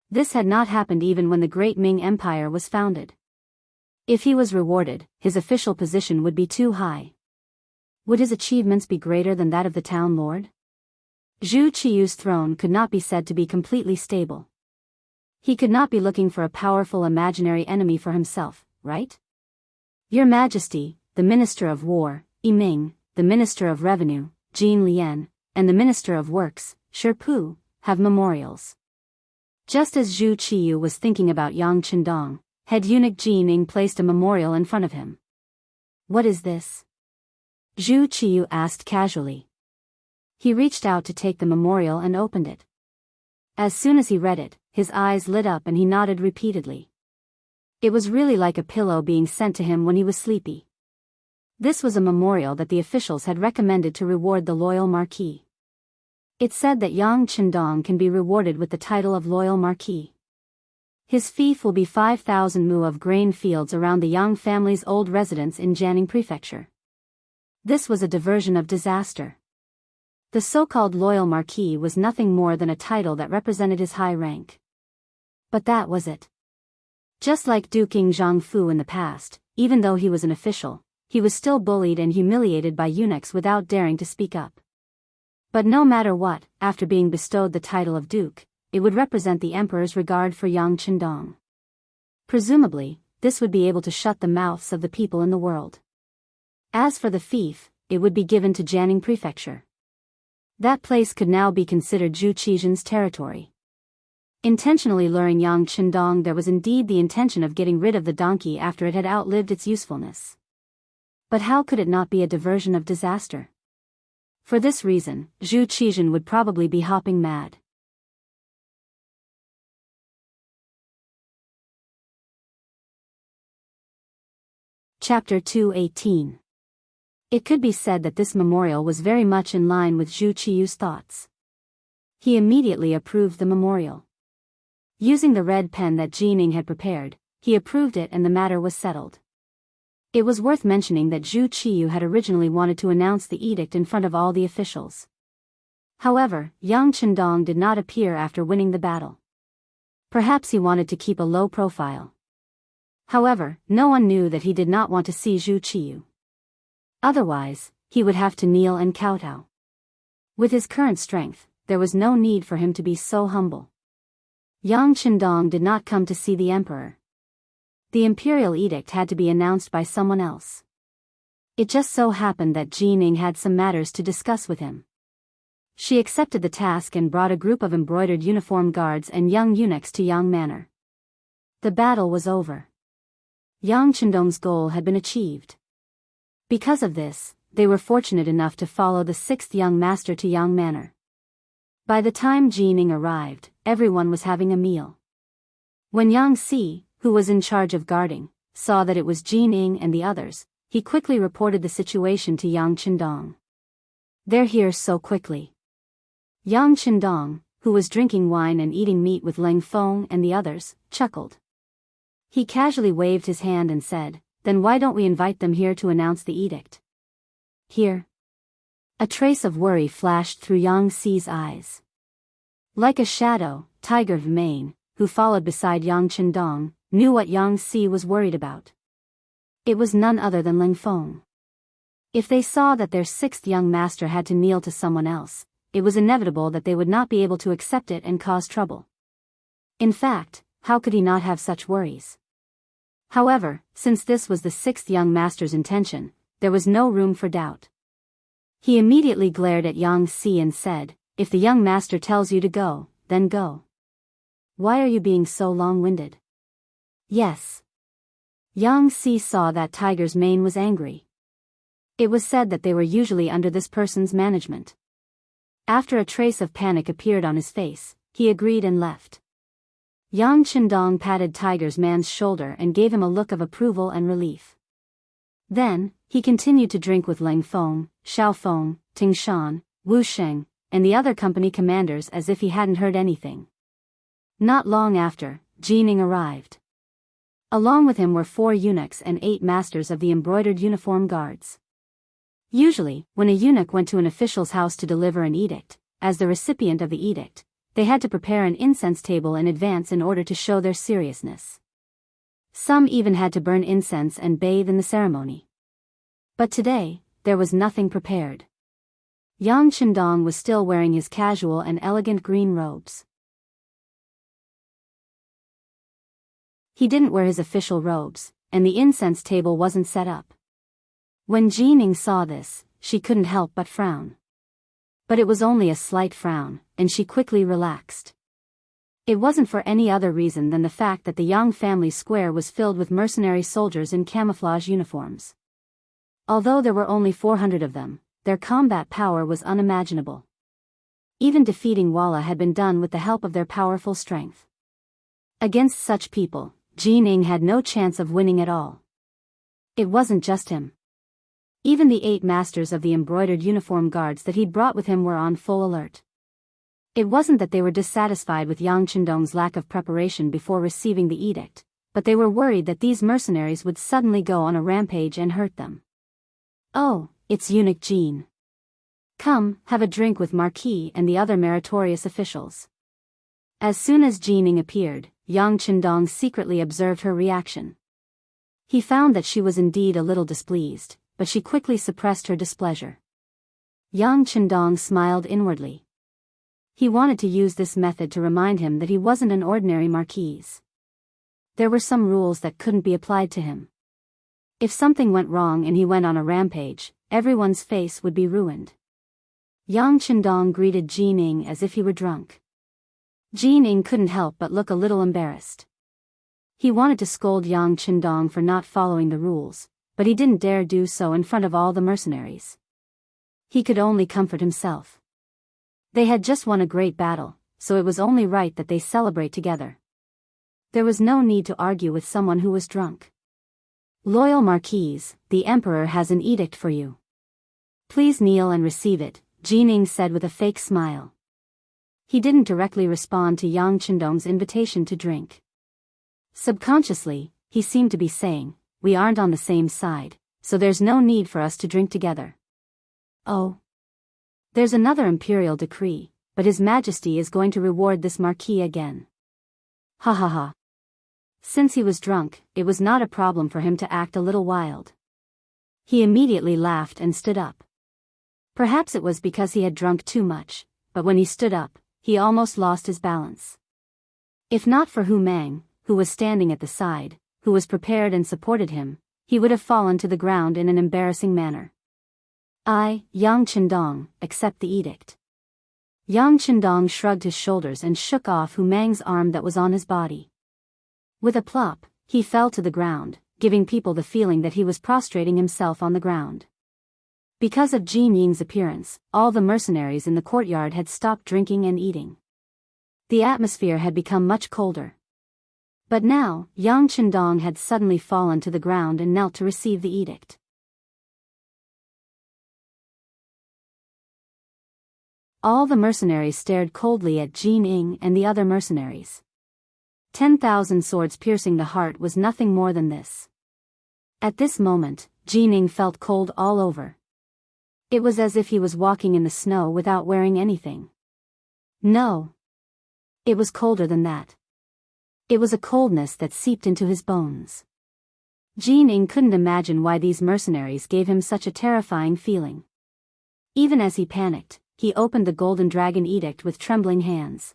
This had not happened even when the great Ming Empire was founded. If he was rewarded, his official position would be too high. Would his achievements be greater than that of the town lord? Zhu Qiyu's throne could not be said to be completely stable. He could not be looking for a powerful imaginary enemy for himself, right? Your Majesty, the Minister of War, Yiming, the Minister of Revenue, Jin Lian, and the Minister of Works, Shi Pu, have memorials. Just as Zhu Qiyu was thinking about Yang Qindong, head eunuch Jining placed a memorial in front of him. What is this? Zhu Qiyu asked casually. He reached out to take the memorial and opened it. As soon as he read it, his eyes lit up and he nodded repeatedly. It was really like a pillow being sent to him when he was sleepy. This was a memorial that the officials had recommended to reward the loyal marquis. It said that Yang Qindong can be rewarded with the title of loyal marquis. His fief will be 5,000 mu of grain fields around the Yang family's old residence in Jianghu Prefecture. This was a diversion of disaster. The so-called loyal marquis was nothing more than a title that represented his high rank. But that was it. Just like Du King Zhangfu in the past, even though he was an official, he was still bullied and humiliated by eunuchs without daring to speak up. But no matter what, after being bestowed the title of duke, it would represent the emperor's regard for Yang Qindong. Presumably, this would be able to shut the mouths of the people in the world. As for the fief, it would be given to Jianghu Prefecture. That place could now be considered Zhu Qizhen's territory. Intentionally luring Yang Qindong, there was indeed the intention of getting rid of the donkey after it had outlived its usefulness. But how could it not be a diversion of disaster? For this reason, Zhu Qizhen would probably be hopping mad. Chapter 218. It could be said that this memorial was very much in line with Zhu Qiyu's thoughts. He immediately approved the memorial. Using the red pen that Jining had prepared, he approved it and the matter was settled. It was worth mentioning that Zhu Qiyu had originally wanted to announce the edict in front of all the officials. However, Yang Qindong did not appear after winning the battle. Perhaps he wanted to keep a low profile. However, no one knew that he did not want to see Zhu Qiyu. Otherwise, he would have to kneel and kowtow. With his current strength, there was no need for him to be so humble. Yang Qindong did not come to see the emperor. The imperial edict had to be announced by someone else. It just so happened that Jining had some matters to discuss with him. She accepted the task and brought a group of embroidered uniform guards and young eunuchs to Yang Manor. The battle was over. Yang Qindong's goal had been achieved. Because of this, they were fortunate enough to follow the sixth young master to Yang Manor. By the time Jining arrived, everyone was having a meal. When Yang Si, who was in charge of guarding, saw that it was Jining and the others, he quickly reported the situation to Yang Qindong. They're here so quickly. Yang Qindong, who was drinking wine and eating meat with Leng Feng and the others, chuckled. He casually waved his hand and said, "Then why don't we invite them here to announce the edict?" Here. A trace of worry flashed through Yang Si's eyes. Like a shadow, Tiger Vmain, who followed beside Yang Qindong, knew what Yang Si was worried about. It was none other than Leng Feng. If they saw that their sixth young master had to kneel to someone else, it was inevitable that they would not be able to accept it and cause trouble. In fact, how could he not have such worries? However, since this was the sixth young master's intention, there was no room for doubt. He immediately glared at Yang Si and said, "If the young master tells you to go, then go. Why are you being so long-winded?" Yes. Yang Si saw that Tiger's mane was angry. It was said that they were usually under this person's management. After a trace of panic appeared on his face, he agreed and left. Yang Qindong patted Tiger's man's shoulder and gave him a look of approval and relief. Then, he continued to drink with Leng Feng, Xiao Feng, Ting Shan, Wu Sheng, and the other company commanders as if he hadn't heard anything. Not long after, Jining arrived. Along with him were 4 eunuchs and 8 masters of the embroidered uniform guards. Usually, when a eunuch went to an official's house to deliver an edict, as the recipient of the edict, they had to prepare an incense table in advance in order to show their seriousness. Some even had to burn incense and bathe in the ceremony. But today, there was nothing prepared. Yang Chendong was still wearing his casual and elegant green robes. He didn't wear his official robes, and the incense table wasn't set up. When Jining saw this, she couldn't help but frown. But it was only a slight frown, and she quickly relaxed. It wasn't for any other reason than the fact that the Yang family square was filled with mercenary soldiers in camouflage uniforms. Although there were only 400 of them, their combat power was unimaginable. Even defeating Walla had been done with the help of their powerful strength. Against such people, Jining had no chance of winning at all. It wasn't just him. Even the 8 masters of the embroidered uniform guards that he'd brought with him were on full alert. It wasn't that they were dissatisfied with Yang Chendong's lack of preparation before receiving the edict, but they were worried that these mercenaries would suddenly go on a rampage and hurt them. "Oh, it's Eunuch Jean. Come, have a drink with Marquis and the other meritorious officials." As soon as Jining appeared, Yang Chendong secretly observed her reaction. He found that she was indeed a little displeased, but she quickly suppressed her displeasure. Yang Chendong smiled inwardly. He wanted to use this method to remind him that he wasn't an ordinary marquis. There were some rules that couldn't be applied to him. If something went wrong and he went on a rampage, everyone's face would be ruined. Yang Chendong greeted Jining as if he were drunk. Jining couldn't help but look a little embarrassed. He wanted to scold Yang Chendong for not following the rules, but he didn't dare do so in front of all the mercenaries. He could only comfort himself. They had just won a great battle, so it was only right that they celebrate together. There was no need to argue with someone who was drunk. "Loyal Marquise, the Emperor has an edict for you. Please kneel and receive it," Jining said with a fake smile. He didn't directly respond to Yang Chendong's invitation to drink. Subconsciously, he seemed to be saying, "We aren't on the same side, so there's no need for us to drink together." "Oh. There's another imperial decree, but His Majesty is going to reward this marquis again." Ha ha ha. Since he was drunk, it was not a problem for him to act a little wild. He immediately laughed and stood up. Perhaps it was because he had drunk too much, but when he stood up, he almost lost his balance. If not for Hu Mang, who was standing at the side, who was prepared and supported him, he would have fallen to the ground in an embarrassing manner. "I, Yang Chendong, accept the edict." Yang Chendong shrugged his shoulders and shook off Hu Mang's arm that was on his body. With a plop, he fell to the ground, giving people the feeling that he was prostrating himself on the ground. Because of Jin Ying's appearance, all the mercenaries in the courtyard had stopped drinking and eating. The atmosphere had become much colder. But now, Yang Chendong had suddenly fallen to the ground and knelt to receive the edict. All the mercenaries stared coldly at Jin Ying and the other mercenaries. 10,000 swords piercing the heart was nothing more than this. At this moment, Jin Ying felt cold all over. It was as if he was walking in the snow without wearing anything. No. It was colder than that. It was a coldness that seeped into his bones. Jin Ying couldn't imagine why these mercenaries gave him such a terrifying feeling. Even as he panicked, he opened the Golden Dragon Edict with trembling hands.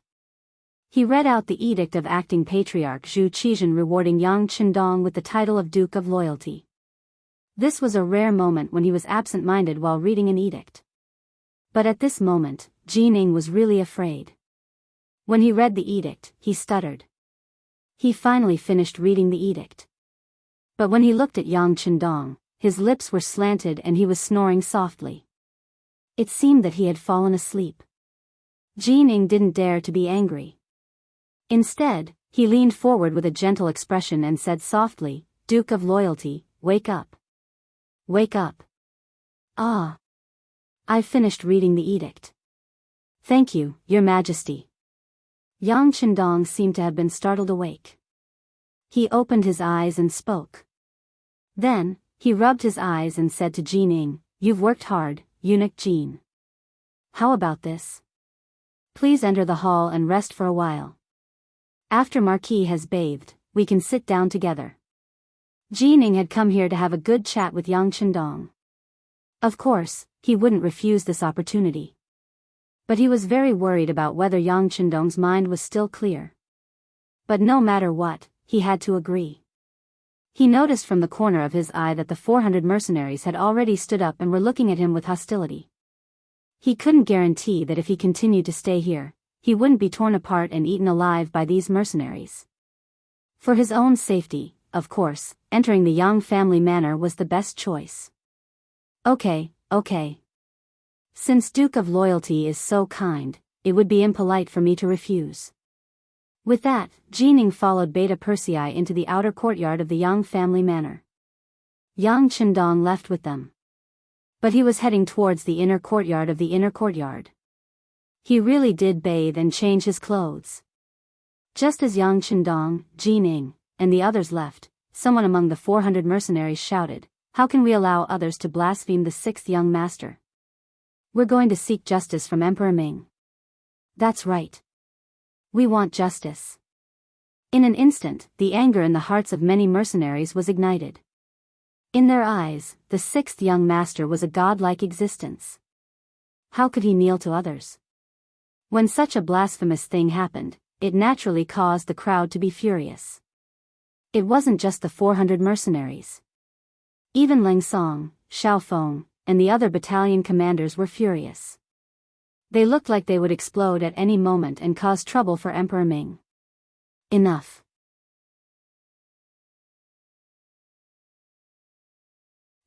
He read out the edict of acting patriarch Zhu Qizhen rewarding Yang Chendong with the title of Duke of Loyalty. This was a rare moment when he was absent-minded while reading an edict. But at this moment, Jin Ying was really afraid. When he read the edict, he stuttered. He finally finished reading the edict. But when he looked at Yang Chendong, his lips were slanted and he was snoring softly. It seemed that he had fallen asleep. Jin Ying didn't dare to be angry. Instead, he leaned forward with a gentle expression and said softly, "Duke of Loyalty, wake up. Wake up." "Ah. I've finished reading the edict." "Thank you, Your Majesty." Yang Chendong seemed to have been startled awake. He opened his eyes and spoke. Then, he rubbed his eyes and said to Jin Ying, "You've worked hard, Eunuch Jean. How about this? Please enter the hall and rest for a while. After Marquis has bathed, we can sit down together." Jining had come here to have a good chat with Yang Chendong. Of course, he wouldn't refuse this opportunity. But he was very worried about whether Yang Chendong's mind was still clear. But no matter what, he had to agree. He noticed from the corner of his eye that the 400 mercenaries had already stood up and were looking at him with hostility. He couldn't guarantee that if he continued to stay here, he wouldn't be torn apart and eaten alive by these mercenaries. For his own safety, of course, entering the Yang family manor was the best choice. Okay. Since Duke of Loyalty is so kind, it would be impolite for me to refuse. With that, Jining followed Beta Persei into the outer courtyard of the Yang family manor. Yang Chendong left with them. But he was heading towards the inner courtyard of the inner courtyard. He really did bathe and change his clothes. Just as Yang Chendong, Jining, and the others left, someone among the 400 mercenaries shouted, "How can we allow others to blaspheme the sixth young master? We're going to seek justice from Emperor Ming." That's right. We want justice. In an instant, the anger in the hearts of many mercenaries was ignited. In their eyes, the sixth young master was a godlike existence. How could he kneel to others? When such a blasphemous thing happened, it naturally caused the crowd to be furious. It wasn't just the 400 mercenaries. Even Leng Song, Xiao Feng, and the other battalion commanders were furious. They looked like they would explode at any moment and cause trouble for Emperor Ming. Enough.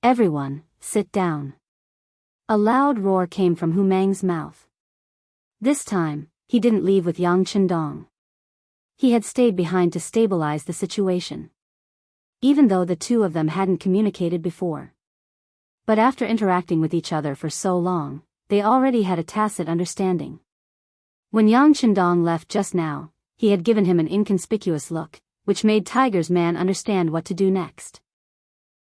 Everyone, sit down. A loud roar came from Hu Mang's mouth. This time, he didn't leave with Yang Chendong. He had stayed behind to stabilize the situation. Even though the two of them hadn't communicated before. But after interacting with each other for so long, they already had a tacit understanding. When Yang Chendong left just now, he had given him an inconspicuous look, which made Tiger's man understand what to do next.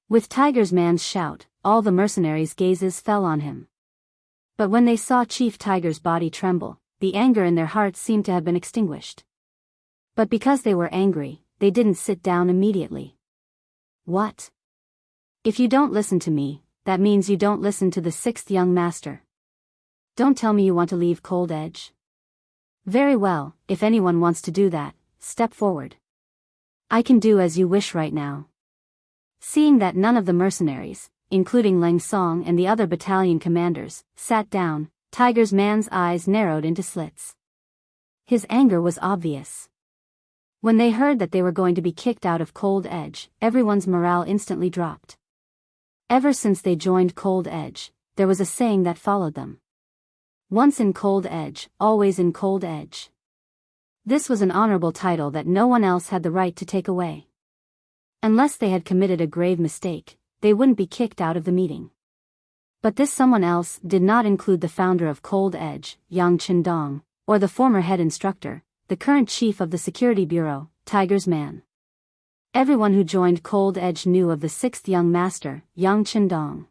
With Tiger's man's shout, all the mercenaries' gazes fell on him. But when they saw Chief Tiger's body tremble, the anger in their hearts seemed to have been extinguished. But because they were angry, they didn't sit down immediately. What? If you don't listen to me, that means you don't listen to the sixth young master. Don't tell me you want to leave Cold Edge. Very well, if anyone wants to do that, step forward. I can do as you wish right now. Seeing that none of the mercenaries, including Leng Song and the other battalion commanders, sat down, Tiger's man's eyes narrowed into slits. His anger was obvious. When they heard that they were going to be kicked out of Cold Edge, everyone's morale instantly dropped. Ever since they joined Cold Edge, there was a saying that followed them. Once in Cold Edge, always in Cold Edge. This was an honorable title that no one else had the right to take away. Unless they had committed a grave mistake, they wouldn't be kicked out of the meeting. But this someone else did not include the founder of Cold Edge, Yang Chendong, or the former head instructor, the current chief of the security bureau, Tiger's man. Everyone who joined Cold Edge knew of the sixth young master, Yang Chendong.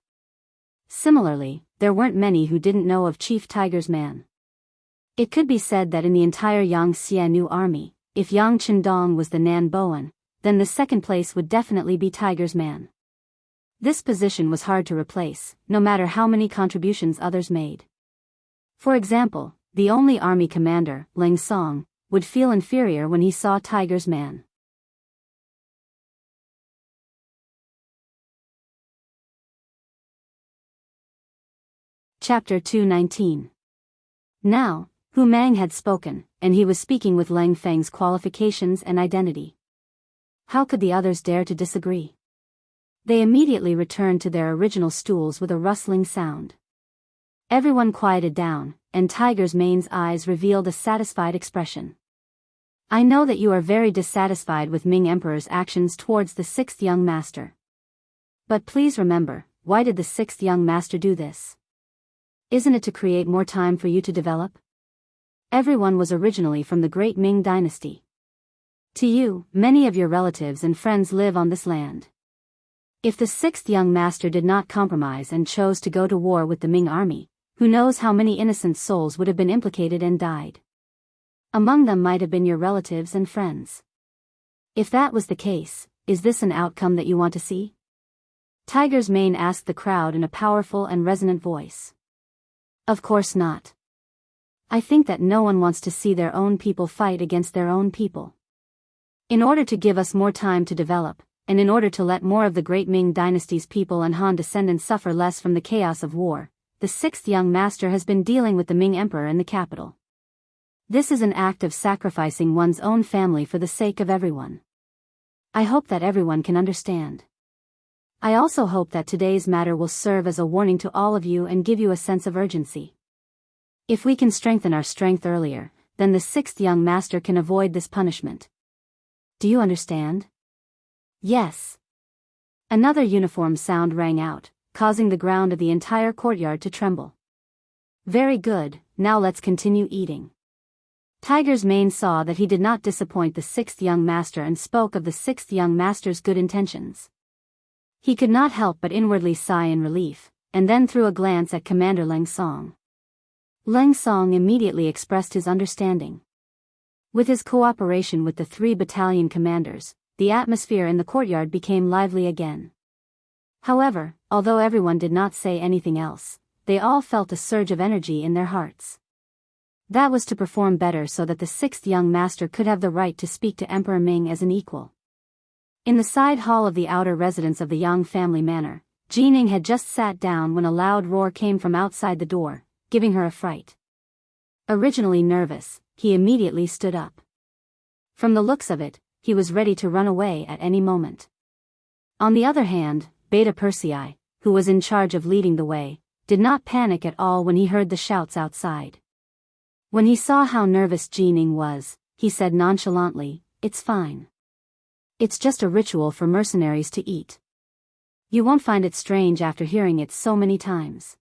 Similarly, there weren't many who didn't know of Chief Tiger's man. It could be said that in the entire Yang Xianu army, if Yang Chendong was the Nan Boan, then the second place would definitely be Tiger's man. This position was hard to replace, no matter how many contributions others made. For example, the only army commander, Leng Song, would feel inferior when he saw Tiger's man. Chapter 219. Now, Hu Mang had spoken, and he was speaking with Lang Feng's qualifications and identity. How could the others dare to disagree? They immediately returned to their original stools with a rustling sound. Everyone quieted down, and Tiger's mane's eyes revealed a satisfied expression. I know that you are very dissatisfied with Ming Emperor's actions towards the sixth young master. But please remember, why did the sixth young master do this? Isn't it to create more time for you to develop? Everyone was originally from the great Ming dynasty. To you, many of your relatives and friends live on this land. If the sixth young master did not compromise and chose to go to war with the Ming army, who knows how many innocent souls would have been implicated and died? Among them might have been your relatives and friends. If that was the case, is this an outcome that you want to see? Tiger's Mane asked the crowd in a powerful and resonant voice. Of course not. I think that no one wants to see their own people fight against their own people. In order to give us more time to develop, and in order to let more of the great Ming dynasty's people and Han descendants suffer less from the chaos of war, the sixth young master has been dealing with the Ming emperor in the capital. This is an act of sacrificing one's own family for the sake of everyone. I hope that everyone can understand. I also hope that today's matter will serve as a warning to all of you and give you a sense of urgency. If we can strengthen our strength earlier, then the sixth young master can avoid this punishment. Do you understand? Yes. Another uniform sound rang out, causing the ground of the entire courtyard to tremble. Very good, now let's continue eating. Tiger's Mane saw that he did not disappoint the sixth young master and spoke of the sixth young master's good intentions. He could not help but inwardly sigh in relief, and then threw a glance at Commander Leng Song. Leng Song immediately expressed his understanding. With his cooperation with the 3 battalion commanders, the atmosphere in the courtyard became lively again. However, although everyone did not say anything else, they all felt a surge of energy in their hearts. That was to perform better so that the sixth young master could have the right to speak to Emperor Ming as an equal. In the side hall of the outer residence of the Yang family manor, Jining had just sat down when a loud roar came from outside the door, giving her a fright. Originally nervous, he immediately stood up. From the looks of it, he was ready to run away at any moment. On the other hand, Beta Persei, who was in charge of leading the way, did not panic at all when he heard the shouts outside. When he saw how nervous Jining was, he said nonchalantly, "It's fine. It's just a ritual for mercenaries to eat. You won't find it strange after hearing it so many times."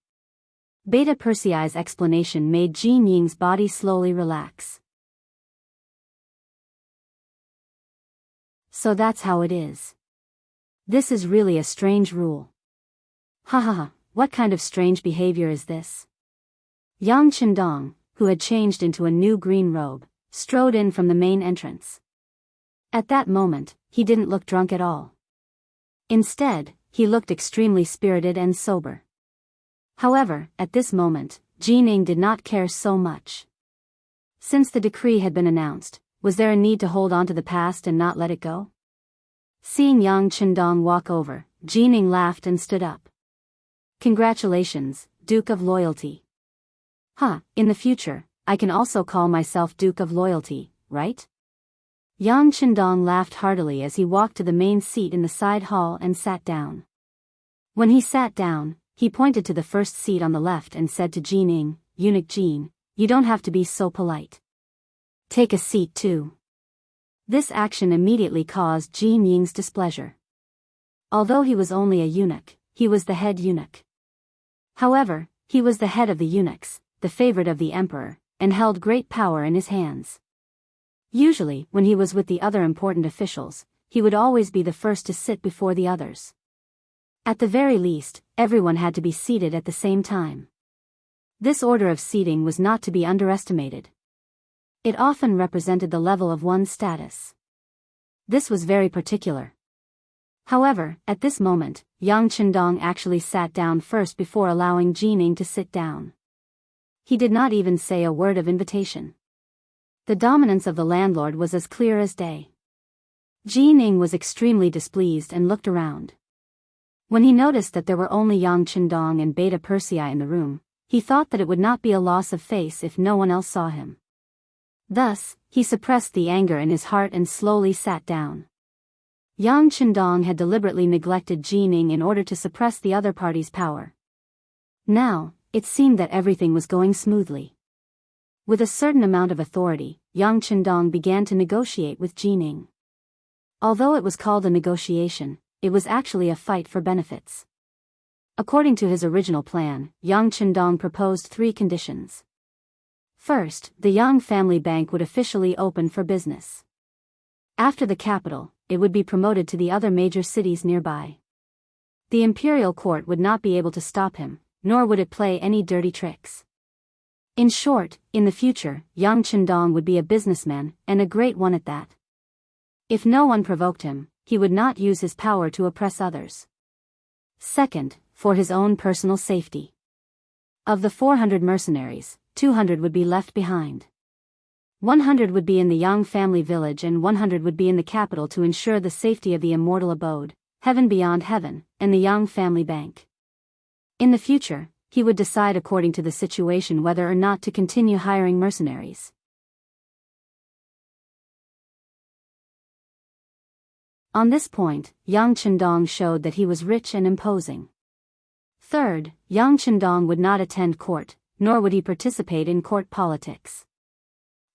Beta Persei's explanation made Jining's body slowly relax. So that's how it is. This is really a strange rule. Ha ha ha, what kind of strange behavior is this? Yang Qindong, who had changed into a new green robe, strode in from the main entrance. At that moment, he didn't look drunk at all. Instead, he looked extremely spirited and sober. However, at this moment, Jining did not care so much. Since the decree had been announced, was there a need to hold on to the past and not let it go? Seeing Yang Qindong walk over, Jining laughed and stood up. Congratulations, Duke of Loyalty. In the future, I can also call myself Duke of Loyalty, right? Yang Qindong laughed heartily as he walked to the main seat in the side hall and sat down. When he sat down, he pointed to the first seat on the left and said to Jining, "Eunuch Jin, you don't have to be so polite. Take a seat too." This action immediately caused Jinning's displeasure. Although he was only a eunuch, he was the head eunuch. However, he was the head of the eunuchs, the favorite of the emperor, and held great power in his hands. Usually, when he was with the other important officials, he would always be the first to sit before the others. At the very least, everyone had to be seated at the same time. This order of seating was not to be underestimated. It often represented the level of one's status. This was very particular. However, at this moment, Yang Qindong actually sat down first before allowing Jining to sit down. He did not even say a word of invitation. The dominance of the landlord was as clear as day. Jining was extremely displeased and looked around. When he noticed that there were only Yang Qindong and Beta Persei in the room, he thought that it would not be a loss of face if no one else saw him. Thus, he suppressed the anger in his heart and slowly sat down. Yang Qindong had deliberately neglected Jining in order to suppress the other party's power. Now, it seemed that everything was going smoothly. With a certain amount of authority, Yang Qindong began to negotiate with Jining. Although it was called a negotiation, it was actually a fight for benefits. According to his original plan, Yang Qindong proposed 3 conditions. First, the Yang family bank would officially open for business. After the capital, it would be promoted to the other major cities nearby. The imperial court would not be able to stop him, nor would it play any dirty tricks. In short, in the future, Yang Qindong would be a businessman, and a great one at that. If no one provoked him, he would not use his power to oppress others. Second, for his own personal safety. Of the 400 mercenaries, 200 would be left behind. 100 would be in the Yang family village and 100 would be in the capital to ensure the safety of the immortal abode, heaven beyond heaven, and the Yang family bank. In the future, he would decide according to the situation whether or not to continue hiring mercenaries. On this point, Yang Chendong showed that he was rich and imposing. Third, Yang Chendong would not attend court, nor would he participate in court politics.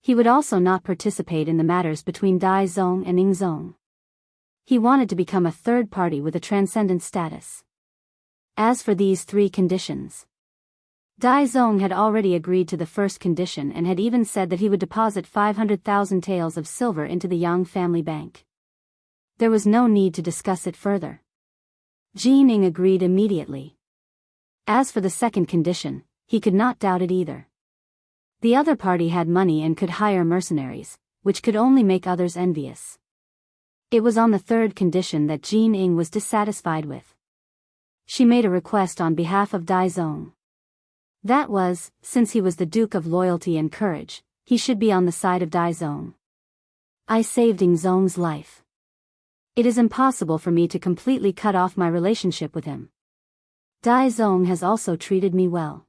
He would also not participate in the matters between Dai Zong and Ning Zong. He wanted to become a third party with a transcendent status. As for these three conditions, Dai Zong had already agreed to the first condition and had even said that he would deposit 500,000 taels of silver into the Yang family bank. There was no need to discuss it further. Ji Ning agreed immediately. As for the second condition, he could not doubt it either. The other party had money and could hire mercenaries, which could only make others envious. It was on the third condition that Ji Ning was dissatisfied with. She made a request on behalf of Dai Zong. That was, since he was the Duke of Loyalty and Courage, he should be on the side of Dai Zong. I saved Ning Zong's life. It is impossible for me to completely cut off my relationship with him. Dai Zong has also treated me well.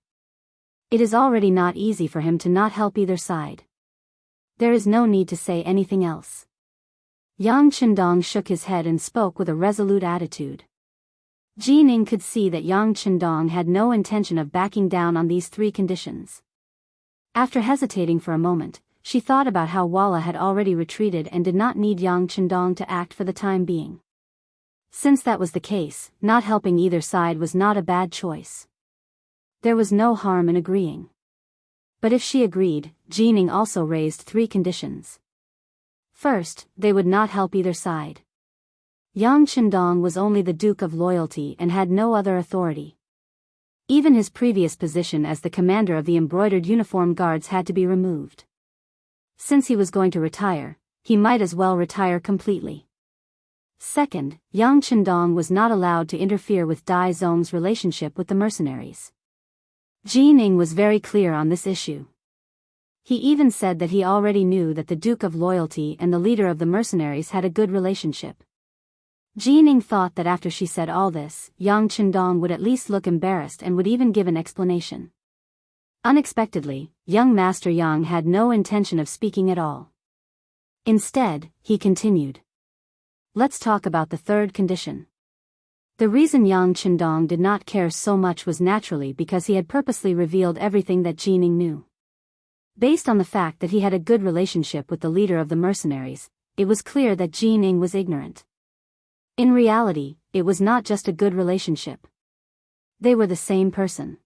It is already not easy for him to not help either side. There is no need to say anything else. Yang Chendong shook his head and spoke with a resolute attitude. Ji Ning could see that Yang Chendong had no intention of backing down on these three conditions. After hesitating for a moment, she thought about how Walla had already retreated and did not need Yang Chendong to act for the time being. Since that was the case, not helping either side was not a bad choice. There was no harm in agreeing. But if she agreed, Ji Ning also raised three conditions. First, they would not help either side. Yang Chendong was only the Duke of Loyalty and had no other authority. Even his previous position as the commander of the embroidered uniform guards had to be removed. Since he was going to retire, he might as well retire completely. Second, Yang Chendong was not allowed to interfere with Dai Zong's relationship with the mercenaries. Ji Ning was very clear on this issue. He even said that he already knew that the Duke of Loyalty and the leader of the mercenaries had a good relationship. Ji Ning thought that after she said all this, Yang Chendong would at least look embarrassed and would even give an explanation. Unexpectedly, young Master Yang had no intention of speaking at all. Instead, he continued. Let's talk about the third condition. The reason Yang Chendong did not care so much was naturally because he had purposely revealed everything that Ji Ning knew. Based on the fact that he had a good relationship with the leader of the mercenaries, it was clear that Ji Ning was ignorant. In reality, it was not just a good relationship. They were the same person.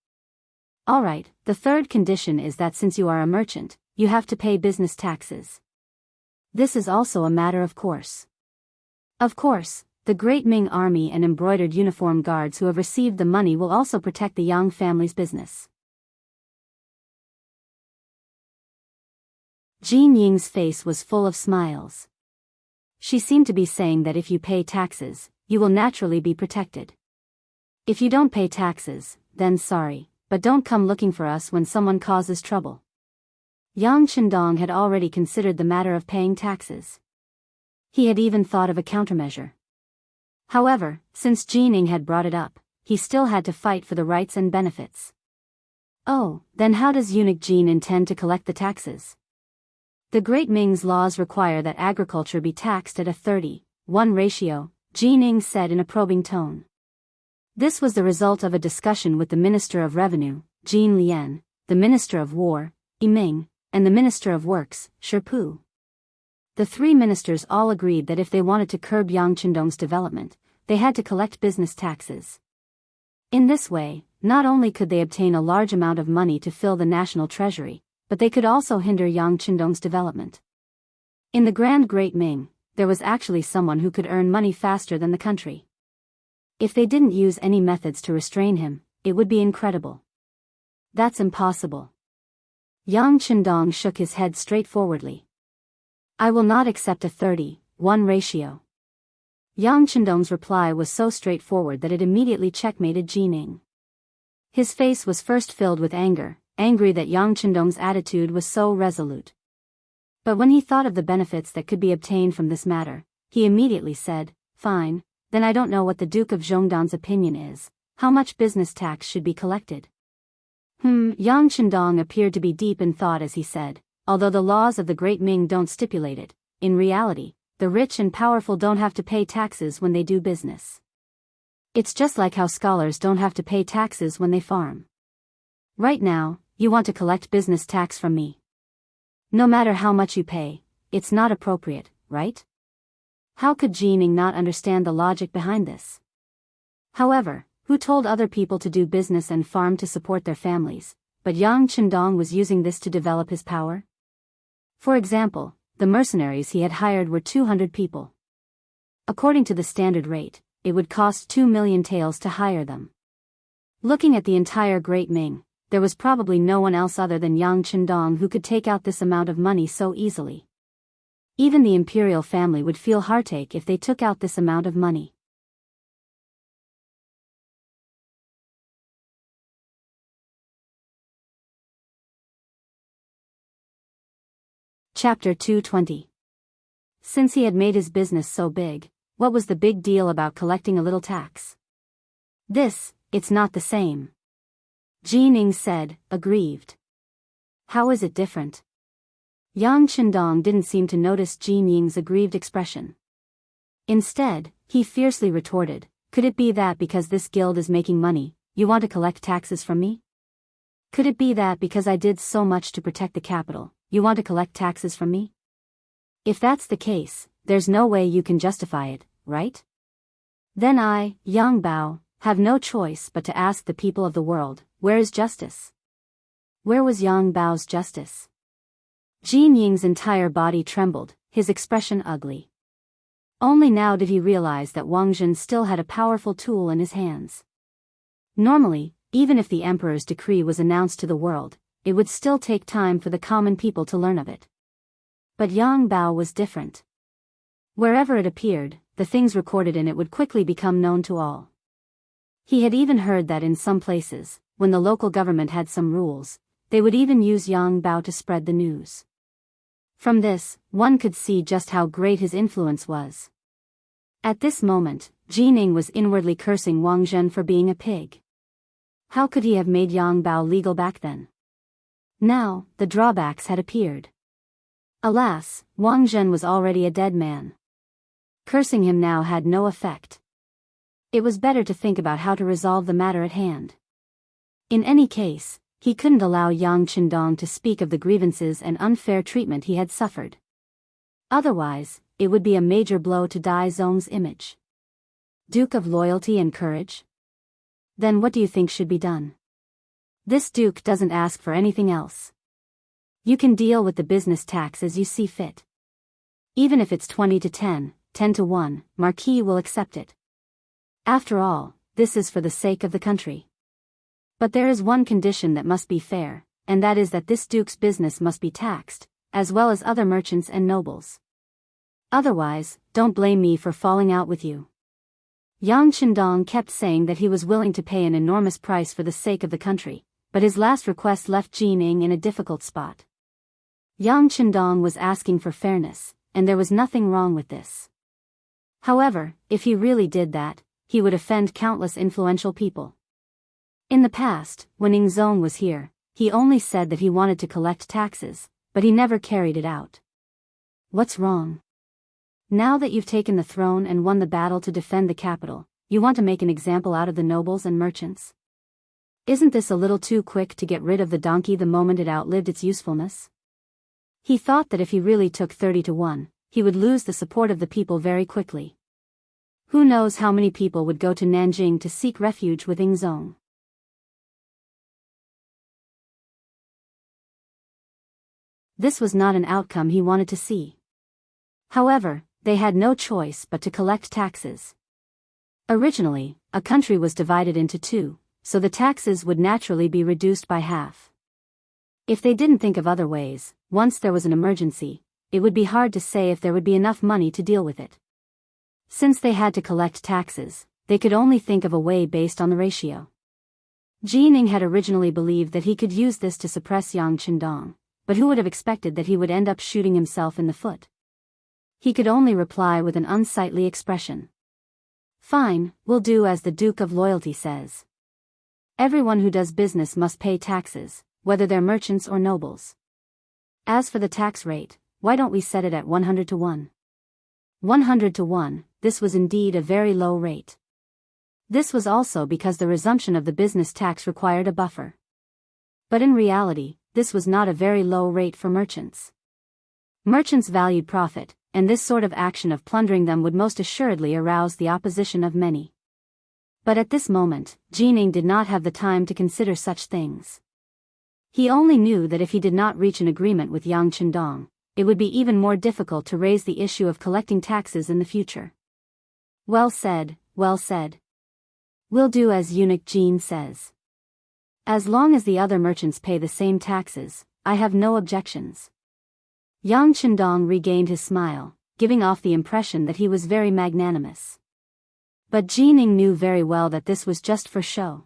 Alright, the third condition is that since you are a merchant, you have to pay business taxes. This is also a matter of course. Of course, the Great Ming Army and embroidered uniform guards who have received the money will also protect the Yang family's business. Jean Ying's face was full of smiles. She seemed to be saying that if you pay taxes, you will naturally be protected. If you don't pay taxes, then sorry, but don't come looking for us when someone causes trouble. Yang Chendong had already considered the matter of paying taxes. He had even thought of a countermeasure. However, since Ji Ning had brought it up, he still had to fight for the rights and benefits. Oh, then how does eunuch Jin intend to collect the taxes? The Great Ming's laws require that agriculture be taxed at a 30:1 ratio, Ji Ning said in a probing tone. This was the result of a discussion with the Minister of Revenue, Jin Lian, the Minister of War, Yi Ming, and the Minister of Works, Shi Pu. The three ministers all agreed that if they wanted to curb Yang Chendong's development, they had to collect business taxes. In this way, not only could they obtain a large amount of money to fill the national treasury, but they could also hinder Yang Chendong's development. In the Grand Great Ming, there was actually someone who could earn money faster than the country. If they didn't use any methods to restrain him, it would be incredible. That's impossible. Yang Chendong shook his head straightforwardly. I will not accept a 30:1 ratio. Yang Chendong's reply was so straightforward that it immediately checkmated Jining. His face was first filled with anger, angry that Yang Chendong's attitude was so resolute. But when he thought of the benefits that could be obtained from this matter, he immediately said, "Fine, then I don't know what the Duke of Zhongdan's opinion is. How much business tax should be collected?" Yang Chendong appeared to be deep in thought as he said, "Although the laws of the Great Ming don't stipulate it, in reality, the rich and powerful don't have to pay taxes when they do business. It's just like how scholars don't have to pay taxes when they farm. Right now, you want to collect business tax from me. No matter how much you pay, it's not appropriate, right?" How could Jining not understand the logic behind this? However, who told other people to do business and farm to support their families, but Yang Chendong was using this to develop his power? For example, the mercenaries he had hired were 200 people. According to the standard rate, it would cost 2 million taels to hire them. Looking at the entire Great Ming, there was probably no one else other than Yang Chendong who could take out this amount of money so easily. Even the imperial family would feel heartache if they took out this amount of money. Chapter 220. Since he had made his business so big, what was the big deal about collecting a little tax? It's not the same. Jining said, aggrieved. How is it different? Yang Chendong didn't seem to notice Jining's aggrieved expression. Instead, he fiercely retorted, "Could it be that because this guild is making money, you want to collect taxes from me? Could it be that because I did so much to protect the capital, you want to collect taxes from me? If that's the case, there's no way you can justify it, right? Then I, Yang Bao, have no choice but to ask the people of the world, where is justice?" Where was Yang Bao's justice? Jinning's entire body trembled, his expression ugly. Only now did he realize that Wang Zhen still had a powerful tool in his hands. Normally, even if the emperor's decree was announced to the world, it would still take time for the common people to learn of it. But Yang Bao was different. Wherever it appeared, the things recorded in it would quickly become known to all. He had even heard that in some places, when the local government had some rules, they would even use Yang Bao to spread the news. From this, one could see just how great his influence was. At this moment, Jining was inwardly cursing Wang Zhen for being a pig. How could he have made Yang Bao legal back then? Now, the drawbacks had appeared. Alas, Wang Zhen was already a dead man. Cursing him now had no effect. It was better to think about how to resolve the matter at hand. In any case, he couldn't allow Yang Chendong to speak of the grievances and unfair treatment he had suffered. Otherwise, it would be a major blow to Dai Zong's image. Duke of loyalty and courage? Then what do you think should be done? This duke doesn't ask for anything else. You can deal with the business tax as you see fit. Even if it's 20 to 10, 10 to 1, Marquis will accept it. After all, this is for the sake of the country. But there is one condition that must be fair, and that is that this duke's business must be taxed, as well as other merchants and nobles. Otherwise, don't blame me for falling out with you. Yang Chendong kept saying that he was willing to pay an enormous price for the sake of the country, but his last request left Jining in a difficult spot. Yang Chendong was asking for fairness, and there was nothing wrong with this. However, if he really did that, he would offend countless influential people. In the past, when Ingzong was here, he only said that he wanted to collect taxes, but he never carried it out. What's wrong? Now that you've taken the throne and won the battle to defend the capital, you want to make an example out of the nobles and merchants? Isn't this a little too quick to get rid of the donkey the moment it outlived its usefulness? He thought that if he really took 30 to 1, he would lose the support of the people very quickly. Who knows how many people would go to Nanjing to seek refuge with Ingzong? This was not an outcome he wanted to see. However, they had no choice but to collect taxes. Originally, a country was divided into two, so the taxes would naturally be reduced by half. If they didn't think of other ways, once there was an emergency, it would be hard to say if there would be enough money to deal with it. Since they had to collect taxes, they could only think of a way based on the ratio. Jining had originally believed that he could use this to suppress Yang Chendong, but who would have expected that he would end up shooting himself in the foot? He could only reply with an unsightly expression. Fine, we'll do as the Duke of Loyalty says. Everyone who does business must pay taxes, whether they're merchants or nobles. As for the tax rate, why don't we set it at 100 to 1? 100 to 1, this was indeed a very low rate. This was also because the resumption of the business tax required a buffer. But in reality, this was not a very low rate for merchants. Merchants valued profit, and this sort of action of plundering them would most assuredly arouse the opposition of many. But at this moment, Jining did not have the time to consider such things. He only knew that if he did not reach an agreement with Yang Chendong, it would be even more difficult to raise the issue of collecting taxes in the future. Well said, well said. We'll do as Eunuch Jin says. As long as the other merchants pay the same taxes, I have no objections. Yang Chendong regained his smile, giving off the impression that he was very magnanimous. But Jining knew very well that this was just for show.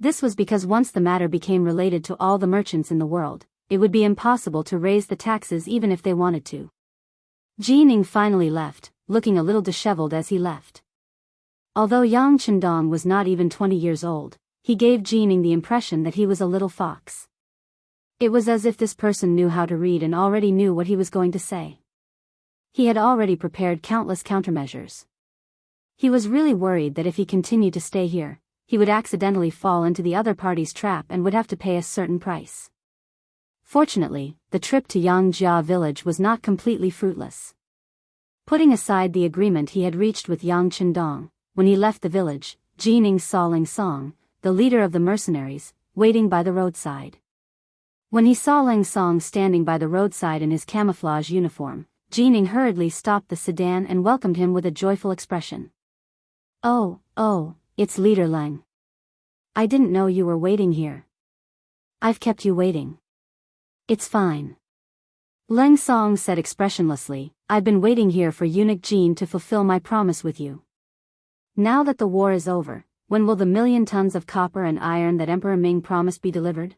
This was because once the matter became related to all the merchants in the world, it would be impossible to raise the taxes even if they wanted to. Jining finally left, looking a little disheveled as he left. Although Yang Chendong was not even 20 years old, he gave Jining the impression that he was a little fox. It was as if this person knew how to read and already knew what he was going to say. He had already prepared countless countermeasures. He was really worried that if he continued to stay here, he would accidentally fall into the other party's trap and would have to pay a certain price. Fortunately, the trip to Yangjia village was not completely fruitless. Putting aside the agreement he had reached with Yang Chendong, when he left the village, Jining saw Ling Song, the leader of the mercenaries, waiting by the roadside. When he saw Ling Song standing by the roadside in his camouflage uniform, Jining hurriedly stopped the sedan and welcomed him with a joyful expression. Oh, it's Leader Leng. I didn't know you were waiting here. I've kept you waiting. It's fine. Leng Song said expressionlessly, I've been waiting here for Eunuch Jin to fulfill my promise with you. Now that the war is over, when will the 1,000,000 tons of copper and iron that Emperor Ming promised be delivered?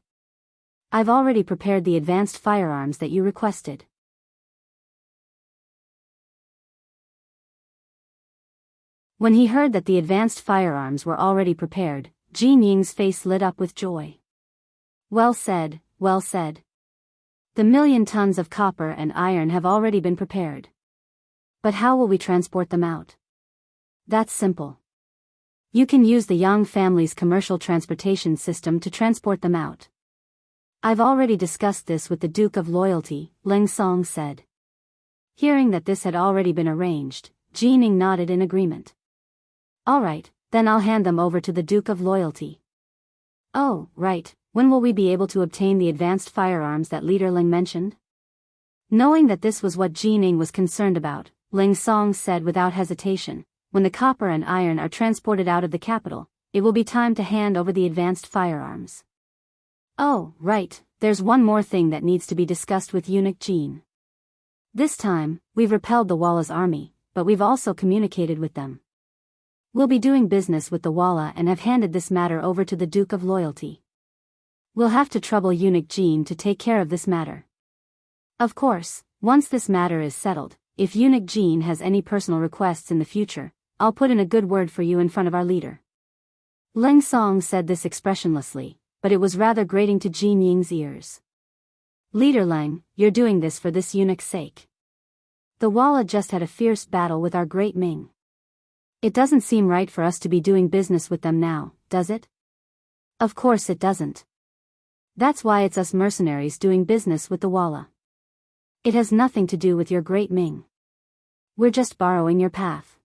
I've already prepared the advanced firearms that you requested. When he heard that the advanced firearms were already prepared, Jin Ying's face lit up with joy. Well said, well said. The 1,000,000 tons of copper and iron have already been prepared. But how will we transport them out? That's simple. You can use the Yang family's commercial transportation system to transport them out. I've already discussed this with the Duke of Loyalty, Leng Song said. Hearing that this had already been arranged, Jining nodded in agreement. All right, then I'll hand them over to the Duke of Loyalty. Oh, right, when will we be able to obtain the advanced firearms that Leader Ling mentioned? Knowing that this was what Jining was concerned about, Ling Song said without hesitation, when the copper and iron are transported out of the capital, it will be time to hand over the advanced firearms. Oh, right, there's one more thing that needs to be discussed with Eunuch Jin. This time, we've repelled the Walla's army, but we've also communicated with them. We'll be doing business with the Walla and have handed this matter over to the Duke of Loyalty. We'll have to trouble Eunuch Jin to take care of this matter. Of course, once this matter is settled, if Eunuch Jin has any personal requests in the future, I'll put in a good word for you in front of our leader. Leng Song said this expressionlessly, but it was rather grating to Jin Ying's ears. Leader Leng, you're doing this for this eunuch's sake. The Walla just had a fierce battle with our great Ming. It doesn't seem right for us to be doing business with them now, does it? Of course it doesn't. That's why it's us mercenaries doing business with the Walla. It has nothing to do with your great Ming. We're just borrowing your path.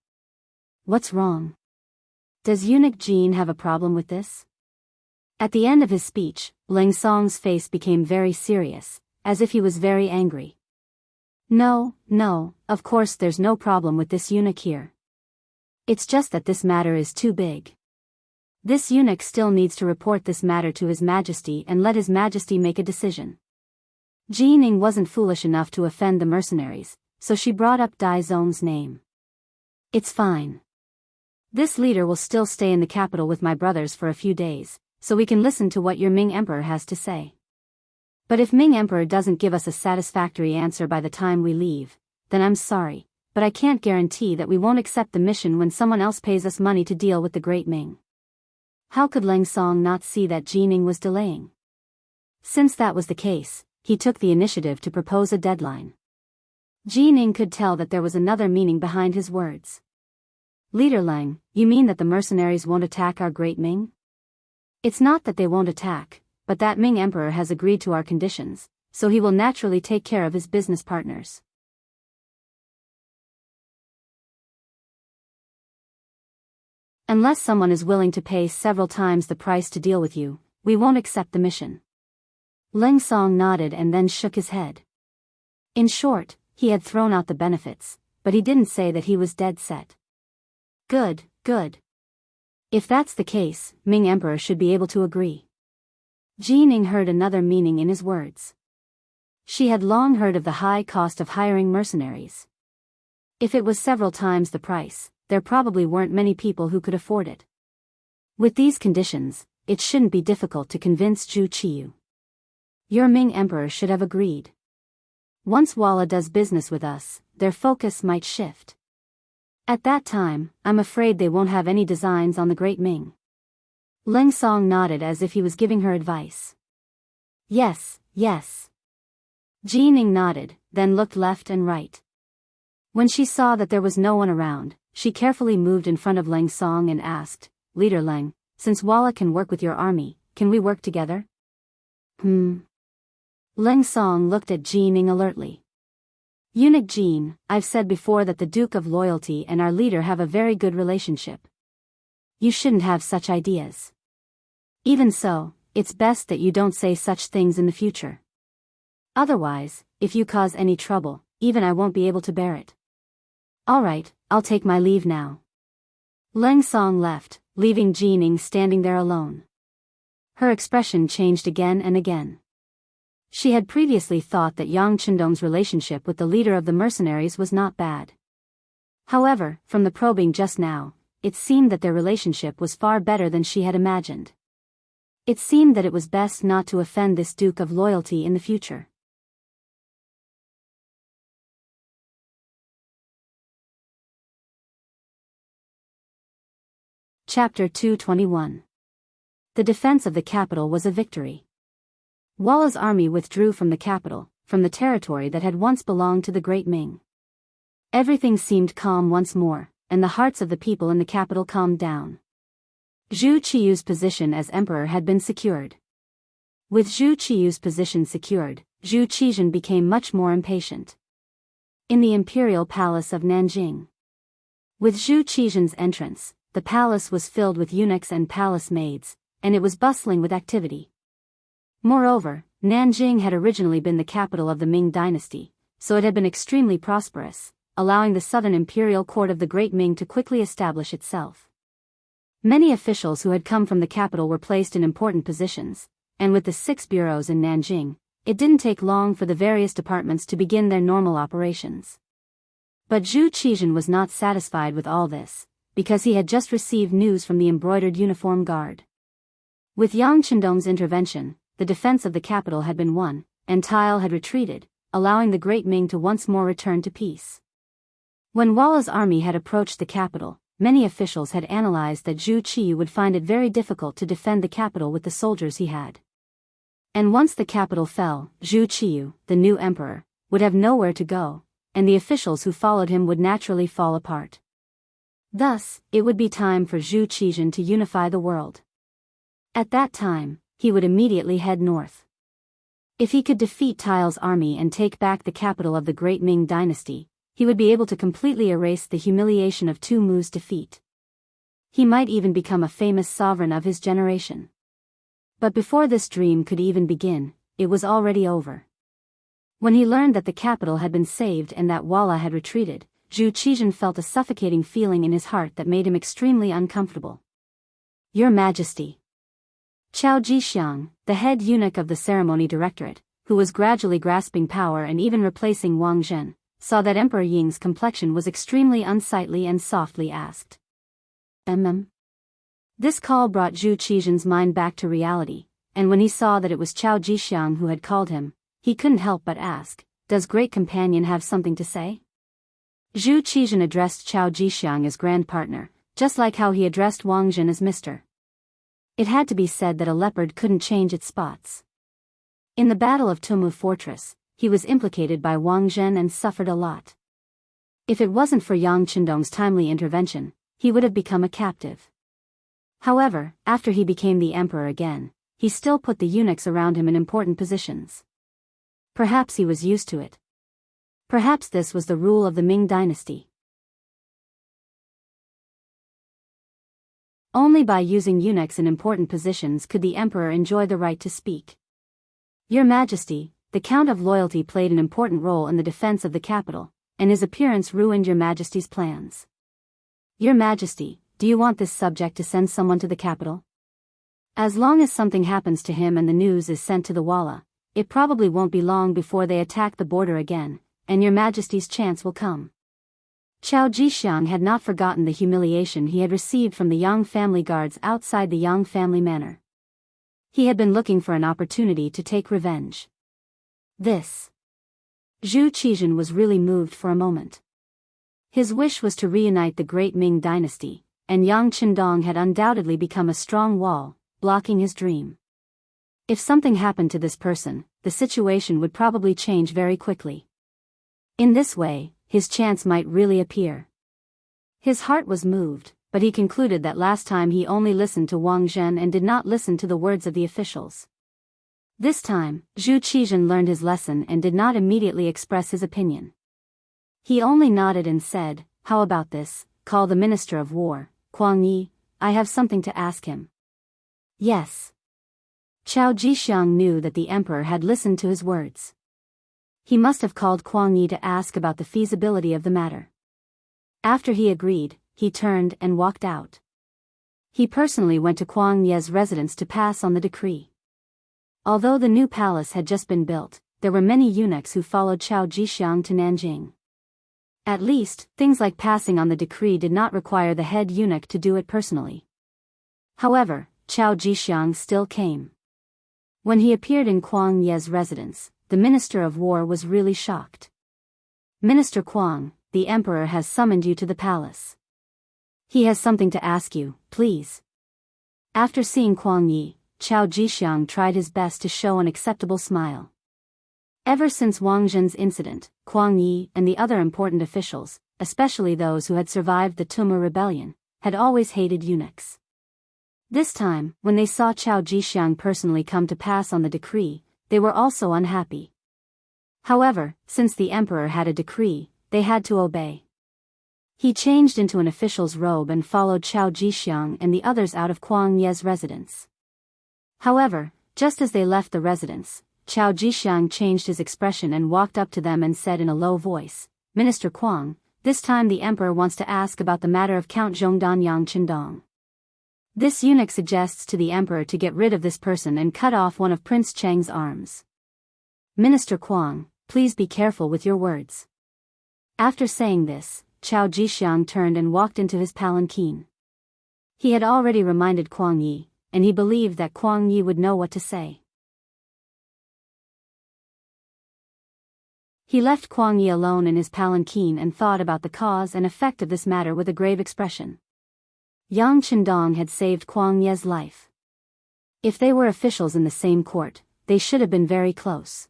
What's wrong? Does Eunuch Jin have a problem with this? At the end of his speech, Leng Song's face became very serious, as if he was very angry. No, of course there's no problem with this eunuch here. It's just that this matter is too big. This eunuch still needs to report this matter to His Majesty and let His Majesty make a decision. Jining wasn't foolish enough to offend the mercenaries, so she brought up Dai Zong's name. It's fine. This leader will still stay in the capital with my brothers for a few days, so we can listen to what your Ming Emperor has to say. But if Ming Emperor doesn't give us a satisfactory answer by the time we leave, then I'm sorry, but I can't guarantee that we won't accept the mission when someone else pays us money to deal with the Great Ming. How could Leng Song not see that Jining was delaying? Since that was the case, he took the initiative to propose a deadline. Jining could tell that there was another meaning behind his words. Leader Leng, you mean that the mercenaries won't attack our Great Ming? It's not that they won't attack, but that Ming Emperor has agreed to our conditions, so he will naturally take care of his business partners. Unless someone is willing to pay several times the price to deal with you, we won't accept the mission. Leng Song nodded and then shook his head. In short, he had thrown out the benefits, but he didn't say that he was dead set. Good, good. If that's the case, Ming Emperor should be able to agree. Jining heard another meaning in his words. She had long heard of the high cost of hiring mercenaries. If it was several times the price, there probably weren't many people who could afford it. With these conditions, it shouldn't be difficult to convince Zhu Qiyu. Your Ming Emperor should have agreed. Once Walla does business with us, their focus might shift. At that time, I'm afraid they won't have any designs on the Great Ming. Leng Song nodded as if he was giving her advice. Yes, yes. Jining nodded, then looked left and right. When she saw that there was no one around, she carefully moved in front of Leng Song and asked, Leader Leng, since Walla can work with your army, can we work together? Leng Song looked at Jining alertly. Eunuch Jin, I've said before that the Duke of Loyalty and our leader have a very good relationship. You shouldn't have such ideas. Even so, it's best that you don't say such things in the future. Otherwise, if you cause any trouble, even I won't be able to bear it. Alright, I'll take my leave now. Leng Song left, leaving Jining standing there alone. Her expression changed again and again. She had previously thought that Yang Chendong's relationship with the leader of the mercenaries was not bad. However, from the probing just now, it seemed that their relationship was far better than she had imagined. It seemed that it was best not to offend this Duke of Loyalty in the future. Chapter 221. The defense of the capital was a victory. Walla's army withdrew from the capital, from the territory that had once belonged to the Great Ming. Everything seemed calm once more, and the hearts of the people in the capital calmed down. Zhu Qiyu's position as emperor had been secured. With Zhu Qiyu's position secured, Zhu Qizhen became much more impatient. In the imperial palace of Nanjing. With Zhu Qizhen's entrance, the palace was filled with eunuchs and palace maids, and it was bustling with activity. Moreover, Nanjing had originally been the capital of the Ming dynasty, so it had been extremely prosperous, allowing the southern imperial court of the Great Ming to quickly establish itself. Many officials who had come from the capital were placed in important positions, and with the 6 bureaus in Nanjing, it didn't take long for the various departments to begin their normal operations. But Zhu Qizhen was not satisfied with all this, because he had just received news from the embroidered uniform guard. With Yang Chendong's intervention, the defense of the capital had been won, and Tile had retreated, allowing the Great Ming to once more return to peace. When Walla's army had approached the capital, many officials had analyzed that Zhu Qiyu would find it very difficult to defend the capital with the soldiers he had. And once the capital fell, Zhu Qiyu, the new emperor, would have nowhere to go, and the officials who followed him would naturally fall apart. Thus, it would be time for Zhu Qizhen to unify the world. At that time, he would immediately head north. If he could defeat Tile's army and take back the capital of the Great Ming dynasty, he would be able to completely erase the humiliation of Tu Mu's defeat. He might even become a famous sovereign of his generation. But before this dream could even begin, it was already over. When he learned that the capital had been saved and that Walla had retreated, Zhu Qizhen felt a suffocating feeling in his heart that made him extremely uncomfortable. Your Majesty. Qiao Jixiang, the head eunuch of the ceremony directorate, who was gradually grasping power and even replacing Wang Zhen, saw that Emperor Ying's complexion was extremely unsightly and softly asked, This call brought Zhu Qizhen's mind back to reality, and when he saw that it was Chao Jixiang who had called him, he couldn't help but ask, Does Great Companion have something to say? Zhu Qizhen addressed Chao Jixiang as grand partner, just like how he addressed Wang Zhen as Mr. It had to be said that a leopard couldn't change its spots. In the Battle of Tumu Fortress, he was implicated by Wang Zhen and suffered a lot. If it wasn't for Yang Qindong's timely intervention, he would have become a captive. However, after he became the emperor again, he still put the eunuchs around him in important positions. Perhaps he was used to it. Perhaps this was the rule of the Ming dynasty. Only by using eunuchs in important positions could the emperor enjoy the right to speak. Your Majesty, the Count of Loyalty played an important role in the defense of the capital, and his appearance ruined Your Majesty's plans. Your Majesty, do you want this subject to send someone to the capital? As long as something happens to him and the news is sent to the Walla, it probably won't be long before they attack the border again, and Your Majesty's chance will come. Chao Jixiang had not forgotten the humiliation he had received from the Yang family guards outside the Yang family manor. He had been looking for an opportunity to take revenge. Zhu Qizhen was really moved for a moment. His wish was to reunite the great Ming dynasty, and Yang Qindong had undoubtedly become a strong wall, blocking his dream. If something happened to this person, the situation would probably change very quickly. In this way, his chance might really appear. His heart was moved, but he concluded that last time he only listened to Wang Zhen and did not listen to the words of the officials. This time, Zhu Qizhen learned his lesson and did not immediately express his opinion. He only nodded and said, How about this, call the Minister of War, Kuang Yi, I have something to ask him. Yes. Chao Jixiang knew that the emperor had listened to his words. He must have called Kuang Yi to ask about the feasibility of the matter. After he agreed, he turned and walked out. He personally went to Kuang Yi's residence to pass on the decree. Although the new palace had just been built, there were many eunuchs who followed Chao Jixiang to Nanjing. At least, things like passing on the decree did not require the head eunuch to do it personally. However, Chao Jixiang still came. When he appeared in Kuang Yi's residence, the Minister of War was really shocked. Minister Kuang, the Emperor has summoned you to the palace. He has something to ask you, please. After seeing Kuang Yi, Chao Jixiang tried his best to show an acceptable smile. Ever since Wang Zhen's incident, Kuang Yi and the other important officials, especially those who had survived the Tumu rebellion, had always hated eunuchs. This time, when they saw Chao Jixiang personally come to pass on the decree, they were also unhappy. However, since the emperor had a decree, they had to obey. He changed into an official's robe and followed Chao Jixiang and the others out of Kuang Yi's residence. However, just as they left the residence, Chao Jixiang changed his expression and walked up to them and said in a low voice, Minister Kuang, this time the emperor wants to ask about the matter of Count Zhongdan Yang Qindong. This eunuch suggests to the emperor to get rid of this person and cut off one of Prince Cheng's arms. Minister Kuang, please be careful with your words. After saying this, Chao Jixiang turned and walked into his palanquin. He had already reminded Kuang Yi, and he believed that Kuang Yi would know what to say. He left Kuang Yi alone in his palanquin and thought about the cause and effect of this matter with a grave expression. Yang Qindong had saved Kuang Yi's life. If they were officials in the same court, they should have been very close.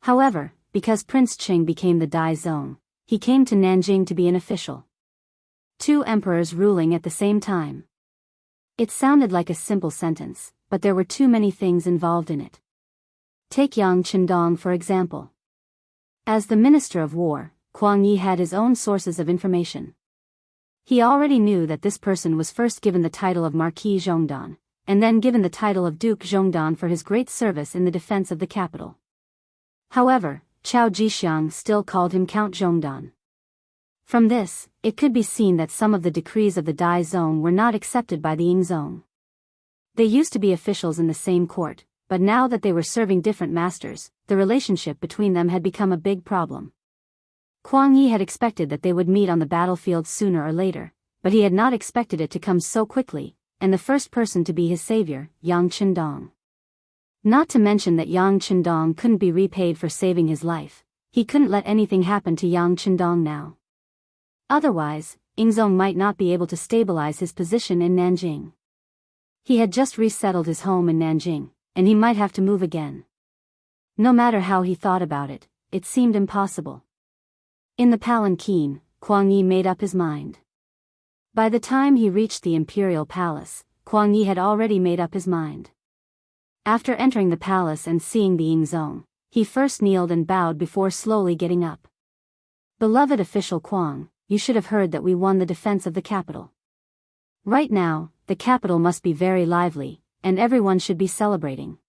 However, because Prince Cheng became the Dai Zong, he came to Nanjing to be an official. Two emperors ruling at the same time. It sounded like a simple sentence, but there were too many things involved in it. Take Yang Qindong for example. As the Minister of War, Kuang Yi had his own sources of information. He already knew that this person was first given the title of Marquis Zhongdan, and then given the title of Duke Zhongdan for his great service in the defense of the capital. However, Chao Jixiang still called him Count Zhongdan. From this, it could be seen that some of the decrees of the Dai Zong were not accepted by the Ying Zong. They used to be officials in the same court, but now that they were serving different masters, the relationship between them had become a big problem. Kuang Yi had expected that they would meet on the battlefield sooner or later, but he had not expected it to come so quickly, and the first person to be his savior, Yang Qindong. Not to mention that Yang Qindong couldn't be repaid for saving his life. He couldn't let anything happen to Yang Qindong now. Otherwise, Yingzong might not be able to stabilize his position in Nanjing. He had just resettled his home in Nanjing, and he might have to move again. No matter how he thought about it, it seemed impossible. In the palanquin, Kuang Yi made up his mind. By the time he reached the imperial palace, Kuang Yi had already made up his mind. After entering the palace and seeing the Yingzong, he first kneeled and bowed before slowly getting up. Beloved official Kuang, you should have heard that we won the defense of the capital. Right now, the capital must be very lively, and everyone should be celebrating.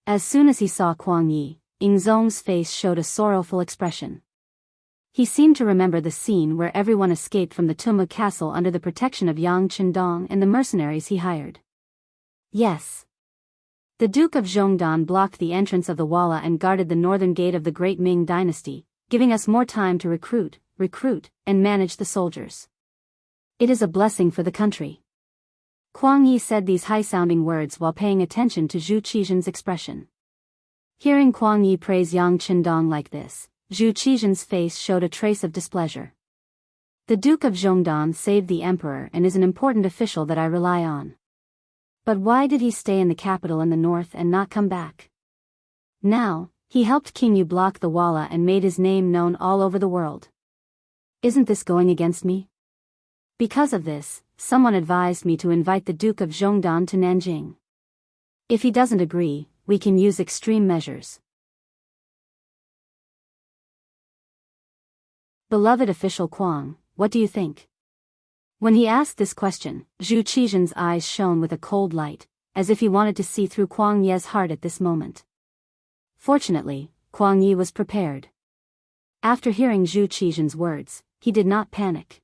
As soon as he saw Kuang Yi, Yingzong's face showed a sorrowful expression. He seemed to remember the scene where everyone escaped from the Tumu castle under the protection of Yang Qindong and the mercenaries he hired. Yes. The Duke of Zhongdan blocked the entrance of the Walla and guarded the northern gate of the Great Ming dynasty, giving us more time to recruit, and manage the soldiers. It is a blessing for the country. Kuang Yi said these high-sounding words while paying attention to Zhu Qizhen's expression. Hearing Kuang Yi praise Yang Qindong like this, Zhu Qizhen's face showed a trace of displeasure. The Duke of Zhongdan saved the emperor and is an important official that I rely on. But why did he stay in the capital in the north and not come back? Now, he helped King Yu block the Walla and made his name known all over the world. Isn't this going against me? Because of this, someone advised me to invite the Duke of Zhongdan to Nanjing. If he doesn't agree, we can use extreme measures. Beloved official Kuang, what do you think? When he asked this question, Zhu Qizhen's eyes shone with a cold light, as if he wanted to see through Kuang Yi's heart at this moment. Fortunately, Kuang Yi was prepared. After hearing Zhu Qizhen's words, he did not panic.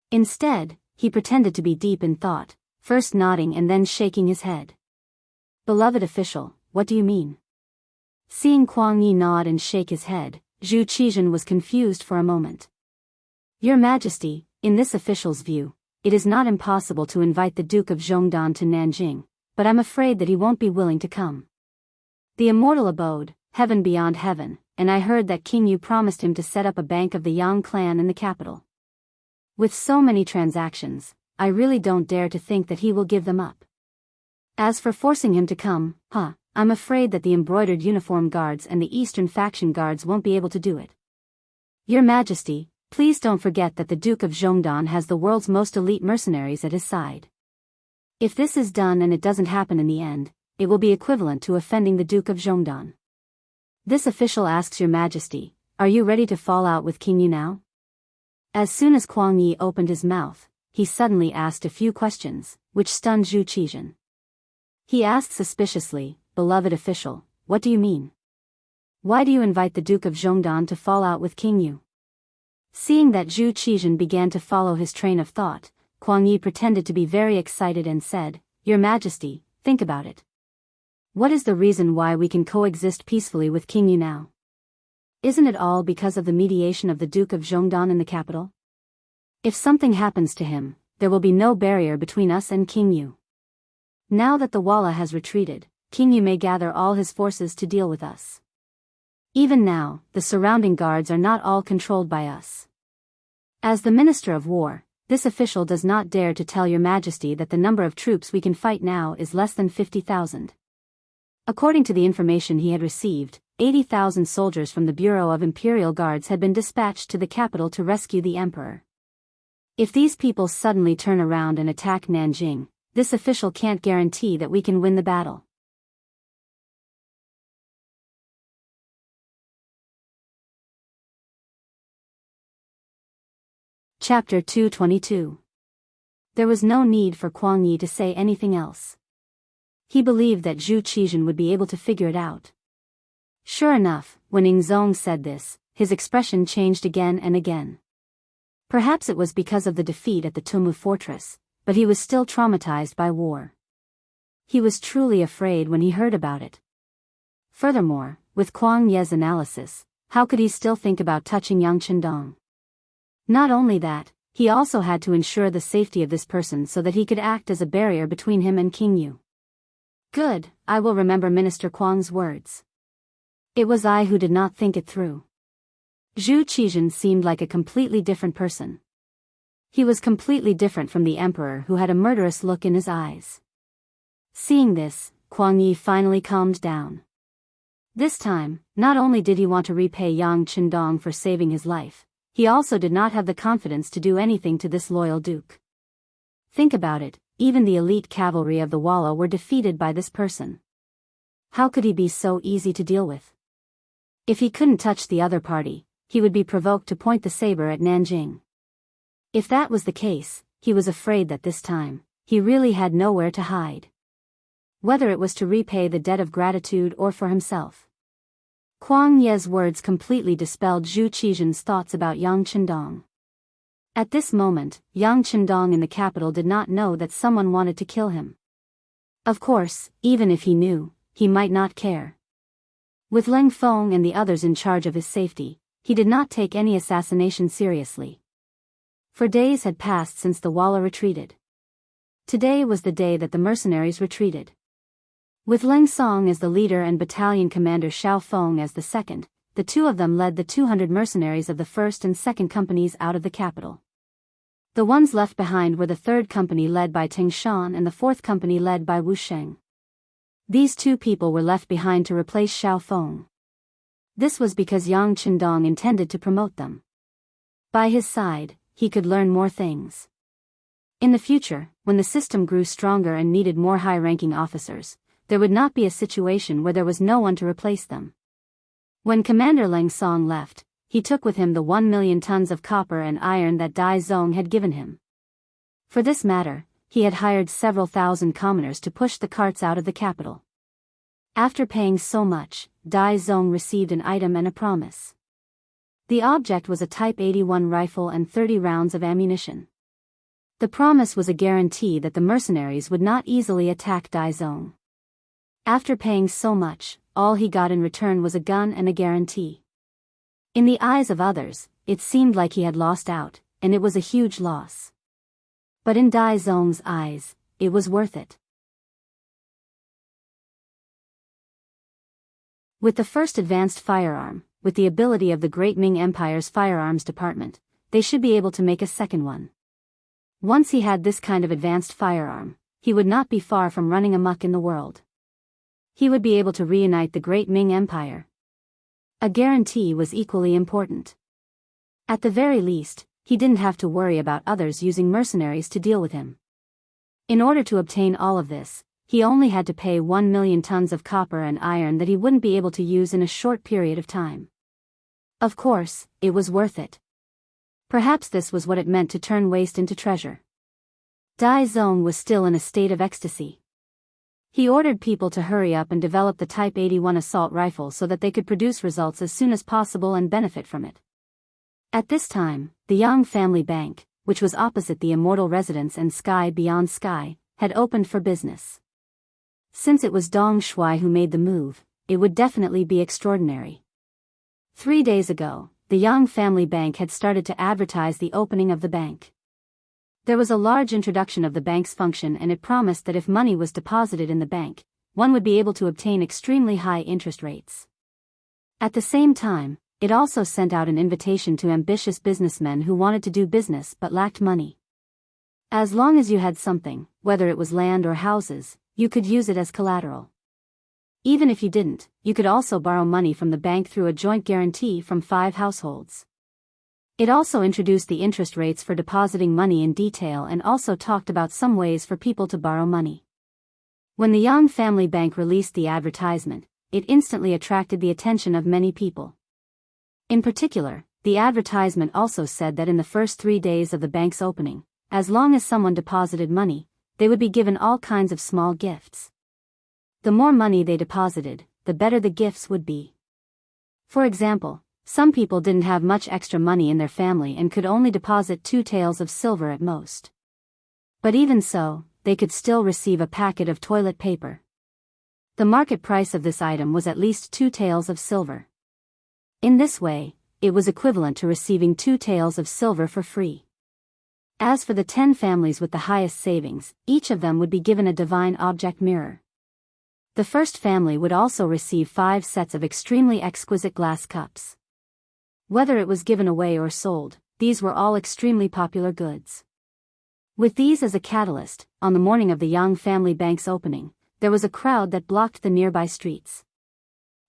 Instead, he pretended to be deep in thought, first nodding and then shaking his head. Beloved official, what do you mean? Seeing Kuang Yi nod and shake his head, Zhu Qizhen was confused for a moment. Your Majesty, in this official's view, it is not impossible to invite the Duke of Zhongdan to Nanjing, but I'm afraid that he won't be willing to come. The immortal abode, heaven beyond heaven, and I heard that King Yu promised him to set up a bank of the Yang clan in the capital. With so many transactions, I really don't dare to think that he will give them up. As for forcing him to come, I'm afraid that the embroidered uniform guards and the Eastern faction guards won't be able to do it. Your Majesty, please don't forget that the Duke of Zhongdan has the world's most elite mercenaries at his side. If this is done and it doesn't happen in the end, it will be equivalent to offending the Duke of Zhongdan. This official asks Your Majesty, are you ready to fall out with King Yu now? As soon as Kuang Yi opened his mouth, he suddenly asked a few questions, which stunned Zhu Qizhen. He asked suspiciously, Beloved official, what do you mean? Why do you invite the Duke of Zhongdan to fall out with King Yu? Seeing that Zhu Qizhen began to follow his train of thought, Kuang Yi pretended to be very excited and said, Your Majesty, think about it. What is the reason why we can coexist peacefully with King Yu now? Isn't it all because of the mediation of the Duke of Zhongdan in the capital? If something happens to him, there will be no barrier between us and King Yu. Now that the Walla has retreated, King Yu may gather all his forces to deal with us. Even now, the surrounding guards are not all controlled by us. As the Minister of War, this official does not dare to tell Your Majesty that the number of troops we can fight now is less than 50,000. According to the information he had received, 80,000 soldiers from the Bureau of Imperial Guards had been dispatched to the capital to rescue the emperor. If these people suddenly turn around and attack Nanjing, this official can't guarantee that we can win the battle. Chapter 222. There was no need for Kuang Yi to say anything else. He believed that Zhu Qizhen would be able to figure it out. Sure enough, when Yingzong said this, his expression changed again and again. Perhaps it was because of the defeat at the Tumu fortress, but he was still traumatized by war. He was truly afraid when he heard about it. Furthermore, with Kuang Ye's analysis, how could he still think about touching Yang Chendong? Not only that, he also had to ensure the safety of this person so that he could act as a barrier between him and King Yu. Good, I will remember Minister Kuang's words. It was I who did not think it through. Zhu Qizhen seemed like a completely different person. He was completely different from the emperor who had a murderous look in his eyes. Seeing this, Kuang Yi finally calmed down. This time, not only did he want to repay Yang Chendong for saving his life, he also did not have the confidence to do anything to this loyal duke. Think about it, even the elite cavalry of the Walla were defeated by this person. How could he be so easy to deal with? If he couldn't touch the other party, he would be provoked to point the saber at Nanjing. If that was the case, he was afraid that this time, he really had nowhere to hide. Whether it was to repay the debt of gratitude or for himself. Kuang Ye's words completely dispelled Zhu Qizhen's thoughts about Yang Chendong. At this moment, Yang Chendong in the capital did not know that someone wanted to kill him. Of course, even if he knew, he might not care. With Leng Feng and the others in charge of his safety, he did not take any assassination seriously. For days had passed since the Walla retreated. Today was the day that the mercenaries retreated. With Leng Song as the leader and battalion commander Xiao Feng as the second, the two of them led the 200 mercenaries of the 1st and 2nd companies out of the capital. The ones left behind were the 3rd company led by Teng Shan and the 4th company led by Wu Sheng. These two people were left behind to replace Xiao Feng. This was because Yang Chendong intended to promote them. By his side, he could learn more things. In the future, when the system grew stronger and needed more high-ranking officers, there would not be a situation where there was no one to replace them. When Commander Leng Song left, he took with him the 1 million tons of copper and iron that Dai Zong had given him. For this matter, he had hired several thousand commoners to push the carts out of the capital. After paying so much, Dai Zong received an item and a promise. The object was a Type 81 rifle and 30 rounds of ammunition. The promise was a guarantee that the mercenaries would not easily attack Dai Zong. After paying so much, all he got in return was a gun and a guarantee. In the eyes of others, it seemed like he had lost out, and it was a huge loss. But in Dai Zong's eyes, it was worth it. With the first advanced firearm, with the ability of the Great Ming Empire's firearms department, they should be able to make a second one. Once he had this kind of advanced firearm, he would not be far from running amok in the world. He would be able to reunite the Great Ming Empire. A guarantee was equally important. At the very least, he didn't have to worry about others using mercenaries to deal with him. In order to obtain all of this, he only had to pay 1 million tons of copper and iron that he wouldn't be able to use in a short period of time. Of course, it was worth it. Perhaps this was what it meant to turn waste into treasure. Dai Zong was still in a state of ecstasy. He ordered people to hurry up and develop the Type 81 assault rifle so that they could produce results as soon as possible and benefit from it. At this time, the Yang family bank, which was opposite the Immortal Residence and Sky Beyond Sky, had opened for business. Since it was Dong Shuai who made the move, it would definitely be extraordinary. 3 days ago, the Yang family bank had started to advertise the opening of the bank. There was a large introduction of the bank's function, and it promised that if money was deposited in the bank, one would be able to obtain extremely high interest rates. At the same time, it also sent out an invitation to ambitious businessmen who wanted to do business but lacked money. As long as you had something, whether it was land or houses, you could use it as collateral. Even if you didn't, you could also borrow money from the bank through a joint guarantee from 5 households. It also introduced the interest rates for depositing money in detail and also talked about some ways for people to borrow money. When the Yang family bank released the advertisement, it instantly attracted the attention of many people. In particular, the advertisement also said that in the first 3 days of the bank's opening, as long as someone deposited money, they would be given all kinds of small gifts. The more money they deposited, the better the gifts would be. For example, some people didn't have much extra money in their family and could only deposit 2 taels of silver at most. But even so, they could still receive a packet of toilet paper. The market price of this item was at least 2 taels of silver. In this way, it was equivalent to receiving 2 taels of silver for free. As for the 10 families with the highest savings, each of them would be given a divine object mirror. The first family would also receive 5 sets of extremely exquisite glass cups. Whether it was given away or sold, these were all extremely popular goods. With these as a catalyst, on the morning of the Yang family bank's opening, there was a crowd that blocked the nearby streets.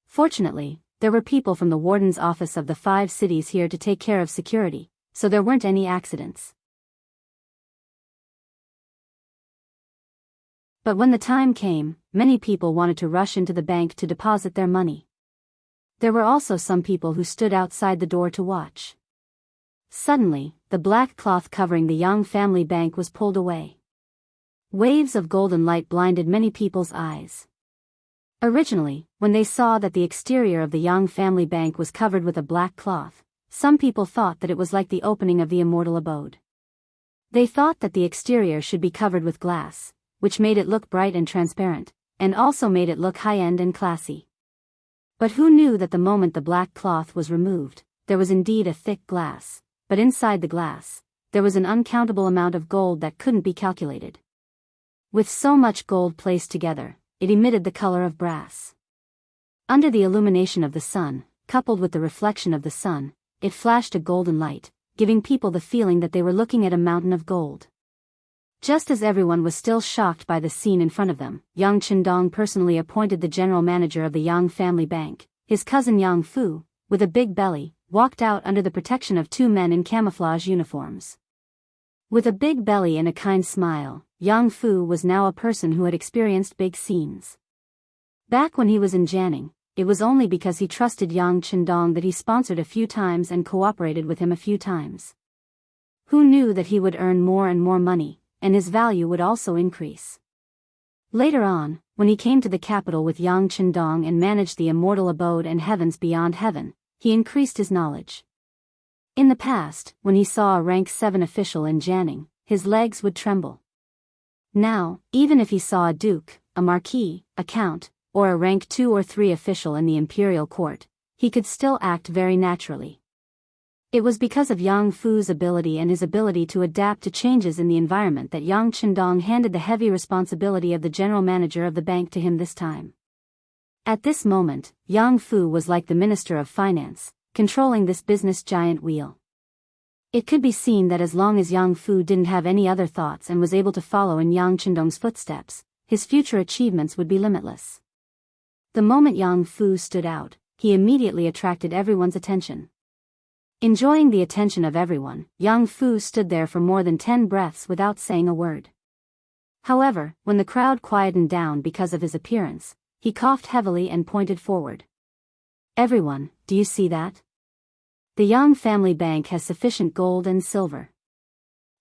Fortunately, there were people from the warden's office of the 5 cities here to take care of security, so there weren't any accidents. But when the time came, many people wanted to rush into the bank to deposit their money. There were also some people who stood outside the door to watch. Suddenly, the black cloth covering the Yang family bank was pulled away. Waves of golden light blinded many people's eyes. Originally, when they saw that the exterior of the Yang family bank was covered with a black cloth, some people thought that it was like the opening of the immortal abode. They thought that the exterior should be covered with glass, which made it look bright and transparent, and also made it look high-end and classy. But who knew that the moment the black cloth was removed, there was indeed a thick glass, but inside the glass, there was an uncountable amount of gold that couldn't be calculated. With so much gold placed together, it emitted the color of brass. Under the illumination of the sun, coupled with the reflection of the sun, it flashed a golden light, giving people the feeling that they were looking at a mountain of gold. Just as everyone was still shocked by the scene in front of them, Yang Chendong personally appointed the general manager of the Yang family bank, his cousin Yang Fu, with a big belly, walked out under the protection of 2 men in camouflage uniforms. With a big belly and a kind smile, Yang Fu was now a person who had experienced big scenes. Back when he was in Jianghu, it was only because he trusted Yang Chendong that he sponsored a few times and cooperated with him a few times. Who knew that he would earn more and more money, and his value would also increase. Later on, when he came to the capital with Yang Chendong and managed the immortal abode and heavens beyond heaven, he increased his knowledge. In the past, when he saw a rank 7 official in Jianghu, his legs would tremble. Now, even if he saw a duke, a marquis, a count, or a rank 2 or 3 official in the imperial court, he could still act very naturally. It was because of Yang Fu's ability and his ability to adapt to changes in the environment that Yang Chendong handed the heavy responsibility of the general manager of the bank to him this time. At this moment, Yang Fu was like the Minister of Finance, controlling this business giant wheel. It could be seen that as long as Yang Fu didn't have any other thoughts and was able to follow in Yang Chendong's footsteps, his future achievements would be limitless. The moment Yang Fu stood out, he immediately attracted everyone's attention. Enjoying the attention of everyone, Yang Fu stood there for more than 10 breaths without saying a word. However, when the crowd quietened down because of his appearance, he coughed heavily and pointed forward. "Everyone, do you see that? The Yang family bank has sufficient gold and silver.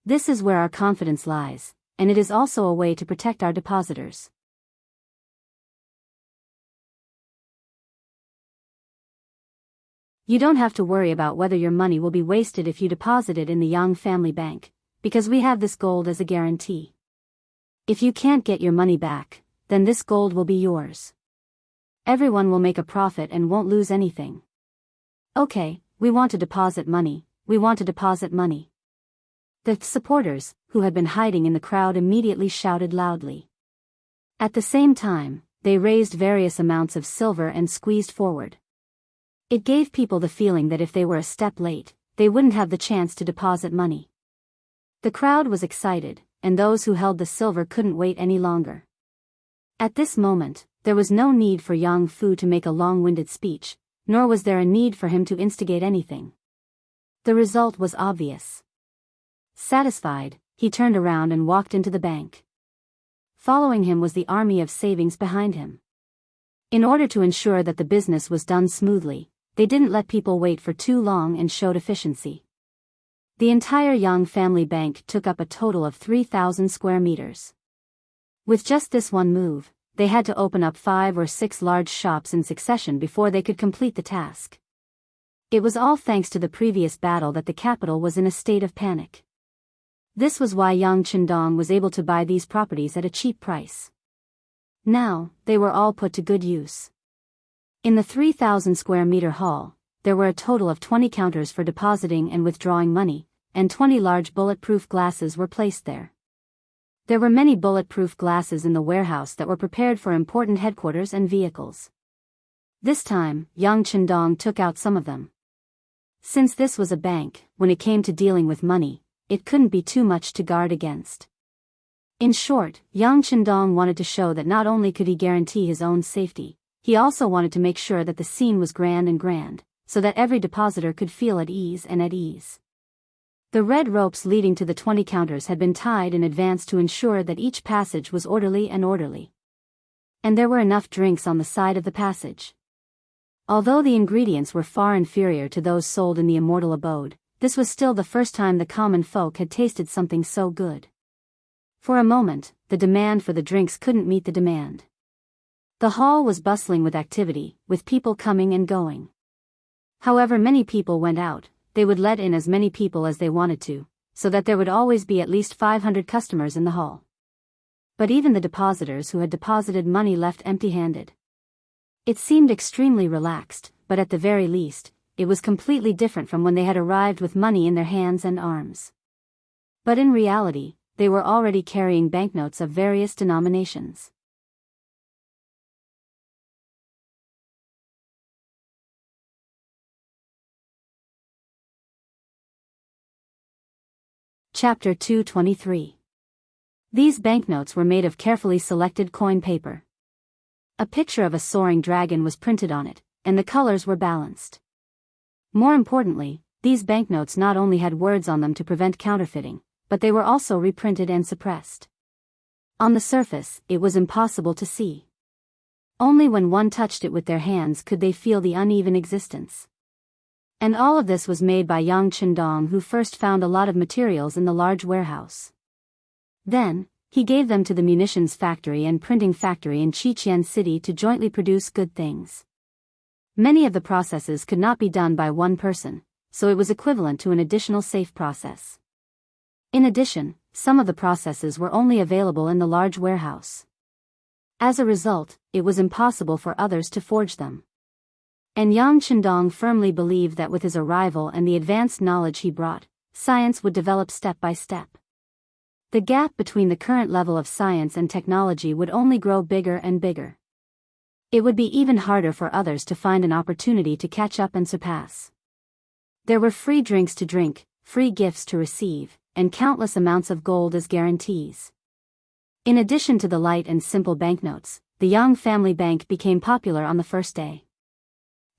This is where our confidence lies, and it is also a way to protect our depositors." You don't have to worry about whether your money will be wasted if you deposit it in the Yang family bank, because we have this gold as a guarantee. If you can't get your money back, then this gold will be yours. Everyone will make a profit and won't lose anything. Okay, we want to deposit money, we want to deposit money. The supporters, who had been hiding in the crowd, immediately shouted loudly. At the same time, they raised various amounts of silver and squeezed forward. It gave people the feeling that if they were a step late, they wouldn't have the chance to deposit money. The crowd was excited, and those who held the silver couldn't wait any longer. At this moment, there was no need for Yang Fu to make a long-winded speech, nor was there a need for him to instigate anything. The result was obvious. Satisfied, he turned around and walked into the bank. Following him was the army of savings behind him. In order to ensure that the business was done smoothly, they didn't let people wait for too long and showed efficiency. The entire Yang family bank took up a total of 3,000 square meters. With just this one move, they had to open up 5 or 6 large shops in succession before they could complete the task. It was all thanks to the previous battle that the capital was in a state of panic. This was why Yang Chendong was able to buy these properties at a cheap price. Now, they were all put to good use. In the 3,000 square meter hall, there were a total of 20 counters for depositing and withdrawing money, and 20 large bulletproof glasses were placed there. There were many bulletproof glasses in the warehouse that were prepared for important headquarters and vehicles. This time, Yang Chendong took out some of them. Since this was a bank, when it came to dealing with money, it couldn't be too much to guard against. In short, Yang Chendong wanted to show that not only could he guarantee his own safety, he also wanted to make sure that the scene was grand, so that every depositor could feel at ease. The red ropes leading to the 20 counters had been tied in advance to ensure that each passage was orderly. And there were enough drinks on the side of the passage. Although the ingredients were far inferior to those sold in the immortal abode, this was still the first time the common folk had tasted something so good. For a moment, the demand for the drinks couldn't meet the demand. The hall was bustling with activity, with people coming and going. However many people went out, they would let in as many people as they wanted to, so that there would always be at least 500 customers in the hall. But even the depositors who had deposited money left empty-handed. It seemed extremely relaxed, but at the very least, it was completely different from when they had arrived with money in their hands and arms. But in reality, they were already carrying banknotes of various denominations. Chapter 223. These banknotes were made of carefully selected coin paper. A picture of a soaring dragon was printed on it, and the colors were balanced. More importantly, these banknotes not only had words on them to prevent counterfeiting, but they were also reprinted and suppressed. On the surface, it was impossible to see. Only when one touched it with their hands could they feel the uneven existence. And all of this was made by Yang Chendong, who first found a lot of materials in the large warehouse. Then, he gave them to the munitions factory and printing factory in Qiqian City to jointly produce good things. Many of the processes could not be done by one person, so it was equivalent to an additional safe process. In addition, some of the processes were only available in the large warehouse. As a result, it was impossible for others to forge them. And Yang Chendong firmly believed that with his arrival and the advanced knowledge he brought, science would develop step by step. The gap between the current level of science and technology would only grow bigger and bigger. It would be even harder for others to find an opportunity to catch up and surpass. There were free drinks to drink, free gifts to receive, and countless amounts of gold as guarantees. In addition to the light and simple banknotes, the Yang family bank became popular on the first day.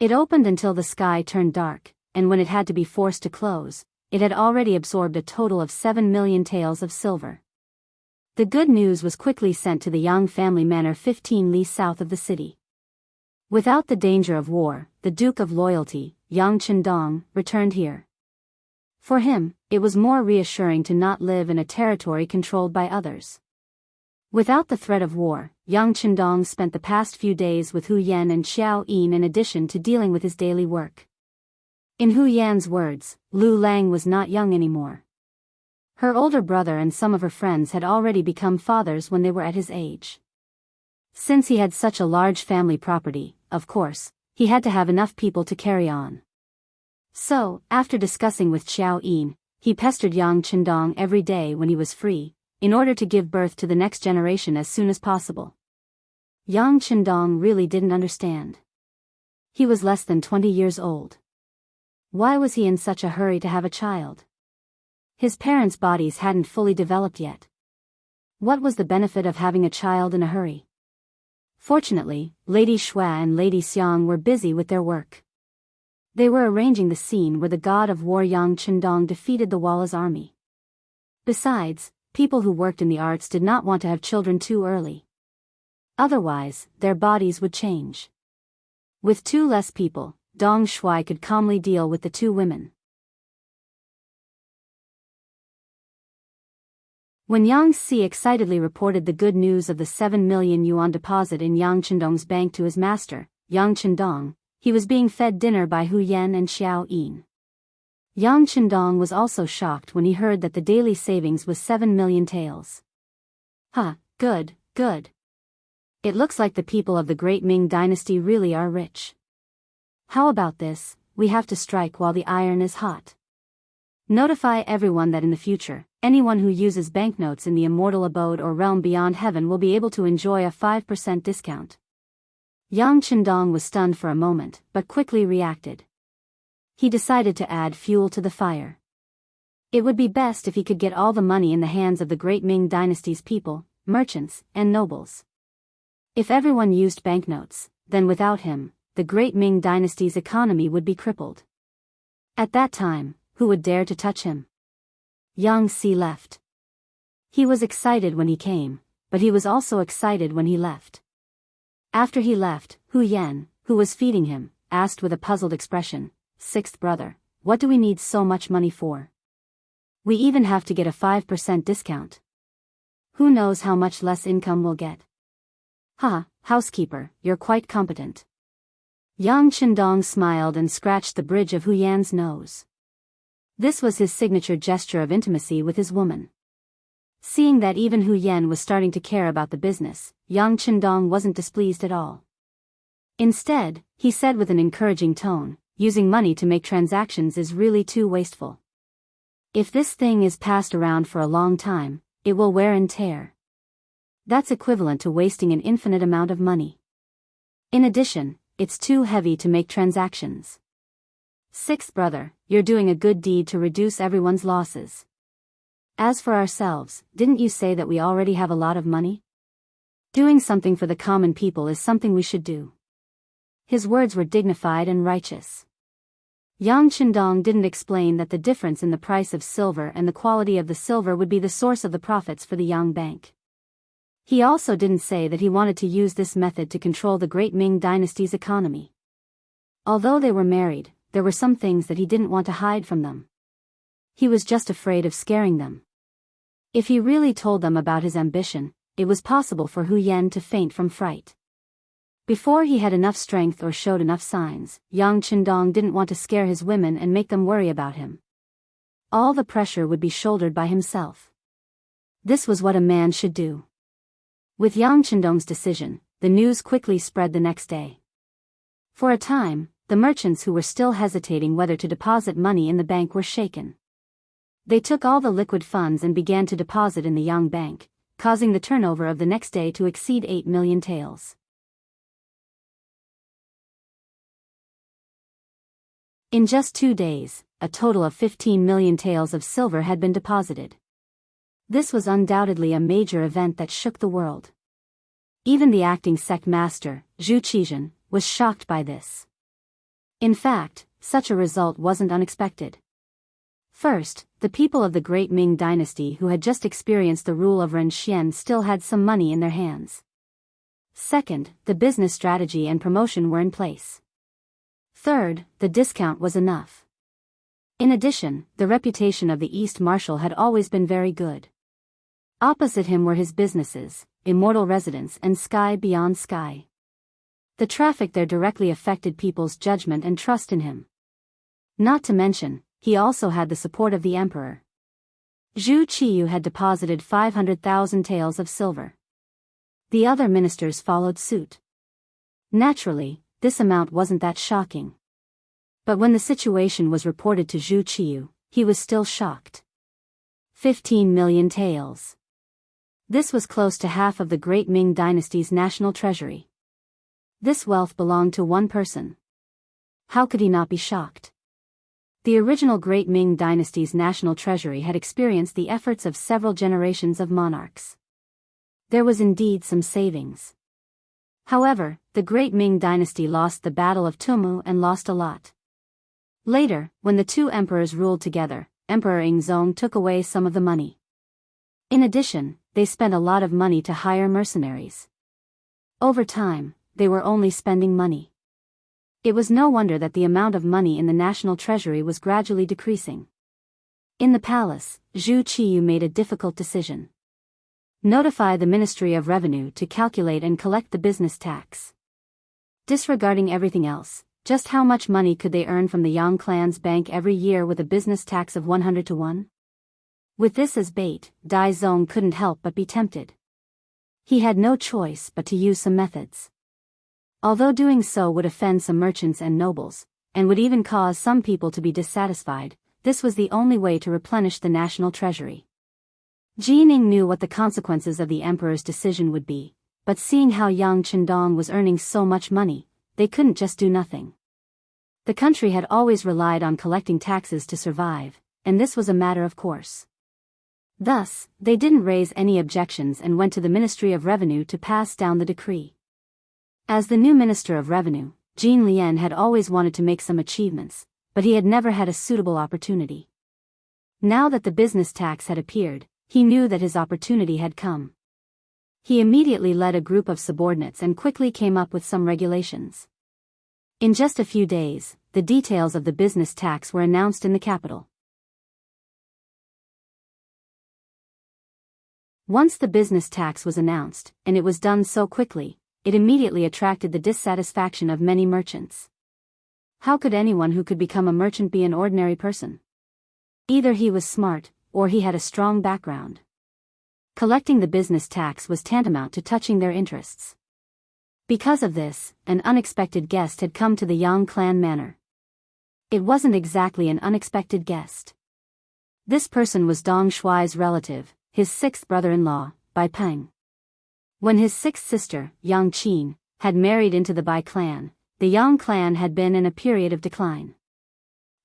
It opened until the sky turned dark, and when it had to be forced to close, it had already absorbed a total of 7 million taels of silver. The good news was quickly sent to the Yang family manor 15 li south of the city. Without the danger of war, the Duke of Loyalty, Yang Chendong, returned here. For him, it was more reassuring to not live in a territory controlled by others. Without the threat of war, Yang Chendong spent the past few days with Hu Yan and Xiao Yin in addition to dealing with his daily work. In Hu Yan's words, Lu Lang was not young anymore. Her older brother and some of her friends had already become fathers when they were at his age. Since he had such a large family property, of course, he had to have enough people to carry on. So, after discussing with Xiao Yin, he pestered Yang Chendong every day when he was free, in order to give birth to the next generation as soon as possible. Yang Chendong really didn't understand. He was less than 20 years old. Why was he in such a hurry to have a child? His parents' bodies hadn't fully developed yet. What was the benefit of having a child in a hurry? Fortunately, Lady Xue and Lady Xiang were busy with their work. They were arranging the scene where the god of war Yang Chendong defeated the Walla's army. Besides, people who worked in the arts did not want to have children too early. Otherwise, their bodies would change. With 2 less people, Dong Shui could calmly deal with the 2 women. When Yang Si excitedly reported the good news of the 7 million yuan deposit in Yang Chendong's bank to his master, Yang Chendong, he was being fed dinner by Hu Yan and Xiao Yin. Yang Chendong was also shocked when he heard that the daily savings was 7 million taels. Good. It looks like the people of the great Ming dynasty really are rich. How about this? we have to strike while the iron is hot. Notify everyone that in the future, anyone who uses banknotes in the immortal abode or realm beyond heaven will be able to enjoy a 5% discount. Yang Qindong was stunned for a moment, but quickly reacted. He decided to add fuel to the fire. It would be best if he could get all the money in the hands of the great Ming dynasty's people, merchants, and nobles. If everyone used banknotes, then without him, the great Ming dynasty's economy would be crippled. At that time, who would dare to touch him? Yang Si left. He was excited when he came, but he was also excited when he left. After he left, Hu Yan, who was feeding him, asked with a puzzled expression, "Sixth brother, what do we need so much money for? We even have to get a 5% discount. Who knows how much less income we'll get?" "Ha, housekeeper, you're quite competent." Yang Qindong smiled and scratched the bridge of Hu Yan's nose. This was his signature gesture of intimacy with his woman. Seeing that even Hu Yan was starting to care about the business, Yang Qindong wasn't displeased at all. Instead, he said with an encouraging tone, "Using money to make transactions is really too wasteful. If this thing is passed around for a long time, it will wear and tear. That's equivalent to wasting an infinite amount of money. In addition, it's too heavy to make transactions. Sixth brother, you're doing a good deed to reduce everyone's losses. As for ourselves, didn't you say that we already have a lot of money? Doing something for the common people is something we should do." His words were dignified and righteous. Yang Qindong didn't explain that the difference in the price of silver and the quality of the silver would be the source of the profits for the Yang Bank. He also didn't say that he wanted to use this method to control the great Ming dynasty's economy. Although they were married, there were some things that he didn't want to hide from them. He was just afraid of scaring them. If he really told them about his ambition, it was possible for Hu Yan to faint from fright. Before he had enough strength or showed enough signs, Yang Qindong didn't want to scare his women and make them worry about him. All the pressure would be shouldered by himself. This was what a man should do. With Yang Qindong's decision, the news quickly spread the next day. For a time, the merchants who were still hesitating whether to deposit money in the bank were shaken. They took all the liquid funds and began to deposit in the Yang Bank, causing the turnover of the next day to exceed 8 million taels. In just 2 days, a total of 15 million taels of silver had been deposited. This was undoubtedly a major event that shook the world. Even the acting sect master, Zhu Qizhen, was shocked by this. In fact, such a result wasn't unexpected. First, the people of the great Ming dynasty who had just experienced the rule of Ren Xian still had some money in their hands. Second, the business strategy and promotion were in place. Third, the discount was enough. In addition, the reputation of the East Marshal had always been very good. Opposite him were his businesses, Immortal Residence and Sky Beyond Sky. The traffic there directly affected people's judgment and trust in him. Not to mention, he also had the support of the emperor. Zhu Qiyu had deposited 500,000 taels of silver. The other ministers followed suit. Naturally, this amount wasn't that shocking. But when the situation was reported to Zhu Qiyu, he was still shocked. 15 million taels. This was close to half of the great Ming dynasty's national treasury. This wealth belonged to one person. How could he not be shocked? The original great Ming dynasty's national treasury had experienced the efforts of several generations of monarchs. There was indeed some savings. However, the great Ming dynasty lost the Battle of Tumu and lost a lot. Later, when the two emperors ruled together, Emperor Yingzong took away some of the money. In addition, they spent a lot of money to hire mercenaries. Over time, they were only spending money. It was no wonder that the amount of money in the national treasury was gradually decreasing. In the palace, Zhu Qiyu made a difficult decision. Notify the Ministry of Revenue to calculate and collect the business tax. Disregarding everything else, just how much money could they earn from the Yang clan's bank every year with a business tax of 100 to 1? With this as bait, Dai Zong couldn't help but be tempted. He had no choice but to use some methods. Although doing so would offend some merchants and nobles, and would even cause some people to be dissatisfied. This was the only way to replenish the national treasury. Jining knew what the consequences of the emperor's decision would be, but seeing how Yang Chendong was earning so much money, they couldn't just do nothing. The country had always relied on collecting taxes to survive, and this was a matter of course. Thus, they didn't raise any objections and went to the Ministry of Revenue to pass down the decree. As the new Minister of Revenue, Jin Lian had always wanted to make some achievements, but he had never had a suitable opportunity. Now that the business tax had appeared, he knew that his opportunity had come. He immediately led a group of subordinates and quickly came up with some regulations. In just a few days, the details of the business tax were announced in the capital. Once the business tax was announced, and it was done so quickly, it immediately attracted the dissatisfaction of many merchants. How could anyone who could become a merchant be an ordinary person? Either he was smart, or he had a strong background. Collecting the business tax was tantamount to touching their interests. Because of this, an unexpected guest had come to the Yang clan manor. It wasn't exactly an unexpected guest. This person was Dong Shuai's relative, his sixth brother-in-law, Bai Peng. When his sixth sister, Yang Qin, had married into the Bai clan, the Yang clan had been in a period of decline.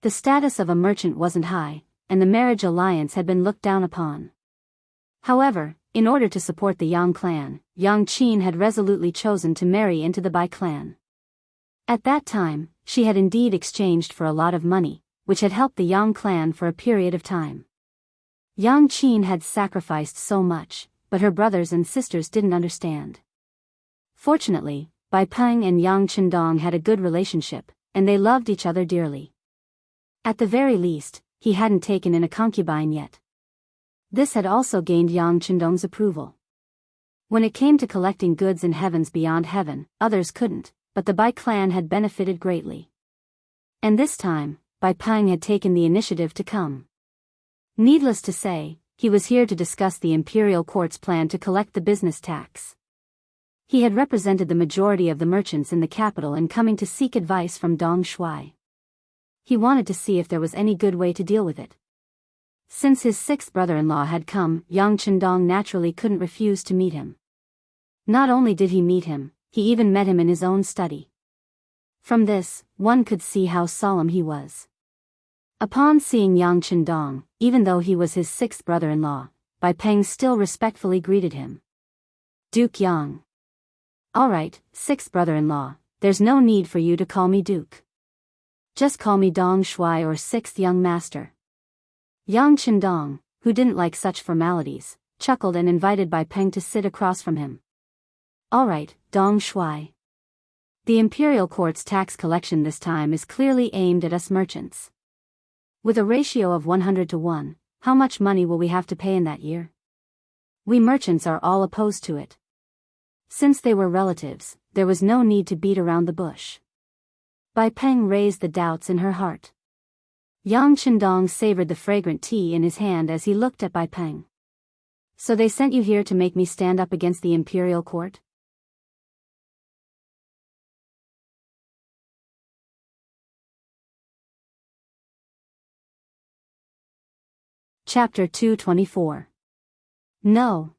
The status of a merchant wasn't high, and the marriage alliance had been looked down upon. However, in order to support the Yang clan, Yang Qin had resolutely chosen to marry into the Bai clan. At that time, she had indeed exchanged for a lot of money, which had helped the Yang clan for a period of time. Yang Qin had sacrificed so much, but her brothers and sisters didn't understand. Fortunately, Bai Peng and Yang Chendong had a good relationship, and they loved each other dearly. At the very least, he hadn't taken in a concubine yet. This had also gained Yang Chendong's approval. When it came to collecting goods in heavens beyond heaven, others couldn't, but the Bai clan had benefited greatly. And this time, Bai Peng had taken the initiative to come. Needless to say, he was here to discuss the imperial court's plan to collect the business tax. He had represented the majority of the merchants in the capital and coming to seek advice from Dong Shuai. He wanted to see if there was any good way to deal with it. Since his sixth brother-in-law had come, Yang Chendong naturally couldn't refuse to meet him. Not only did he meet him, he even met him in his own study. From this, one could see how solemn he was. Upon seeing Yang Chendong, even though he was his sixth brother-in-law, Bai Peng still respectfully greeted him. Duke Yang. All right, sixth brother-in-law, there's no need for you to call me Duke. Just call me Dong Shuai or sixth young master. Yang Chendong, who didn't like such formalities, chuckled and invited Bai Peng to sit across from him. All right, Dong Shuai. The imperial court's tax collection this time is clearly aimed at us merchants. With a ratio of 100 to 1, how much money will we have to pay in that year? We merchants are all opposed to it. Since they were relatives, there was no need to beat around the bush. Bai Peng raised the doubts in her heart. Yang Chendong savored the fragrant tea in his hand as he looked at Bai Peng. So they sent you here to make me stand up against the imperial court? Chapter 224. No.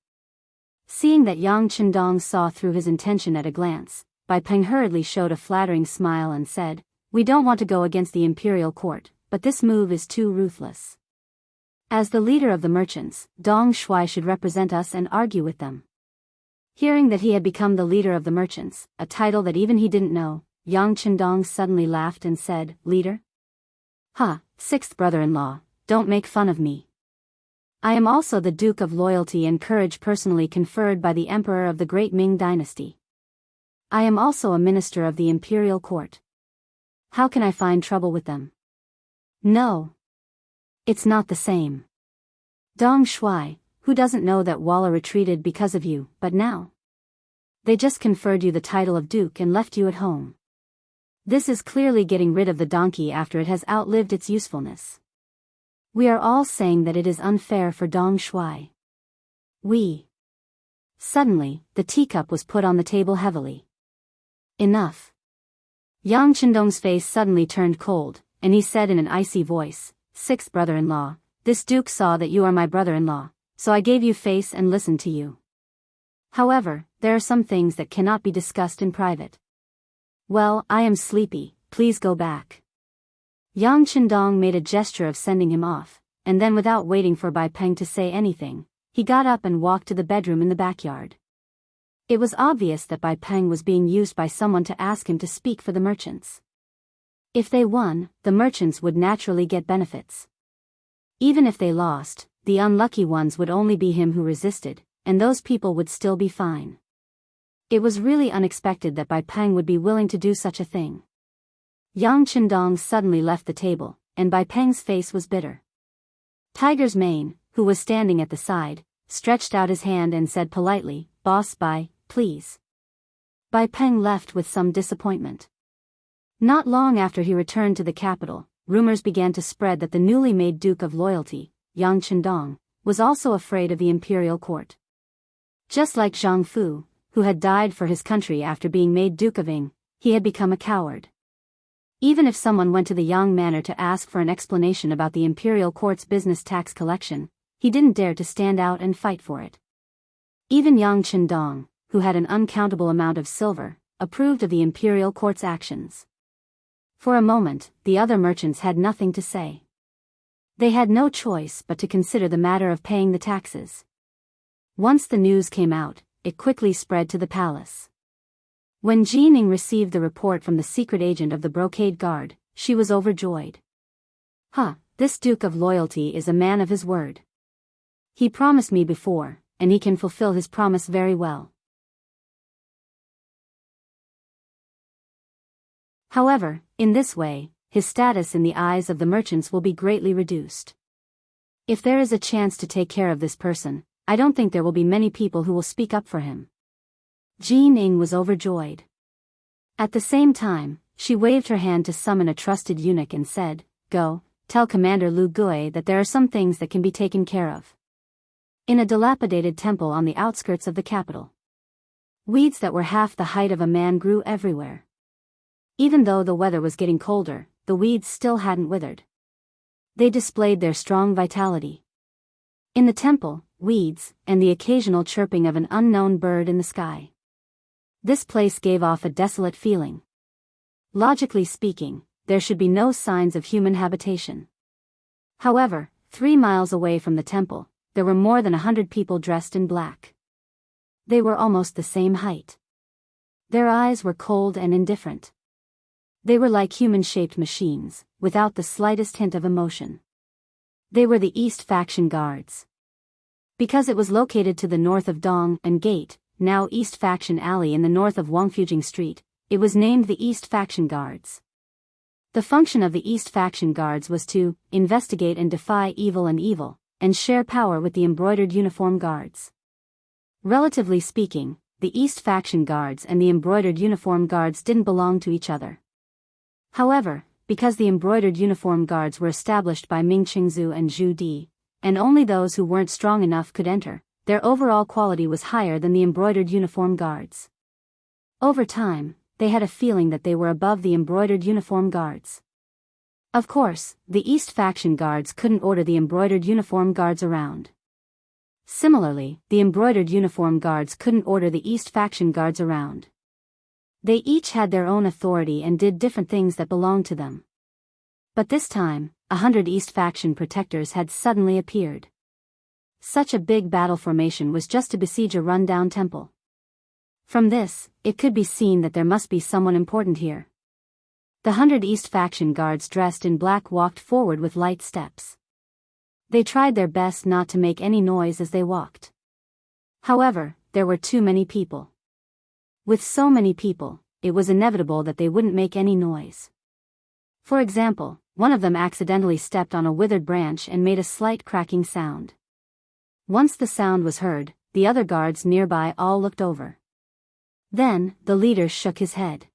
Seeing that Yang Chendong saw through his intention at a glance, Bai Peng hurriedly showed a flattering smile and said, "We don't want to go against the imperial court, but this move is too ruthless. As the leader of the merchants, Dong Shuai should represent us and argue with them." Hearing that he had become the leader of the merchants, a title that even he didn't know, Yang Chendong suddenly laughed and said, "Leader? Ha, sixth brother-in-law, don't make fun of me. I am also the Duke of Loyalty and Courage personally conferred by the Emperor of the Great Ming Dynasty. I am also a minister of the imperial court. How can I find trouble with them? No. It's not the same. Dong Shuai, who doesn't know that Walla retreated because of you, but now? They just conferred you the title of Duke and left you at home. This is clearly getting rid of the donkey after it has outlived its usefulness. We are all saying that it is unfair for Dong Shuai. Suddenly, the teacup was put on the table heavily. Enough. Yang Chendong's face suddenly turned cold, and he said in an icy voice, "Sixth brother-in-law, this duke saw that you are my brother-in-law, so I gave you face and listened to you. However, there are some things that cannot be discussed in private." "Well, I am sleepy, please go back." Yang Chendong made a gesture of sending him off, and then without waiting for Bai Peng to say anything, he got up and walked to the bedroom in the backyard. It was obvious that Bai Peng was being used by someone to ask him to speak for the merchants. If they won, the merchants would naturally get benefits. Even if they lost, the unlucky ones would only be him who resisted, and those people would still be fine. It was really unexpected that Bai Peng would be willing to do such a thing. Yang Chendong suddenly left the table, and Bai Peng's face was bitter. Tiger's Mane, who was standing at the side, stretched out his hand and said politely, "Boss Bai, please." Bai Peng left with some disappointment. Not long after he returned to the capital, rumors began to spread that the newly made Duke of Loyalty, Yang Chendong, was also afraid of the imperial court. Just like Zhang Fu, who had died for his country after being made Duke of Ying, he had become a coward. Even if someone went to the Yang Manor to ask for an explanation about the imperial court's business tax collection, he didn't dare to stand out and fight for it. Even Yang Chendong, who had an uncountable amount of silver, approved of the imperial court's actions. For a moment, the other merchants had nothing to say. They had no choice but to consider the matter of paying the taxes. Once the news came out, it quickly spread to the palace. When Jining received the report from the secret agent of the brocade guard, she was overjoyed. This Duke of Loyalty is a man of his word. He promised me before, and he can fulfill his promise very well. However, in this way, his status in the eyes of the merchants will be greatly reduced. If there is a chance to take care of this person, I don't think there will be many people who will speak up for him. Jining was overjoyed. At the same time, she waved her hand to summon a trusted eunuch and said, "Go, tell Commander Lu Gui that there are some things that can be taken care of." In a dilapidated temple on the outskirts of the capital, weeds that were half the height of a man grew everywhere. Even though the weather was getting colder, the weeds still hadn't withered. They displayed their strong vitality. In the temple, weeds, and the occasional chirping of an unknown bird in the sky. This place gave off a desolate feeling. Logically speaking, there should be no signs of human habitation. However, 3 miles away from the temple, there were more than 100 people dressed in black. They were almost the same height. Their eyes were cold and indifferent. They were like human-shaped machines, without the slightest hint of emotion. They were the East Faction Guards. Because it was located to the north of Dong and Gate, now East Faction Alley in the north of Wangfujing Street, it was named the East Faction Guards. The function of the East Faction Guards was to investigate and defy evil and share power with the embroidered uniform guards. Relatively speaking, the East Faction Guards and the embroidered uniform guards didn't belong to each other. However, because the embroidered uniform guards were established by Ming Qingzu and Zhu Di, and only those who weren't strong enough could enter, their overall quality was higher than the embroidered uniform guards. Over time, they had a feeling that they were above the embroidered uniform guards. Of course, the East Faction Guards couldn't order the embroidered uniform guards around. Similarly, the embroidered uniform guards couldn't order the East Faction Guards around. They each had their own authority and did different things that belonged to them. But this time, 100 East Faction protectors had suddenly appeared. Such a big battle formation was just to besiege a run-down temple. From this, it could be seen that there must be someone important here. The 100 East Faction Guards dressed in black walked forward with light steps. They tried their best not to make any noise as they walked. However, there were too many people. With so many people, it was inevitable that they wouldn't make any noise. For example, one of them accidentally stepped on a withered branch and made a slight cracking sound. Once the sound was heard, the other guards nearby all looked over. Then, the leader shook his head.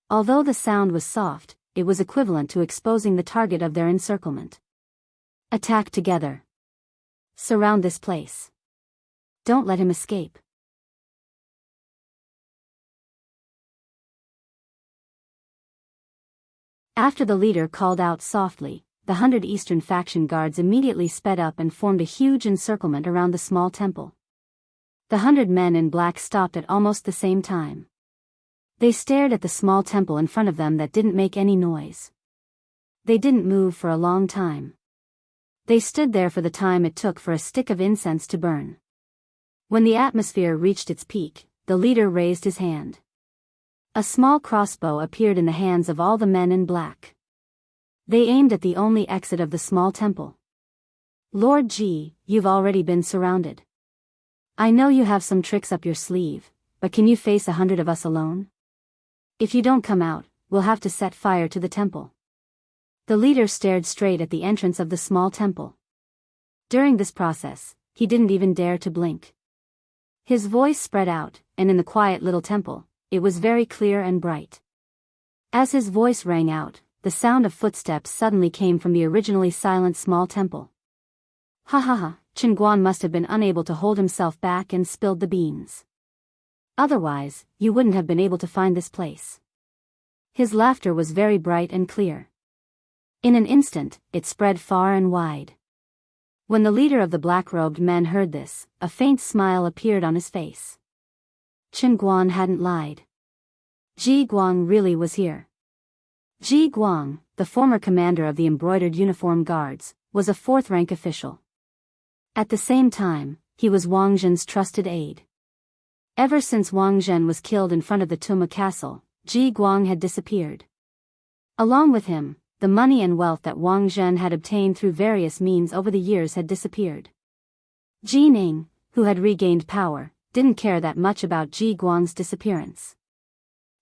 Although the sound was soft, it was equivalent to exposing the target of their encirclement. Attack together. Surround this place. Don't let him escape. After the leader called out softly, the 100 Eastern faction guards immediately sped up and formed a huge encirclement around the small temple. The 100 men in black stopped at almost the same time. They stared at the small temple in front of them that didn't make any noise. They didn't move for a long time. They stood there for the time it took for a stick of incense to burn. When the atmosphere reached its peak, the leader raised his hand. A small crossbow appeared in the hands of all the men in black. They aimed at the only exit of the small temple. Lord Ji, you've already been surrounded. I know you have some tricks up your sleeve, but can you face 100 of us alone? If you don't come out, we'll have to set fire to the temple. The leader stared straight at the entrance of the small temple. During this process, he didn't even dare to blink. His voice spread out, and in the quiet little temple, it was very clear and bright. As his voice rang out, the sound of footsteps suddenly came from the originally silent small temple. Ha ha ha, Chen Guan must have been unable to hold himself back and spilled the beans. Otherwise, you wouldn't have been able to find this place. His laughter was very bright and clear. In an instant, it spread far and wide. When the leader of the black-robed men heard this, a faint smile appeared on his face. Chen Guan hadn't lied. Ji Guang really was here. Ji Guang, the former commander of the embroidered uniform guards, was a fourth-rank official. At the same time, he was Wang Zhen's trusted aide. Ever since Wang Zhen was killed in front of the Tuma castle, Ji Guang had disappeared. Along with him, the money and wealth that Wang Zhen had obtained through various means over the years had disappeared. Ji Ning, who had regained power, didn't care that much about Ji Guang's disappearance.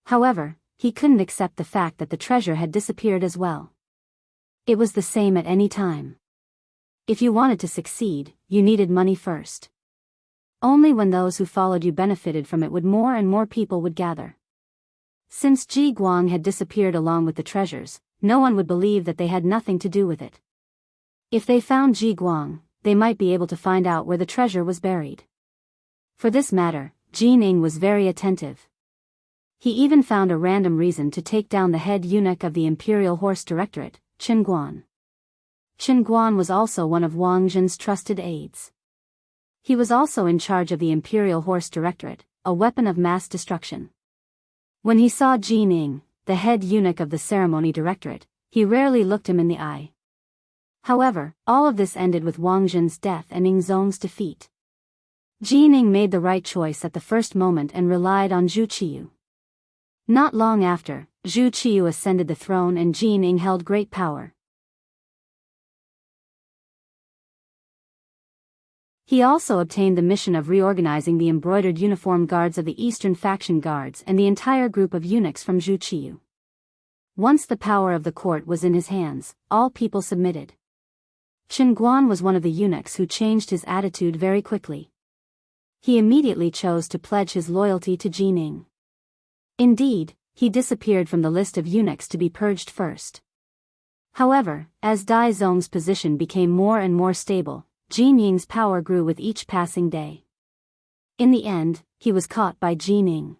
However, he couldn't accept the fact that the treasure had disappeared as well. It was the same at any time. If you wanted to succeed, you needed money first. Only when those who followed you benefited from it would more and more people would gather. Since Ji Guang had disappeared along with the treasures, no one would believe that they had nothing to do with it. If they found Ji Guang, they might be able to find out where the treasure was buried. For this matter, Ji Ning was very attentive. He even found a random reason to take down the head eunuch of the Imperial Horse Directorate, Chen Guan. Chen Guan was also one of Wang Zhen's trusted aides. He was also in charge of the Imperial Horse Directorate, a weapon of mass destruction. When he saw Ji Ning, the head eunuch of the Ceremony Directorate, he rarely looked him in the eye. However, all of this ended with Wang Zhen's death and Ning Zong's defeat. Ji Ning made the right choice at the first moment and relied on Zhu Qiyu. Not long after, Zhu Qiyu ascended the throne and Ji Ning held great power. He also obtained the mission of reorganizing the embroidered uniform guards of the Eastern faction guards and the entire group of eunuchs from Zhu Qiyu. Once the power of the court was in his hands, all people submitted. Chen Guan was one of the eunuchs who changed his attitude very quickly. He immediately chose to pledge his loyalty to Ji Ning. Indeed, he disappeared from the list of eunuchs to be purged first. However, as Dai Zong's position became more and more stable, Ji Ning's power grew with each passing day. In the end, he was caught by Ji Ning.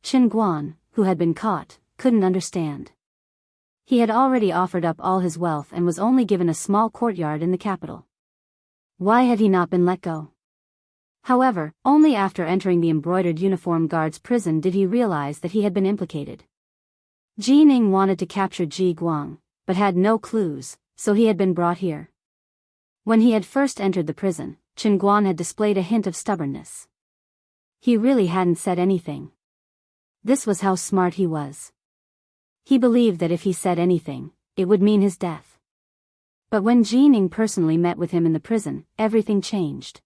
Chen Guan, who had been caught, couldn't understand. He had already offered up all his wealth and was only given a small courtyard in the capital. Why had he not been let go? However, only after entering the embroidered uniform guard's prison did he realize that he had been implicated. Ji Ning wanted to capture Ji Guang, but had no clues, so he had been brought here. When he had first entered the prison, Chen Guan had displayed a hint of stubbornness. He really hadn't said anything. This was how smart he was. He believed that if he said anything, it would mean his death. But when Ji Ning personally met with him in the prison, everything changed.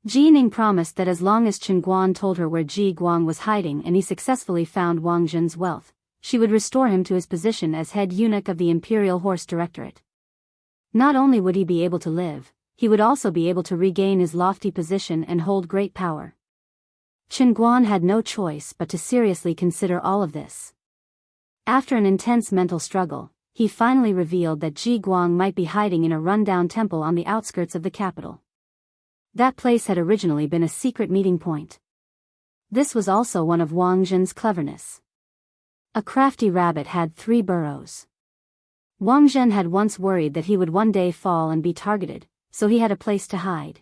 Ji Ning promised that as long as Chen Guan told her where Ji Guang was hiding and he successfully found Wang Zhen's wealth, she would restore him to his position as head eunuch of the Imperial Horse Directorate. Not only would he be able to live, he would also be able to regain his lofty position and hold great power. Chen Guan had no choice but to seriously consider all of this. After an intense mental struggle, he finally revealed that Ji Guang might be hiding in a rundown temple on the outskirts of the capital. That place had originally been a secret meeting point. This was also one of Wang Zhen's cleverness. A crafty rabbit had 3 burrows. Wang Zhen had once worried that he would one day fall and be targeted, so he had a place to hide.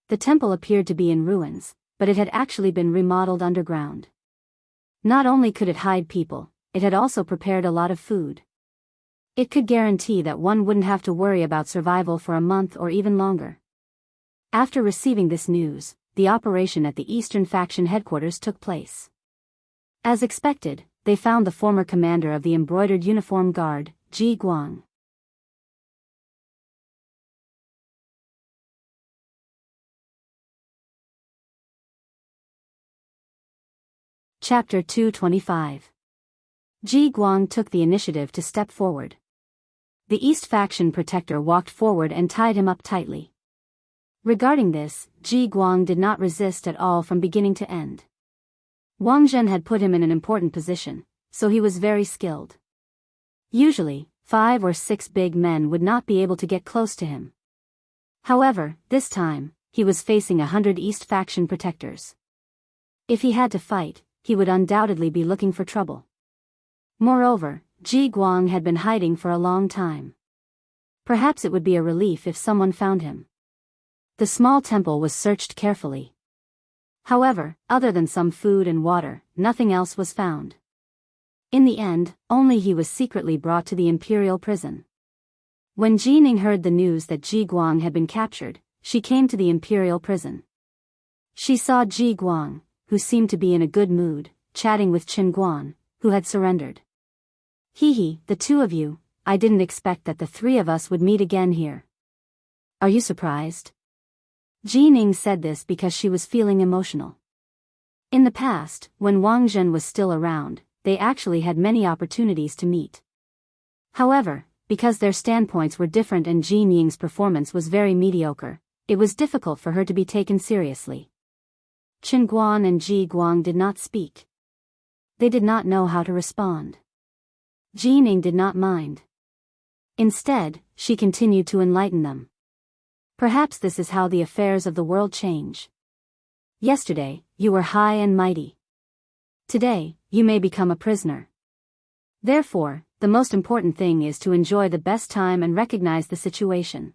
The temple appeared to be in ruins, but it had actually been remodeled underground. Not only could it hide people, it had also prepared a lot of food. It could guarantee that one wouldn't have to worry about survival for a month or even longer. After receiving this news, the operation at the Eastern Faction headquarters took place. As expected, they found the former commander of the embroidered uniform guard, Ji Guang. Chapter 225. Ji Guang took the initiative to step forward. The East Faction protector walked forward and tied him up tightly. Regarding this, Ji Guang did not resist at all from beginning to end. Wang Zhen had put him in an important position, so he was very skilled. Usually, 5 or 6 big men would not be able to get close to him. However, this time, he was facing 100 East Faction protectors. If he had to fight, he would undoubtedly be looking for trouble. Moreover, Ji Guang had been hiding for a long time. Perhaps it would be a relief if someone found him. The small temple was searched carefully. However, other than some food and water, nothing else was found. In the end, only he was secretly brought to the imperial prison. When Jining heard the news that Ji Guang had been captured, she came to the imperial prison. She saw Ji Guang, who seemed to be in a good mood, chatting with Qin Guan, who had surrendered. "Hee, the 2 of you, I didn't expect that the 3 of us would meet again here. Are you surprised?" Jining said this because she was feeling emotional. In the past, when Wang Zhen was still around, they actually had many opportunities to meet. However, because their standpoints were different and Jining's performance was very mediocre, it was difficult for her to be taken seriously. Qin Guan and Ji Guang did not speak. They did not know how to respond. Jining did not mind. Instead, she continued to enlighten them. Perhaps this is how the affairs of the world change. Yesterday, you were high and mighty. Today, you may become a prisoner. Therefore, the most important thing is to enjoy the best time and recognize the situation.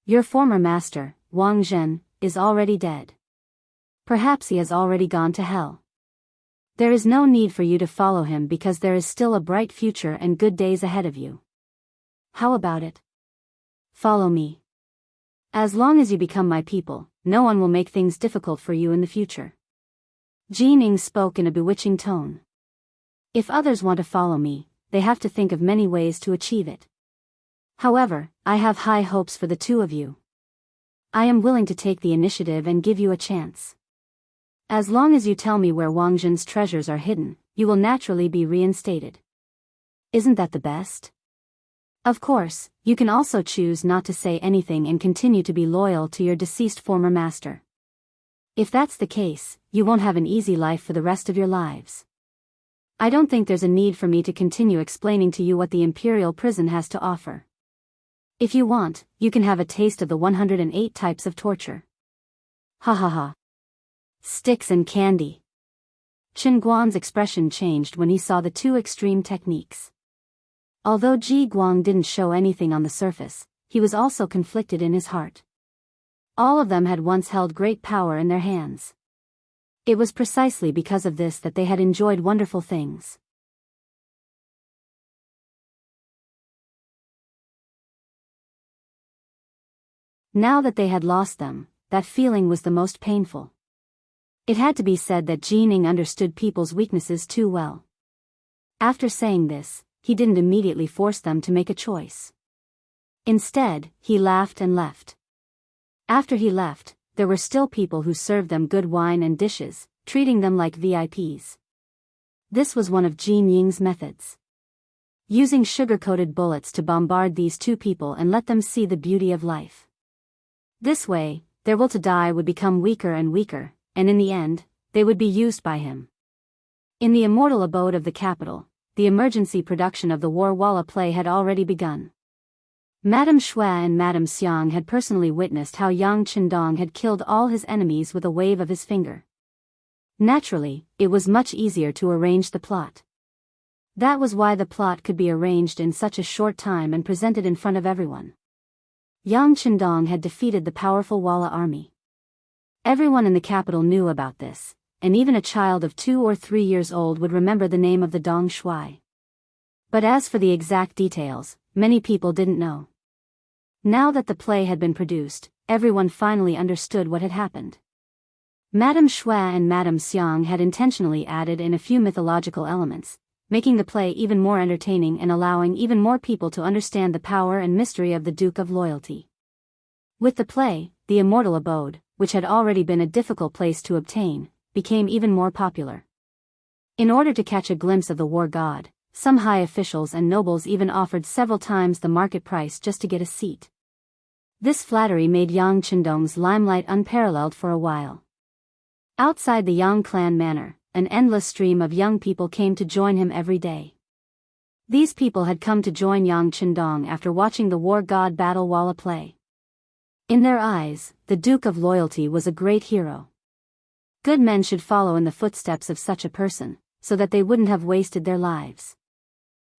Your former master, Wang Zhen, is already dead. Perhaps he has already gone to hell. There is no need for you to follow him because there is still a bright future and good days ahead of you. How about it? Follow me. As long as you become my people, no one will make things difficult for you in the future. Jining spoke in a bewitching tone. If others want to follow me, they have to think of many ways to achieve it. However, I have high hopes for the 2 of you. I am willing to take the initiative and give you a chance. As long as you tell me where Wang Zhen's treasures are hidden, you will naturally be reinstated. Isn't that the best? Of course, you can also choose not to say anything and continue to be loyal to your deceased former master. If that's the case, you won't have an easy life for the rest of your lives. I don't think there's a need for me to continue explaining to you what the imperial prison has to offer. If you want, you can have a taste of the 108 types of torture. Ha ha ha. Sticks and candy. Qin Guan's expression changed when he saw the 2 extreme techniques. Although Ji Guang didn't show anything on the surface, he was also conflicted in his heart. All of them had once held great power in their hands. It was precisely because of this that they had enjoyed wonderful things. Now that they had lost them, that feeling was the most painful. It had to be said that Jining understood people's weaknesses too well. After saying this, he didn't immediately force them to make a choice. Instead, he laughed and left. After he left, there were still people who served them good wine and dishes, treating them like VIPs. This was one of Jining's methods. Using sugar-coated bullets to bombard these 2 people and let them see the beauty of life. This way, their will to die would become weaker and weaker, and in the end, they would be used by him. In the immortal abode of the capital, the emergency production of the War Walla play had already begun. Madame Xue and Madame Xiang had personally witnessed how Yang Qindong had killed all his enemies with a wave of his finger. Naturally, it was much easier to arrange the plot. That was why the plot could be arranged in such a short time and presented in front of everyone. Yang Qindong had defeated the powerful Walla army. Everyone in the capital knew about this, and even a child of 2 or 3 years old would remember the name of the Dong Shui. But as for the exact details, many people didn't know. Now that the play had been produced, everyone finally understood what had happened. Madame Shui and Madame Xiang had intentionally added in a few mythological elements, making the play even more entertaining and allowing even more people to understand the power and mystery of the Duke of Loyalty. With the play, the Immortal Abode, which had already been a difficult place to obtain, became even more popular. In order to catch a glimpse of the war god, some high officials and nobles even offered several times the market price just to get a seat. This flattery made Yang Qindong's limelight unparalleled for a while. Outside the Yang clan manor, an endless stream of young people came to join him every day. These people had come to join Yang Qindong after watching the war god battle Walla play. In their eyes, the Duke of Loyalty was a great hero. Good men should follow in the footsteps of such a person, so that they wouldn't have wasted their lives.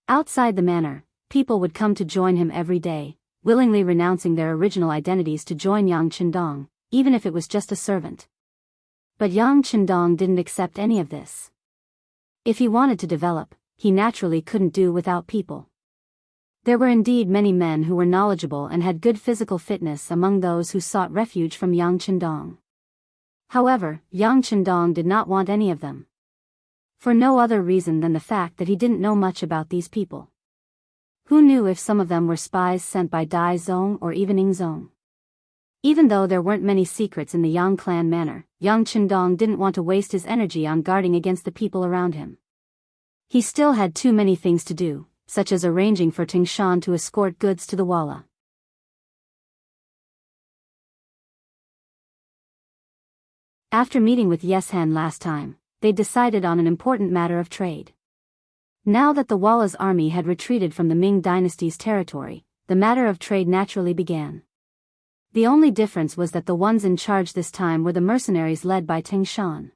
Outside the manor, people would come to join him every day, willingly renouncing their original identities to join Yang Qindong, even if it was just a servant. But Yang Qindong didn't accept any of this. If he wanted to develop, he naturally couldn't do without people. There were indeed many men who were knowledgeable and had good physical fitness among those who sought refuge from Yang Qindong. However, Yang Qindong did not want any of them. For no other reason than the fact that he didn't know much about these people. Who knew if some of them were spies sent by Dai Zong or even Ing Zong? Even though there weren't many secrets in the Yang clan manor, Yang Qindong didn't want to waste his energy on guarding against the people around him. He still had too many things to do, such as arranging for Tingshan to escort goods to the Walla. After meeting with Yeshan last time, they decided on an important matter of trade. Now that the Walla's army had retreated from the Ming dynasty's territory, the matter of trade naturally began. The only difference was that the ones in charge this time were the mercenaries led by Tingshan.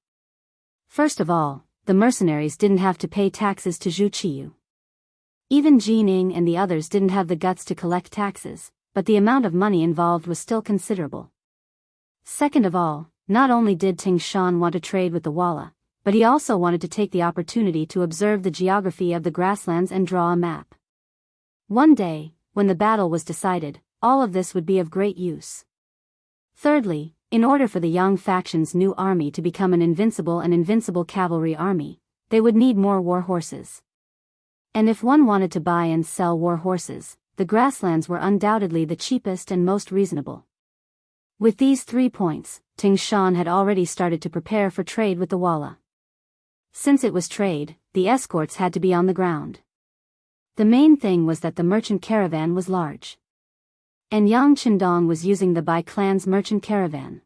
First of all, the mercenaries didn't have to pay taxes to Zhu Qiyu. Even Jining and the others didn't have the guts to collect taxes, but the amount of money involved was still considerable. Second of all, not only did Tingshan want to trade with the Walla, but he also wanted to take the opportunity to observe the geography of the grasslands and draw a map. One day, when the battle was decided, all of this would be of great use. Thirdly, in order for the Yang faction's new army to become an invincible cavalry army, they would need more war horses. And if one wanted to buy and sell war horses, the grasslands were undoubtedly the cheapest and most reasonable. With these 3 points, Tingshan had already started to prepare for trade with the Walla. Since it was trade, the escorts had to be on the ground. The main thing was that the merchant caravan was large. And Yang Qindong was using the Bai clan's merchant caravan.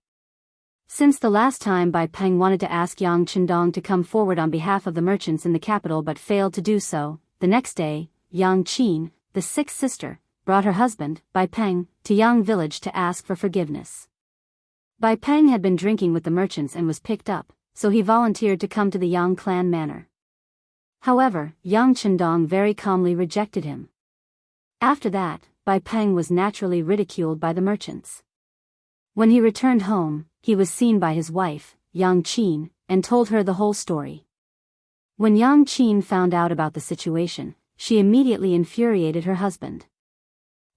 Since the last time Bai Peng wanted to ask Yang Qindong to come forward on behalf of the merchants in the capital but failed to do so, the next day, Yang Qin, the 6th sister, brought her husband, Bai Peng, to Yang village to ask for forgiveness. Bai Peng had been drinking with the merchants and was picked up, so he volunteered to come to the Yang clan manor. However, Yang Qindong very calmly rejected him. After that, Bai Peng was naturally ridiculed by the merchants. When he returned home, he was seen by his wife, Yang Qin, and told her the whole story. When Yang Qin found out about the situation, she immediately infuriated her husband.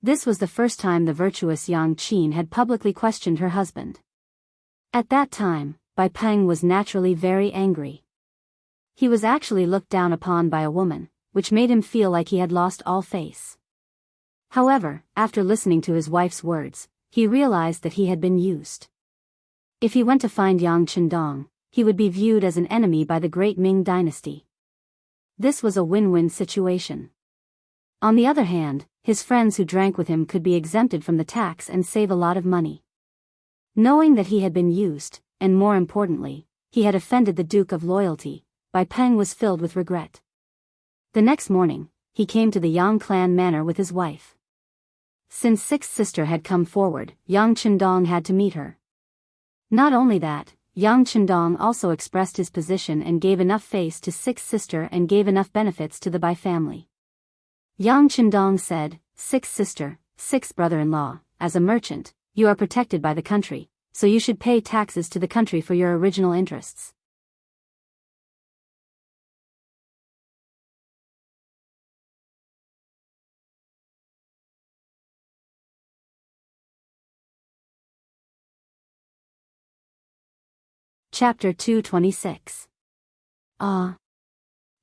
This was the first time the virtuous Yang Qin had publicly questioned her husband. At that time, Bai Peng was naturally very angry. He was actually looked down upon by a woman, which made him feel like he had lost all face. However, after listening to his wife's words, he realized that he had been used. If he went to find Yang Qindong, he would be viewed as an enemy by the great Ming dynasty. This was a win-win situation. On the other hand, his friends who drank with him could be exempted from the tax and save a lot of money. Knowing that he had been used, and more importantly, he had offended the Duke of Loyalty, Bai Peng was filled with regret. The next morning, he came to the Yang clan manor with his wife. Since 6th sister had come forward, Yang Qindong had to meet her. Not only that, Yang Chendong also expressed his position and gave enough face to Sixth Sister and gave enough benefits to the Bai family. Yang Chendong said, "Sixth Sister, Sixth Brother-in-law, as a merchant, you are protected by the country, so you should pay taxes to the country for your original interests." Chapter 226.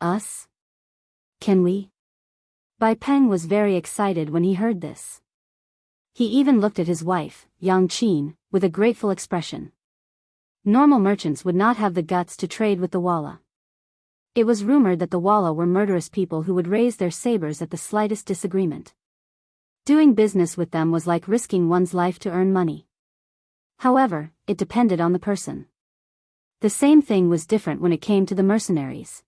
Us? Can we? Bai Peng was very excited when he heard this. He even looked at his wife, Yang Qin, with a grateful expression. Normal merchants would not have the guts to trade with the Walla. It was rumored that the Walla were murderous people who would raise their sabers at the slightest disagreement. Doing business with them was like risking one's life to earn money. However, it depended on the person. The same thing was different when it came to the mercenaries.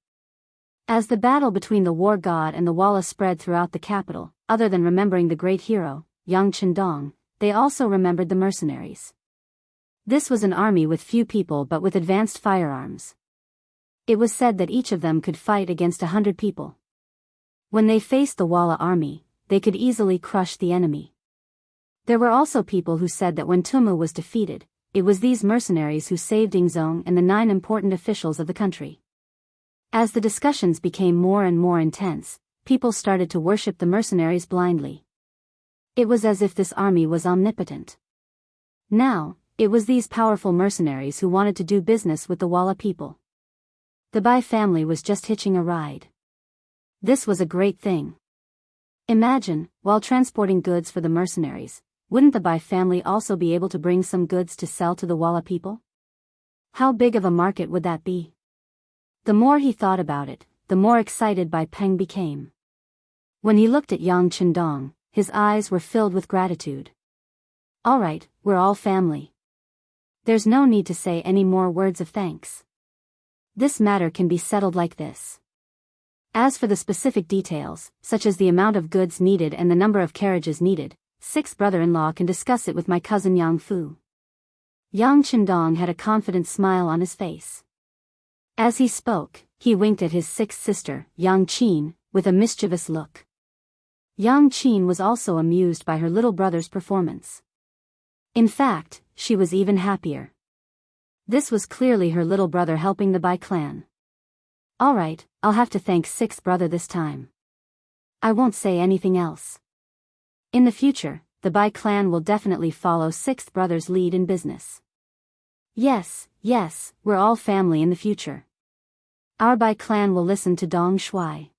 As the battle between the war god and the Walla spread throughout the capital, other than remembering the great hero, Yang Chendong, they also remembered the mercenaries. This was an army with few people but with advanced firearms. It was said that each of them could fight against 100 people. When they faced the Walla army, they could easily crush the enemy. There were also people who said that when Tumu was defeated, it was these mercenaries who saved Ingzong and the 9 important officials of the country. As the discussions became more and more intense, people started to worship the mercenaries blindly. It was as if this army was omnipotent. Now, it was these powerful mercenaries who wanted to do business with the Walla people. The Bai family was just hitching a ride. This was a great thing. Imagine, while transporting goods for the mercenaries, wouldn't the Bai family also be able to bring some goods to sell to the Walla people? How big of a market would that be? The more he thought about it, the more excited Bai Peng became. When he looked at Yang Chendong, his eyes were filled with gratitude. "All right, we're all family. There's no need to say any more words of thanks. This matter can be settled like this. As for the specific details, such as the amount of goods needed and the number of carriages needed, Sixth brother-in-law can discuss it with my cousin Yang Fu." Yang Chendong had a confident smile on his face. As he spoke, he winked at his sixth sister, Yang Qin, with a mischievous look. Yang Qin was also amused by her little brother's performance. In fact, she was even happier. This was clearly her little brother helping the Bai clan. "All right, I'll have to thank sixth brother this time. I won't say anything else. In the future, the Bai clan will definitely follow sixth brother's lead in business. Yes, we're all family in the future. Our Bai clan will listen to Dong Shuai."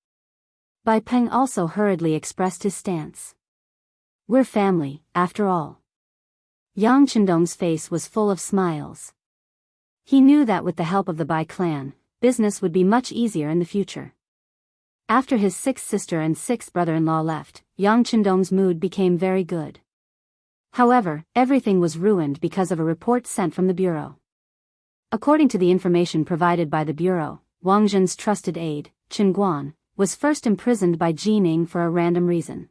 Bai Peng also hurriedly expressed his stance. "We're family, after all." Yang Chendong's face was full of smiles. He knew that with the help of the Bai clan, business would be much easier in the future. After his sixth sister and sixth brother-in-law left, Yang Chendong's mood became very good. However, everything was ruined because of a report sent from the bureau. According to the information provided by the bureau, Wang Zhen's trusted aide, Chen Guan, was first imprisoned by Jining for a random reason.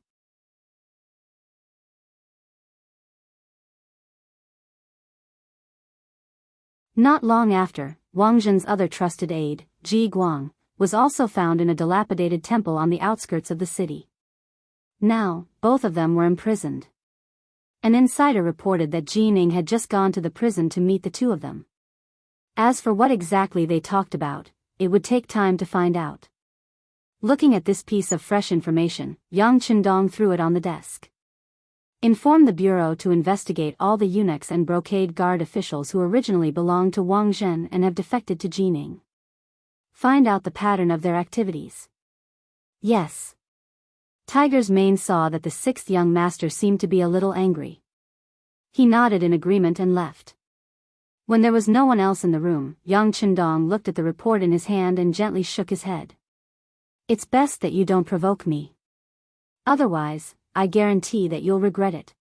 Not long after, Wang Zhen's other trusted aide, Ji Guang, was also found in a dilapidated temple on the outskirts of the city. Now, both of them were imprisoned. An insider reported that Jining had just gone to the prison to meet the two of them. As for what exactly they talked about, it would take time to find out. Looking at this piece of fresh information, Yang Chendong threw it on the desk. Inform the bureau to investigate all the eunuchs and brocade guard officials who originally belonged to Wang Zhen and have defected to Jining. Find out the pattern of their activities. Yes. Tiger's Mane saw that the sixth young master seemed to be a little angry. He nodded in agreement and left. When there was no one else in the room, Yang Chendong looked at the report in his hand and gently shook his head. "It's best that you don't provoke me. Otherwise, I guarantee that you'll regret it."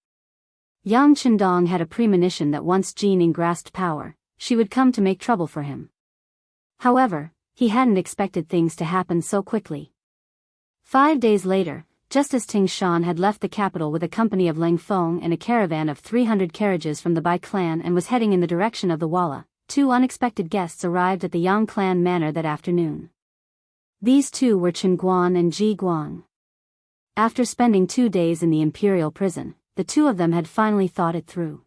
Yang Chendong had a premonition that once Jining grasped power, she would come to make trouble for him. However, he hadn't expected things to happen so quickly. 5 days later, just as Ting Shan had left the capital with a company of Leng Feng and a caravan of 300 carriages from the Bai clan and was heading in the direction of the Walla, two unexpected guests arrived at the Yang clan manor that afternoon. These two were Chen Guan and Ji Guang. After spending 2 days in the imperial prison, the two of them had finally thought it through.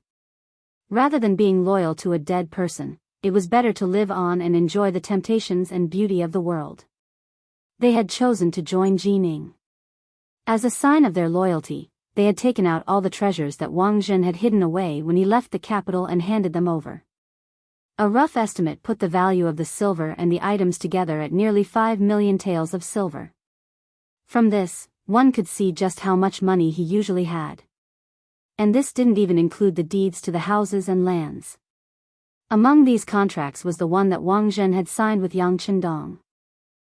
Rather than being loyal to a dead person, it was better to live on and enjoy the temptations and beauty of the world. They had chosen to join Jining. As a sign of their loyalty, they had taken out all the treasures that Wang Zhen had hidden away when he left the capital and handed them over. A rough estimate put the value of the silver and the items together at nearly 5 million taels of silver. From this, one could see just how much money he usually had. And this didn't even include the deeds to the houses and lands. Among these contracts was the one that Wang Zhen had signed with Yang Chendong.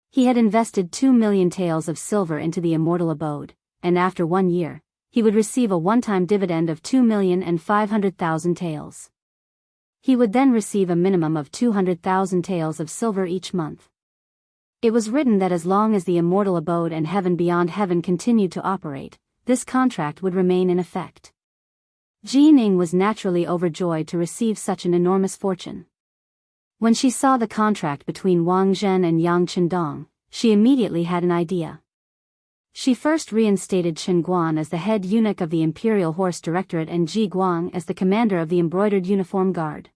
He had invested 2 million taels of silver into the immortal abode, and after 1 year, he would receive a one-time dividend of 2,500,000 taels. He would then receive a minimum of 200,000 taels of silver each month. It was written that as long as the immortal abode and heaven beyond heaven continued to operate, this contract would remain in effect. Jining was naturally overjoyed to receive such an enormous fortune. When she saw the contract between Wang Zhen and Yang Chendong, she immediately had an idea. She first reinstated Chen Guan as the head eunuch of the Imperial Horse Directorate and Ji Guang as the commander of the Embroidered Uniform Guard.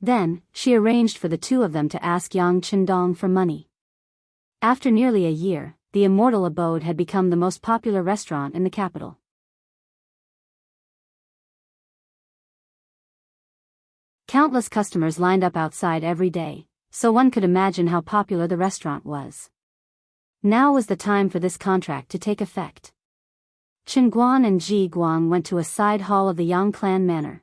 Then, she arranged for the two of them to ask Yang Chendong for money. After nearly a year, the immortal abode had become the most popular restaurant in the capital. Countless customers lined up outside every day, so one could imagine how popular the restaurant was. Now was the time for this contract to take effect. Chen Guan and Ji Guang went to a side hall of the Yang clan manor.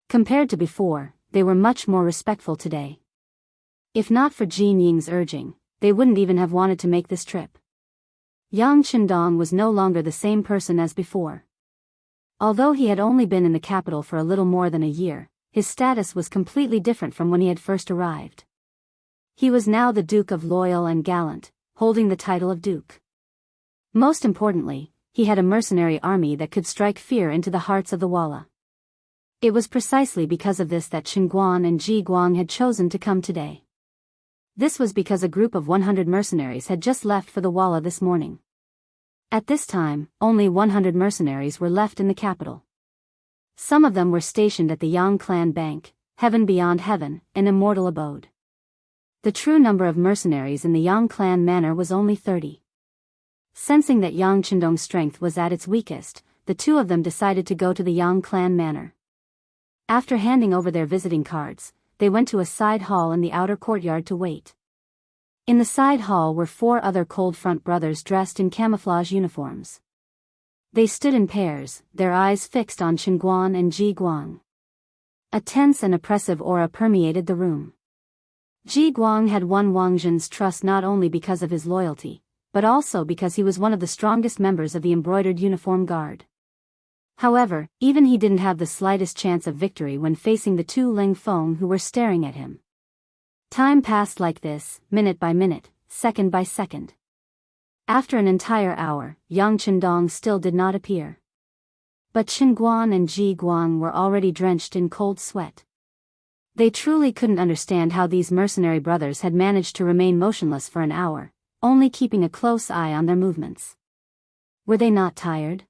Compared to before, they were much more respectful today. If not for Jin Ying's urging, they wouldn't even have wanted to make this trip. Yang Chendong was no longer the same person as before. Although he had only been in the capital for a little more than a year, his status was completely different from when he had first arrived. He was now the Duke of Loyal and Gallant, holding the title of Duke. Most importantly, he had a mercenary army that could strike fear into the hearts of the Walla. It was precisely because of this that Chen Guan and Ji Guang had chosen to come today. This was because a group of 100 mercenaries had just left for the Walla this morning. At this time, only 100 mercenaries were left in the capital. Some of them were stationed at the Yang Clan Bank, Heaven Beyond Heaven, and Immortal Abode. The true number of mercenaries in the Yang Clan manor was only 30. Sensing that Yang Chendong's strength was at its weakest, the two of them decided to go to the Yang Clan manor. After handing over their visiting cards, they went to a side hall in the outer courtyard to wait. In the side hall were 4 other Cold Front brothers dressed in camouflage uniforms. They stood in pairs, their eyes fixed on Chen Guan and Ji Guang. A tense and oppressive aura permeated the room. Ji Guang had won Wang Zhen's trust not only because of his loyalty, but also because he was one of the strongest members of the Embroidered Uniform Guard. However, even he didn't have the slightest chance of victory when facing the 2 Ling Feng who were staring at him. Time passed like this, minute by minute, second by second. After an entire hour, Yang Chendong still did not appear. But Chen Guan and Ji Guang were already drenched in cold sweat. They truly couldn't understand how these mercenary brothers had managed to remain motionless for an hour, only keeping a close eye on their movements. Were they not tired?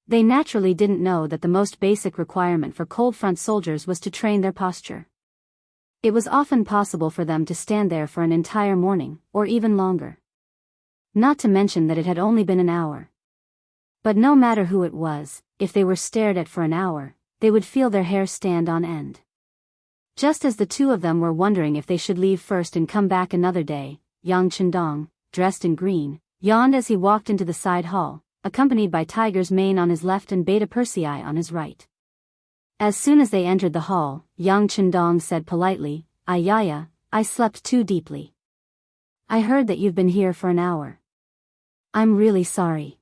They naturally didn't know that the most basic requirement for Cold Front soldiers was to train their posture. It was often possible for them to stand there for an entire morning, or even longer. Not to mention that it had only been an hour. But no matter who it was, if they were stared at for an hour, they would feel their hair stand on end. Just as the two of them were wondering if they should leave first and come back another day, Yang Chendong, dressed in green, yawned as he walked into the side hall, accompanied by Tiger's Mane on his left and Beta Persei on his right. As soon as they entered the hall, Yang Chendong said politely, "Ayaya, I slept too deeply. I heard that you've been here for an hour. I'm really sorry."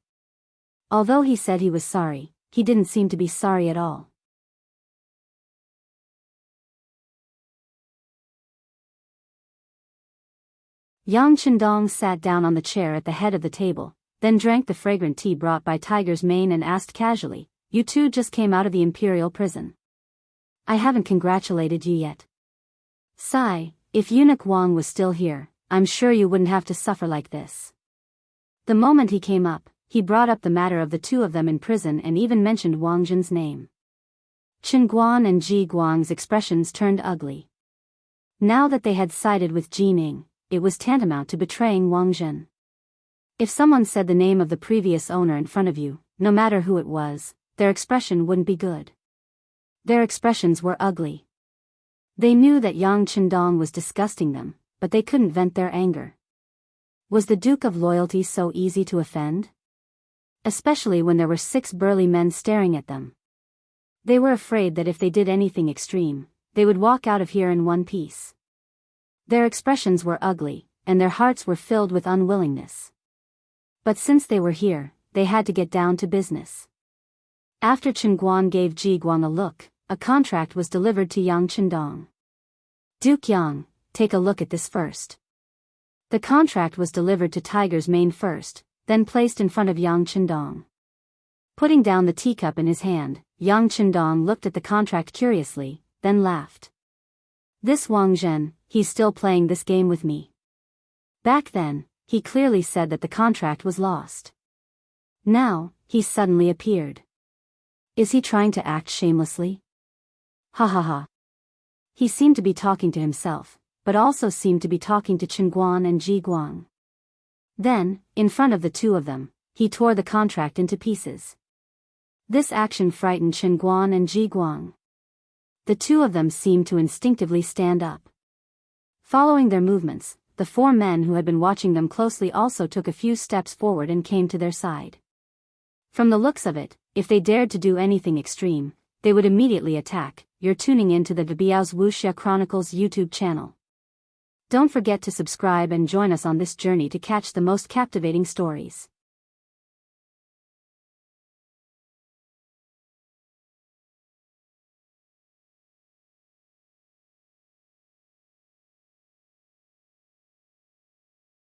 Although he said he was sorry, he didn't seem to be sorry at all. Yang Chendong sat down on the chair at the head of the table, then drank the fragrant tea brought by Tiger's Mane and asked casually, "You two just came out of the imperial prison. I haven't congratulated you yet." Sigh, if Eunuch Wang was still here, I'm sure you wouldn't have to suffer like this. The moment he came up, he brought up the matter of the two of them in prison and even mentioned Wang Zhen's name. Chen Guan and Ji Guang's expressions turned ugly. Now that they had sided with Ji Ning, it was tantamount to betraying Wang Zhen. If someone said the name of the previous owner in front of you, no matter who it was, their expression wouldn't be good. Their expressions were ugly. They knew that Yang Chendong was disgusting them, but they couldn't vent their anger. Was the Duke of Loyalty so easy to offend? Especially when there were 6 burly men staring at them. They were afraid that if they did anything extreme, they would walk out of here in one piece. Their expressions were ugly, and their hearts were filled with unwillingness. But since they were here, they had to get down to business. After Chen Guan gave Ji Guang a look, a contract was delivered to Yang Chendong. Duke Yang, take a look at this first. The contract was delivered to Tiger's mane first, then placed in front of Yang Chendong. Putting down the teacup in his hand, Yang Chendong looked at the contract curiously, then laughed. This Wang Zhen, he's still playing this game with me. Back then, he clearly said that the contract was lost. Now, he suddenly appeared. Is he trying to act shamelessly? Ha ha ha. He seemed to be talking to himself, but also seemed to be talking to Chen Guan and Ji Guang. Then, in front of the two of them, he tore the contract into pieces. This action frightened Chen Guan and Ji Guang. The two of them seemed to instinctively stand up. Following their movements, the 4 men who had been watching them closely also took a few steps forward and came to their side. From the looks of it, if they dared to do anything extreme, they would immediately attack. You're tuning in to the Biyao's Wuxia Chronicles YouTube channel. Don't forget to subscribe and join us on this journey to catch the most captivating stories.